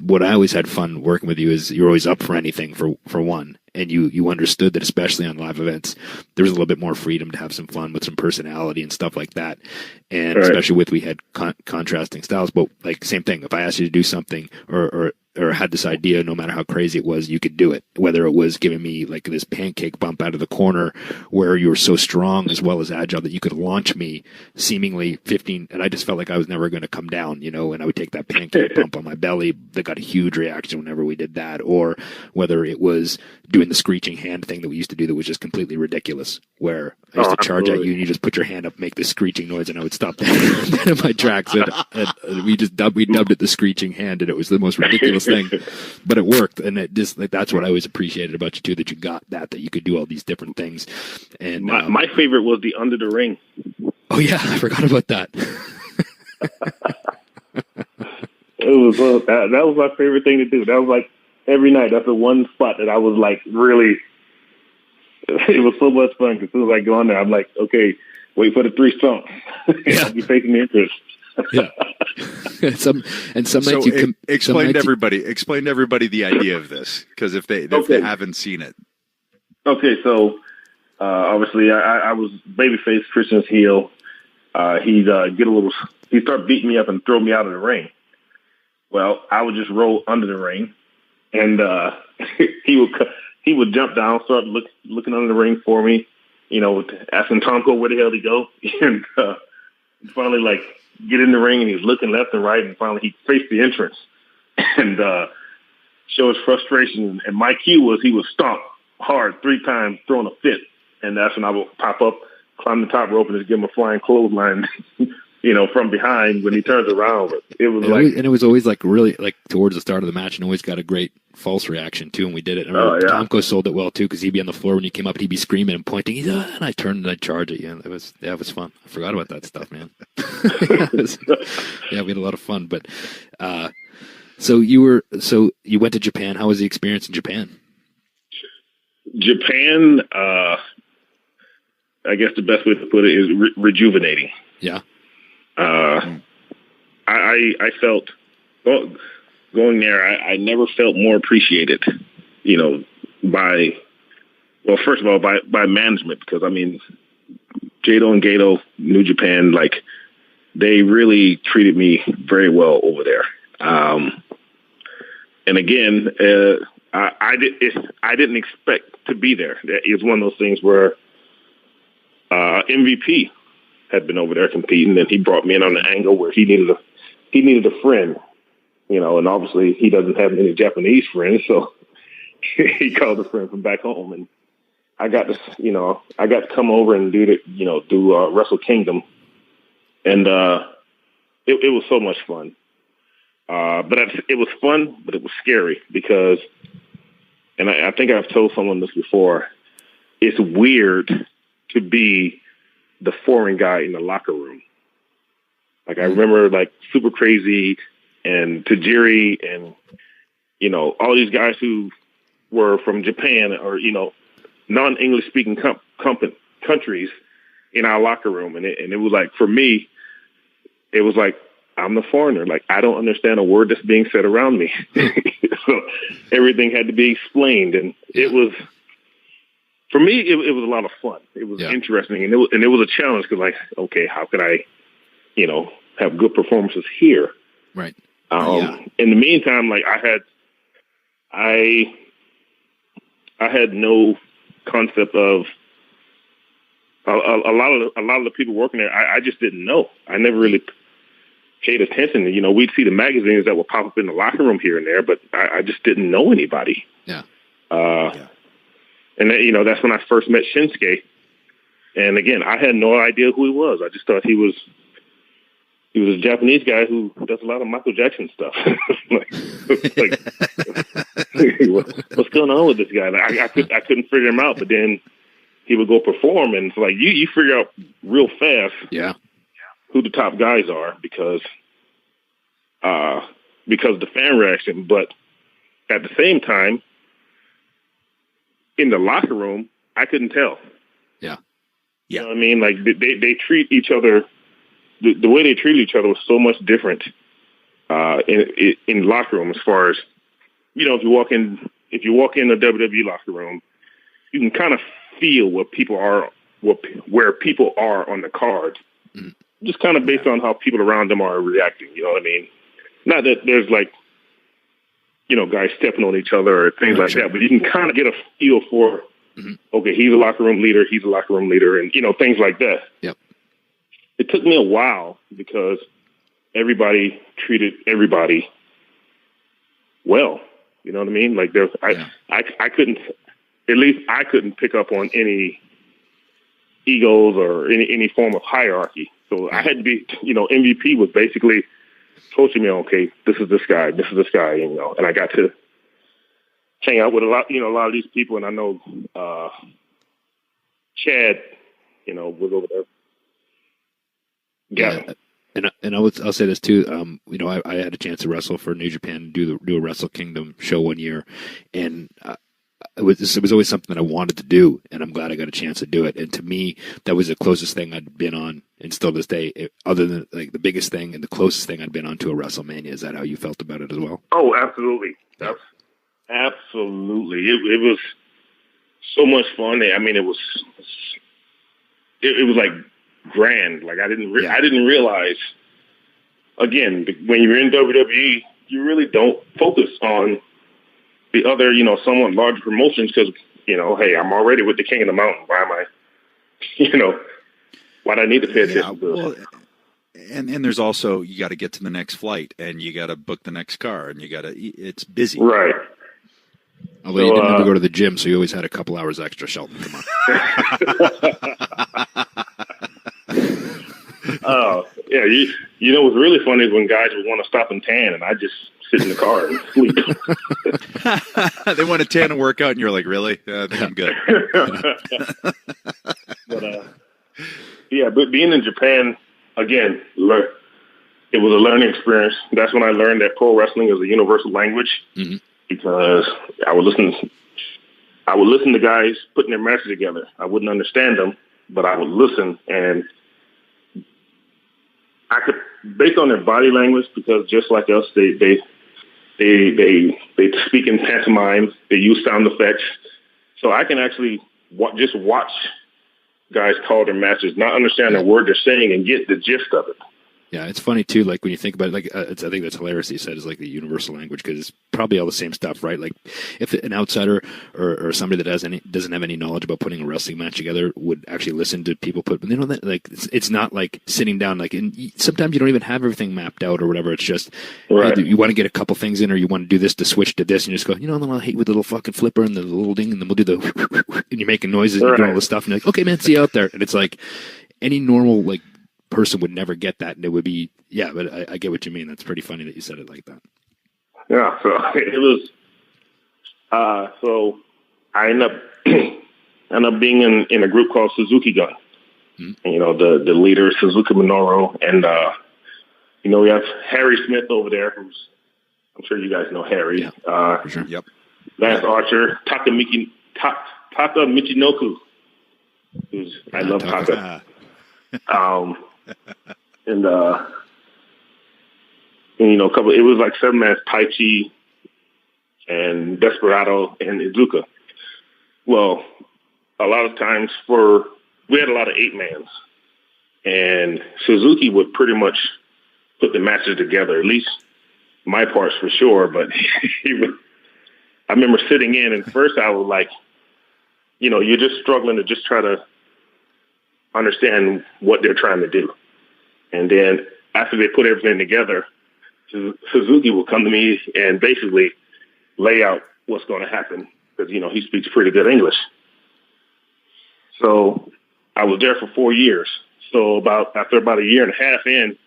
what I always had fun working with you is you're always up for anything for one. And you understood that, especially on live events, there was a little bit more freedom to have some fun with some personality and stuff like that. And especially we had contrasting styles, but like same thing. If I asked you to do something or had this idea, no matter how crazy it was, you could do it. Whether it was giving me like this pancake bump out of the corner where you were so strong as well as agile that you could launch me seemingly 15, and I just felt like I was never going to come down, you know, and I would take that pancake bump on my belly that got a huge reaction whenever we did that. Or whether it was doing the screeching hand thing that we used to do that was just completely ridiculous, where I used to charge at you and you just put your hand up, make this screeching noise, and I would stop that in my tracks. And we dubbed it the screeching hand, and it was the most ridiculous thing, but it worked. And it just, like, that's what I always appreciated about you too, that you got that you could do all these different things. And my favorite was the under the ring. Oh yeah, I forgot about that. It was that was my favorite thing to do. That was like every night. That's the one spot that I was like really. It was so much fun because as soon as I go on there, I'm like, okay, wait for the 3 stumps. I'll be facing the interest. Yeah. some nights explain to everybody the idea of this, because if they haven't seen it. Okay, so obviously I was babyface, Christian's heel. He'd start beating me up and throw me out of the ring. Well, I would just roll under the ring, and he would jump down, start looking under the ring for me, you know, asking Tomko where the hell he go, and finally, like, get in the ring, and he was looking left and right, and finally he faced the entrance and show his frustration. And my cue was he would stomp hard 3 times, throwing a fit, and that's when I would pop up, climb the top rope, and just give him a flying clothesline. from behind when he turns around. But it was it was always like really like towards the start of the match, and always got a great false reaction too. And we did it. And Tomko sold it well too, because he'd be on the floor when you came up, and he'd be screaming and pointing. And I turned and I'd charge at you. And it was fun. I forgot about that stuff, man. We had a lot of fun. But so you went to Japan. How was the experience in Japan? Japan, I guess the best way to put it is rejuvenating. Yeah. I felt going there. I never felt more appreciated, first of all, by management, because I mean, Jado and Gato, New Japan, like they really treated me very well over there. And again, I didn't expect to be there. It was one of those things where MVP had been over there competing, and he brought me in on an angle where he needed a friend, and obviously he doesn't have any Japanese friends, so he called a friend from back home, and I got to come over and do Wrestle Kingdom, and it was so much fun. But it was fun, but it was scary because, and I think I've told someone this before, it's weird to be the foreign guy in the locker room. Like I remember like Super Crazy and Tajiri and, all these guys who were from Japan or, non-English speaking countries in our locker room. And it was like, for me, it was like, I'm the foreigner. Like, I don't understand a word that's being said around me. So everything had to be explained. And it was, for me, it was a lot of fun. It was interesting. And it was a challenge because, like, okay, how could I, have good performances here? Right. In the meantime, like I had no concept of a lot of the people working there. I just didn't know. I never really paid attention. We'd see the magazines that would pop up in the locker room here and there, but I just didn't know anybody. Yeah. And then, that's when I first met Shinsuke. And again, I had no idea who he was. I just thought he was a Japanese guy who does a lot of Michael Jackson stuff. What's going on with this guy? Like, I couldn't figure him out, but then he would go perform, and it's like you figure out real fast who the top guys are because of the fan reaction. But at the same time, in the locker room, I couldn't tell. Yeah. You know what I mean? Like they treat each other. The way they treat each other was so much different in the locker room. As far as if you walk in the WWE locker room, you can kind of feel where people are on the card, just kind of based on how people around them are reacting. You know what I mean? Not that there's like guys stepping on each other or things like that, but you can kind of get a feel for okay, he's a locker room leader, and things like that. Yep. It took me a while because everybody treated everybody well. You know what I mean? Like I couldn't, at least I couldn't pick up on any egos or any form of hierarchy. So I had to be, MVP was basically coaching me, okay, this is this guy, and I got to hang out with a lot of these people. And I know, Chad, was over there. Yeah, and I'll say this too. I had a chance to wrestle for New Japan, do a Wrestle Kingdom show one year, and it was always something that I wanted to do, and I'm glad I got a chance to do it. And to me, that was the closest thing I'd been on, and still to this day, other than like the biggest thing and the closest thing I'd been on to a WrestleMania. Is that how you felt about it as well? Oh, absolutely, absolutely. It was so much fun. I mean, it was like grand. Like I didn't realize. Again, when you're in WWE, you really don't focus on the other, somewhat larger promotions because, hey, I'm already with the King of the Mountain. Why am I, why do I need to pay attention to this? Well, and there's also, you got to get to the next flight and you got to book the next car and it's busy. Right. Although you didn't ever go to the gym, so you always had a couple hours extra, Shelton. Come on. Yeah, you know what's really funny is when guys would want to stop and tan, and I just sit in the car and sleep. They want to tan and work out, and you're like, really? I think I'm good. But being in Japan, again, it was a learning experience. That's when I learned that pro wrestling is a universal language, because I would listen to guys putting their matches together. I wouldn't understand them, but I would listen, and I could, based on their body language, because just like us, they speak in pantomime. They use sound effects, so I can actually just watch guys call their matches, not understand the word they're saying, and get the gist of it. Yeah, it's funny too. Like when you think about it, like I think that's hilarious. He said is like the universal language, because it's probably all the same stuff, right? Like if an outsider or somebody that doesn't have any knowledge about putting a wrestling match together would actually listen to people put, but they know that like it's not like sitting down like, and sometimes you don't even have everything mapped out or whatever. It's just hey, you want to get a couple things in, or you want to do this to switch to this, and you just go, then I'll hit with the little fucking flipper and the little ding, and then we'll do the and you're making noises and you're doing all this stuff, and you're like, okay, man, see you out there. And it's like any normal like person would never get that, and it would be but I get what you mean. That's pretty funny that you said it like that. Yeah, so it was so I end up being in a group called Suzuki Gun. And, the leader is Suzuki Minoru, and we have Harry Smith over there, who's, I'm sure you guys know Harry. For sure. Yep. Lance Archer, Taka Michinoku, who's I love Taka. A couple. It was like 7-man Taichi and Desperado and Izuka. Well, a lot of times we had a lot of 8-mans, and Suzuki would pretty much put the matches together. At least my parts for sure. But I remember sitting in, and first I was like, you're just struggling to just try to understand what they're trying to do. And then after they put everything together, Suzuki will come to me and basically lay out what's going to happen, because, he speaks pretty good English. So I was there for 4 years. So after about a year and a half in,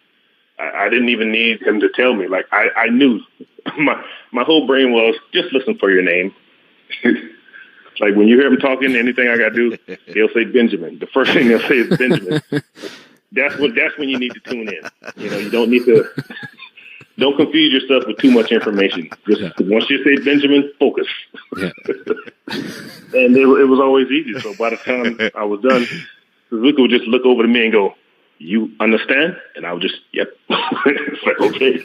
I didn't even need him to tell me. Like I knew my whole brain was just listen for your name. Like when you hear him talking, anything I got to do, he'll say Benjamin. The first thing he'll say is Benjamin. That's when you need to tune in. You don't need to. Don't confuse yourself with too much information. Just once you say Benjamin, focus. Yeah. And it was always easy. So by the time I was done, Suzuki would just look over to me and go, "You understand?" And I would just, "Yep." It's like, okay.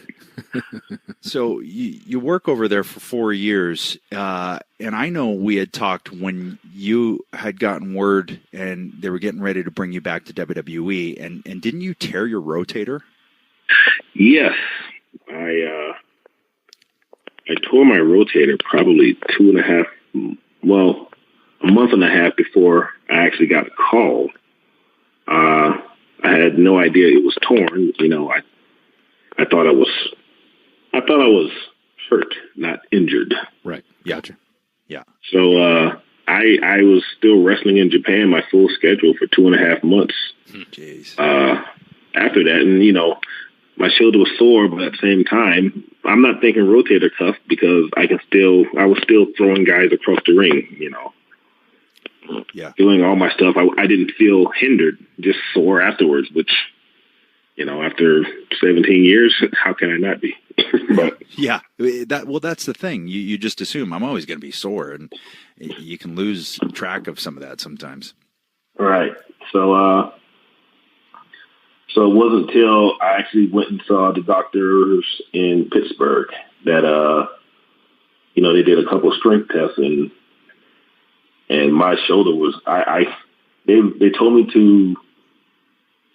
So you work over there for 4 years, and I know we had talked when you had gotten word and they were getting ready to bring you back to WWE, and didn't you tear your rotator? Yes. I tore my rotator probably a month and a half before I actually got a call. I had no idea it was torn. I thought I was hurt, not injured. Right. Gotcha. Yeah. So I was still wrestling in Japan my full schedule for 2.5 months. Jeez. After that, and my shoulder was sore, but at the same time, I'm not thinking rotator cuff, because I was still throwing guys across the ring, doing all my stuff. I didn't feel hindered, just sore afterwards, which, after 17 years, how can I not be? But yeah, that's the thing. You just assume I'm always going to be sore, and you can lose track of some of that sometimes. Right. So it wasn't until I actually went and saw the doctors in Pittsburgh that, they did a couple of strength tests, and my shoulder was, they told me to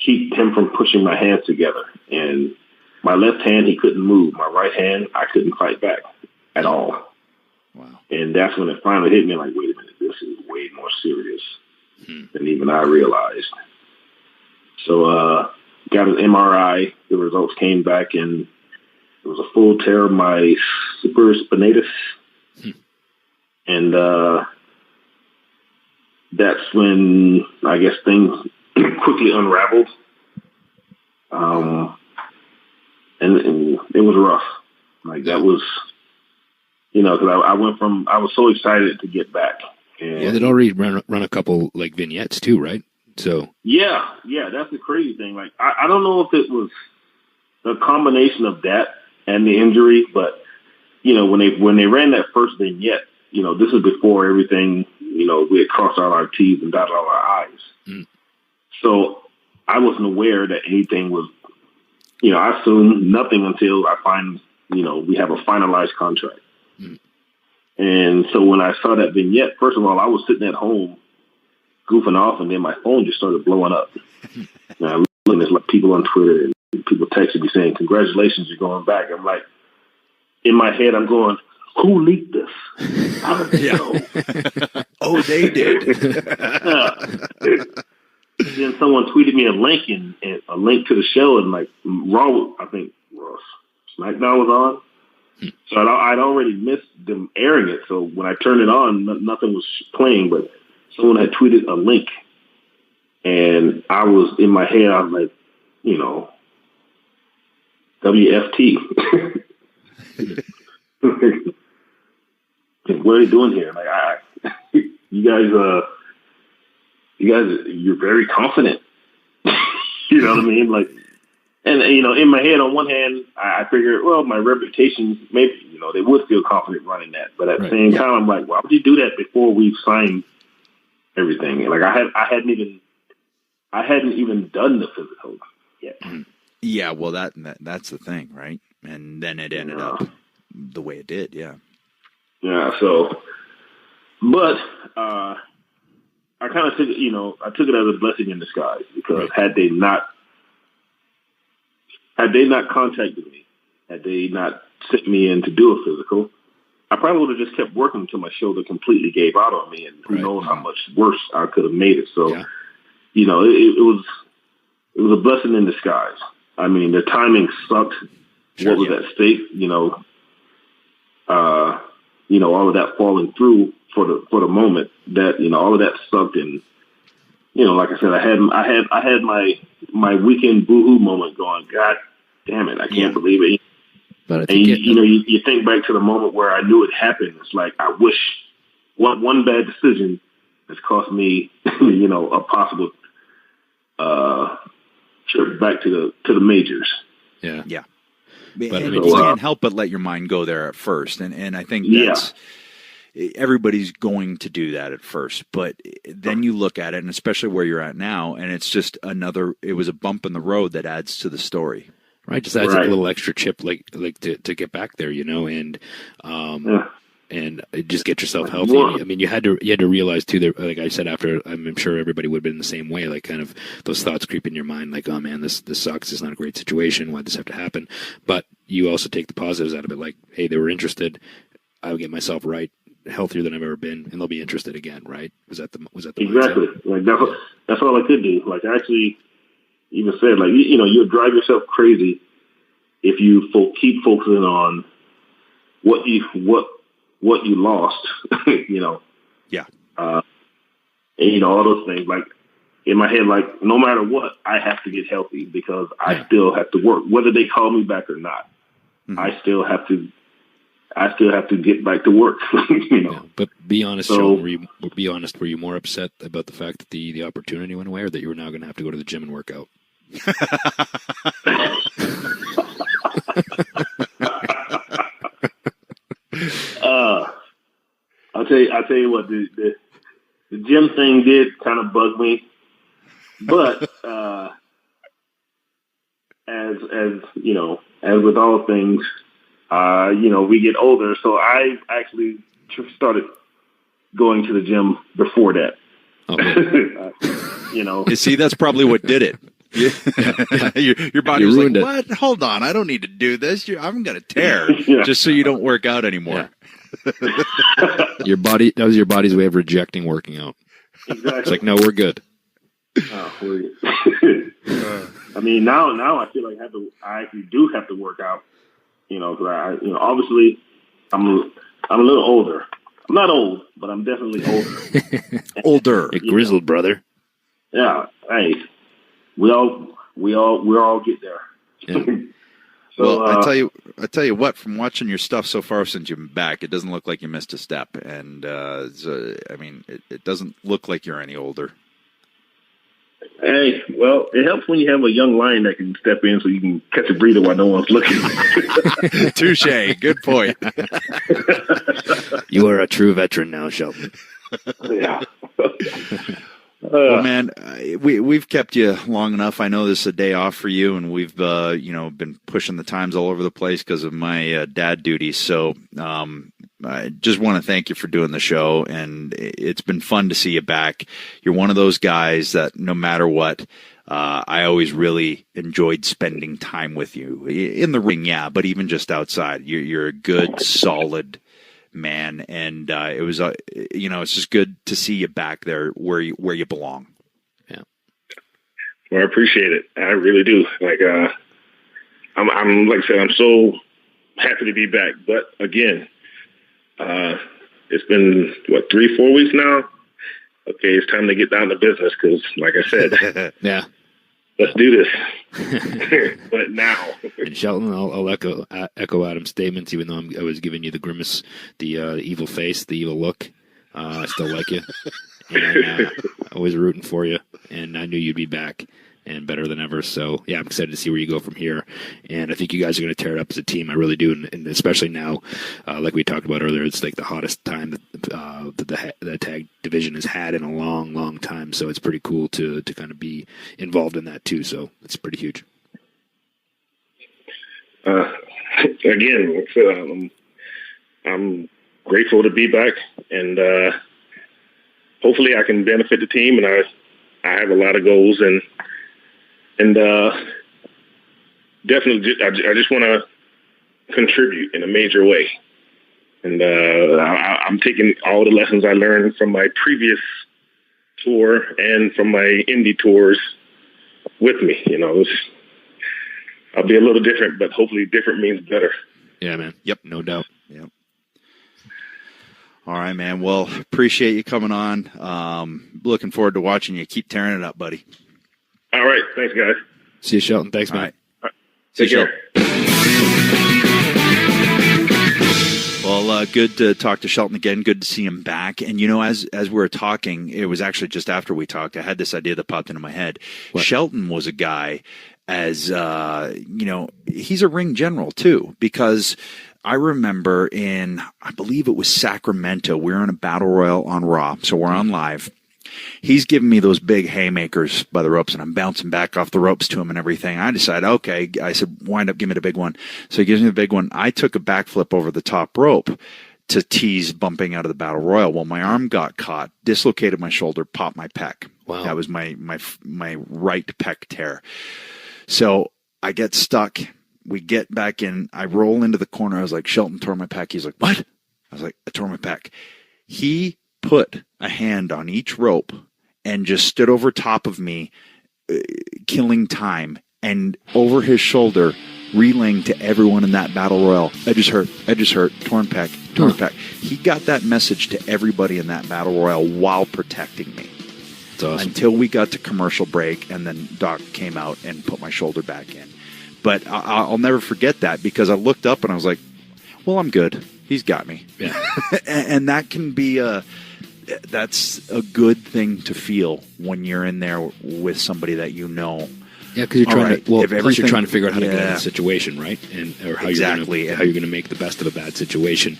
keep him from pushing my hands together. And my left hand, he couldn't move. My right hand, I couldn't fight back at all. Wow. And that's when it finally hit me, like, wait a minute, this is way more serious than even I realized. So, got an MRI. The results came back, and it was a full tear of my supraspinatus. And that's when I guess things quickly unraveled. And it was rough. Like that was, because I was so excited to get back. And they'd already run a couple like vignettes too, right? So yeah, that's the crazy thing. Like I don't know if it was a combination of that and the injury, but when they ran that first vignette, this is before everything, we had crossed all our T's and dotted all our I's. Mm. So I wasn't aware that anything was, I assumed nothing until I find, we have a finalized contract. Mm. And so when I saw that vignette, first of all, I was sitting at home goofing off, and then my phone just started blowing up. And I looked at like people on Twitter and people texted me saying, "Congratulations, you're going back." I'm like, in my head, I'm going, who leaked this? I don't know. Oh, they did. Then someone tweeted me a link and a link to the show, and like Raw, I think SmackDown was on. So I'd already missed them airing it. So when I turned it on, nothing was playing, but someone had tweeted a link, and I was in my head, I was like, WFT. What are they doing here? Like, you guys, you're very confident. You know what I mean? Like, and in my head, on one hand, I figured, well, my reputation, maybe, they would feel confident running that. But at the same time, I'm like, why would you do that before we've signed everything? And like, I hadn't even done the physical yet. Yeah, well, that's the thing, right? And then it ended up the way it did. Yeah. Yeah. So, but I kind of took it, I took it as a blessing in disguise, because had they not contacted me, had they not sent me in to do a physical, I probably would have just kept working until my shoulder completely gave out on me, and who knows how much worse I could have made it. So, it was a blessing in disguise. I mean, the timing sucked. What was at stake? All of that falling through for the moment. That all of that sucked, and like I said, I had my weekend boohoo moment, going, God damn it, I can't believe it. But I and think you think back to the moment where I knew it happened. It's like, I wish one bad decision has cost me, a possible trip back to the majors. Yeah. But you can't help but let your mind go there at first, and I think that's everybody's going to do that at first. But then you look at it, and especially where you're at now, and it's just it was a bump in the road that adds to the story. Right, just adds a little extra chip, like to get back there, and just get yourself healthy. I mean, you had to realize too that, like I said, after, I'm sure everybody would have been in the same way, like kind of those thoughts creep in your mind, like, oh man, this sucks. It's not a great situation. Why'd this have to happen? But you also take the positives out of it, like, hey, they were interested. I would get myself right, healthier than I've ever been, and they'll be interested again. Right? Was that the exactly mindset? Like that's all I could do. Like, I actually even said, like, you'll drive yourself crazy if you keep focusing on what you lost, Yeah. And all those things. Like, in my head, like, no matter what, I have to get healthy, because I still have to work, whether they call me back or not. Mm-hmm. I still have to get back to work. But be honest, Shelton, were you more upset about the fact that the opportunity went away, or that you were now going to have to go to the gym and work out? I'll tell you what, the gym thing did kind of bug me, but as with all things, we get older. So I actually started going to the gym before that. Okay. You see, that's probably what did it. Your body was like, what? Hold on, I don't need to do this. I'm going to tear just so you don't work out anymore. That was your body's way of rejecting working out. Exactly. It's like, no, we're good. I mean, now I feel like I actually do have to work out. Because obviously I'm a little older. I'm not old, but I'm definitely older. Older, a grizzled brother. Yeah. Hey, we all we'll all get there. Yeah. So, well, I tell you what, from watching your stuff so far since you've been back, it doesn't look like you missed a step, and I mean, it doesn't look like you're any older. Hey, well, it helps when you have a young lion that can step in so you can catch a breather while no one's looking. Touche. Good point. You are a true veteran now, Shelton. Yeah. Well, man, we've kept you long enough. I know this is a day off for you, and we've been pushing the times all over the place because of my dad duties. So I just want to thank you for doing the show, and it's been fun to see you back. You're one of those guys that no matter what, I always really enjoyed spending time with you in the ring, yeah, but even just outside. You're a good, solid man, and it was it's just good to see you back there where you belong. Yeah. Well, I appreciate it. I really do. Like I'm like I said, I'm so happy to be back. But again, it's been 3-4 weeks now. Okay, it's time to get down to business because, like I said, yeah, let's do this. But now, and Shelton, I'll echo Adam's statements. Even though I was giving you the grimace, the evil face, the evil look, I still like you, and I was rooting for you, and I knew you'd be back and better than ever. So yeah, I'm excited to see where you go from here, and I think you guys are going to tear it up as a team. I really do, and especially now, like we talked about earlier, it's like the hottest time that the tag division has had in a long, long time. So it's pretty cool to kind of be involved in that too. So it's pretty huge. Again, I'm grateful to be back, and hopefully I can benefit the team. And I have a lot of goals, and definitely, I just want to contribute in a major way. And I'm taking all the lessons I learned from my previous tour and from my indie tours with me. I'll be a little different, but hopefully different means better. Yeah, man. Yep, no doubt. Yep. All right, man. Well, appreciate you coming on. Looking forward to watching you keep tearing it up, buddy. All right. Thanks, guys. See you, Shelton. Thanks, man. All right. Take care. Well, good to talk to Shelton again. Good to see him back. And, as we were talking, it was actually just after we talked, I had this idea that popped into my head. What? Shelton was a guy he's a ring general, too, because I remember I believe it was Sacramento, we were in a battle royal on Raw, so we're on live. He's giving me those big haymakers by the ropes, and I'm bouncing back off the ropes to him and everything. I decide, okay, I said, wind up, give me the big one. So he gives me the big one. I took a backflip over the top rope to tease bumping out of the battle royal. Well, my arm got caught, dislocated my shoulder, popped my pec. Wow. That was my right pec tear. So I get stuck. We get back in. I roll into the corner. I was like, Shelton tore my pec. He's like, what? I was like, I tore my pec. He put a hand on each rope and just stood over top of me, killing time, and over his shoulder, relaying to everyone in that battle royal, edges hurt, torn pec. He got that message to everybody in that battle royal while protecting me. That's awesome. Until we got to commercial break, and then Doc came out and put my shoulder back in. But I'll never forget that, because I looked up and I was like, well, I'm good. He's got me. Yeah. And that can be that's a good thing to feel when you're in there with somebody that you know. Yeah, because you're trying to. Well, plus you're trying to figure out how to get out of the situation, right? Or how you're going to make the best of a bad situation,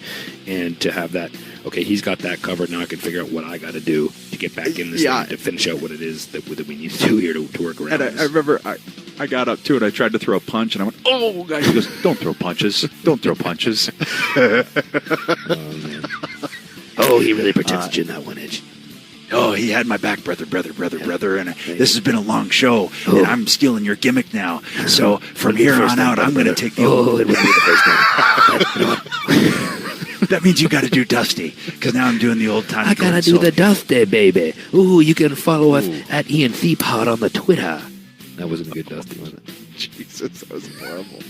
and to have that. Okay, he's got that covered. Now I can figure out what I got to do to get back in this thing, to finish out what it is that we need to do here to work around. And I remember I got up to it. I tried to throw a punch, and I went, "Oh, guys!" He goes, "Don't throw punches. Don't throw punches." Oh man. Oh, he really protected you in that one, Edge. Oh, he had my back, brother, and this has been a long show, and I'm stealing your gimmick now. So from here on out, I'm going to take the old... it wouldn't be the first time. That means you got to do Dusty, because now I'm doing the old time. I got to do the Dusty, baby. Ooh, you can follow us at E&C Pod on the Twitter. That wasn't a good Dusty, was it? Jesus, that was horrible.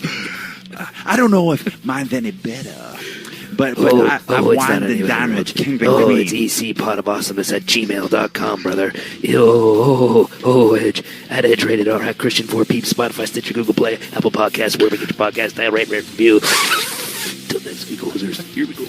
I don't know if mine's any better. But it's I've not winded anywhere down much. with King the Oh, Queen. it's EC Pod of Awesomeness at gmail.com, brother. Edge. At Edge Rated R. At Christian 4 Peeps, Spotify, Stitcher, Google Play, Apple Podcasts, wherever you get your podcast. Rate, review. Till next week, losers. Here we go.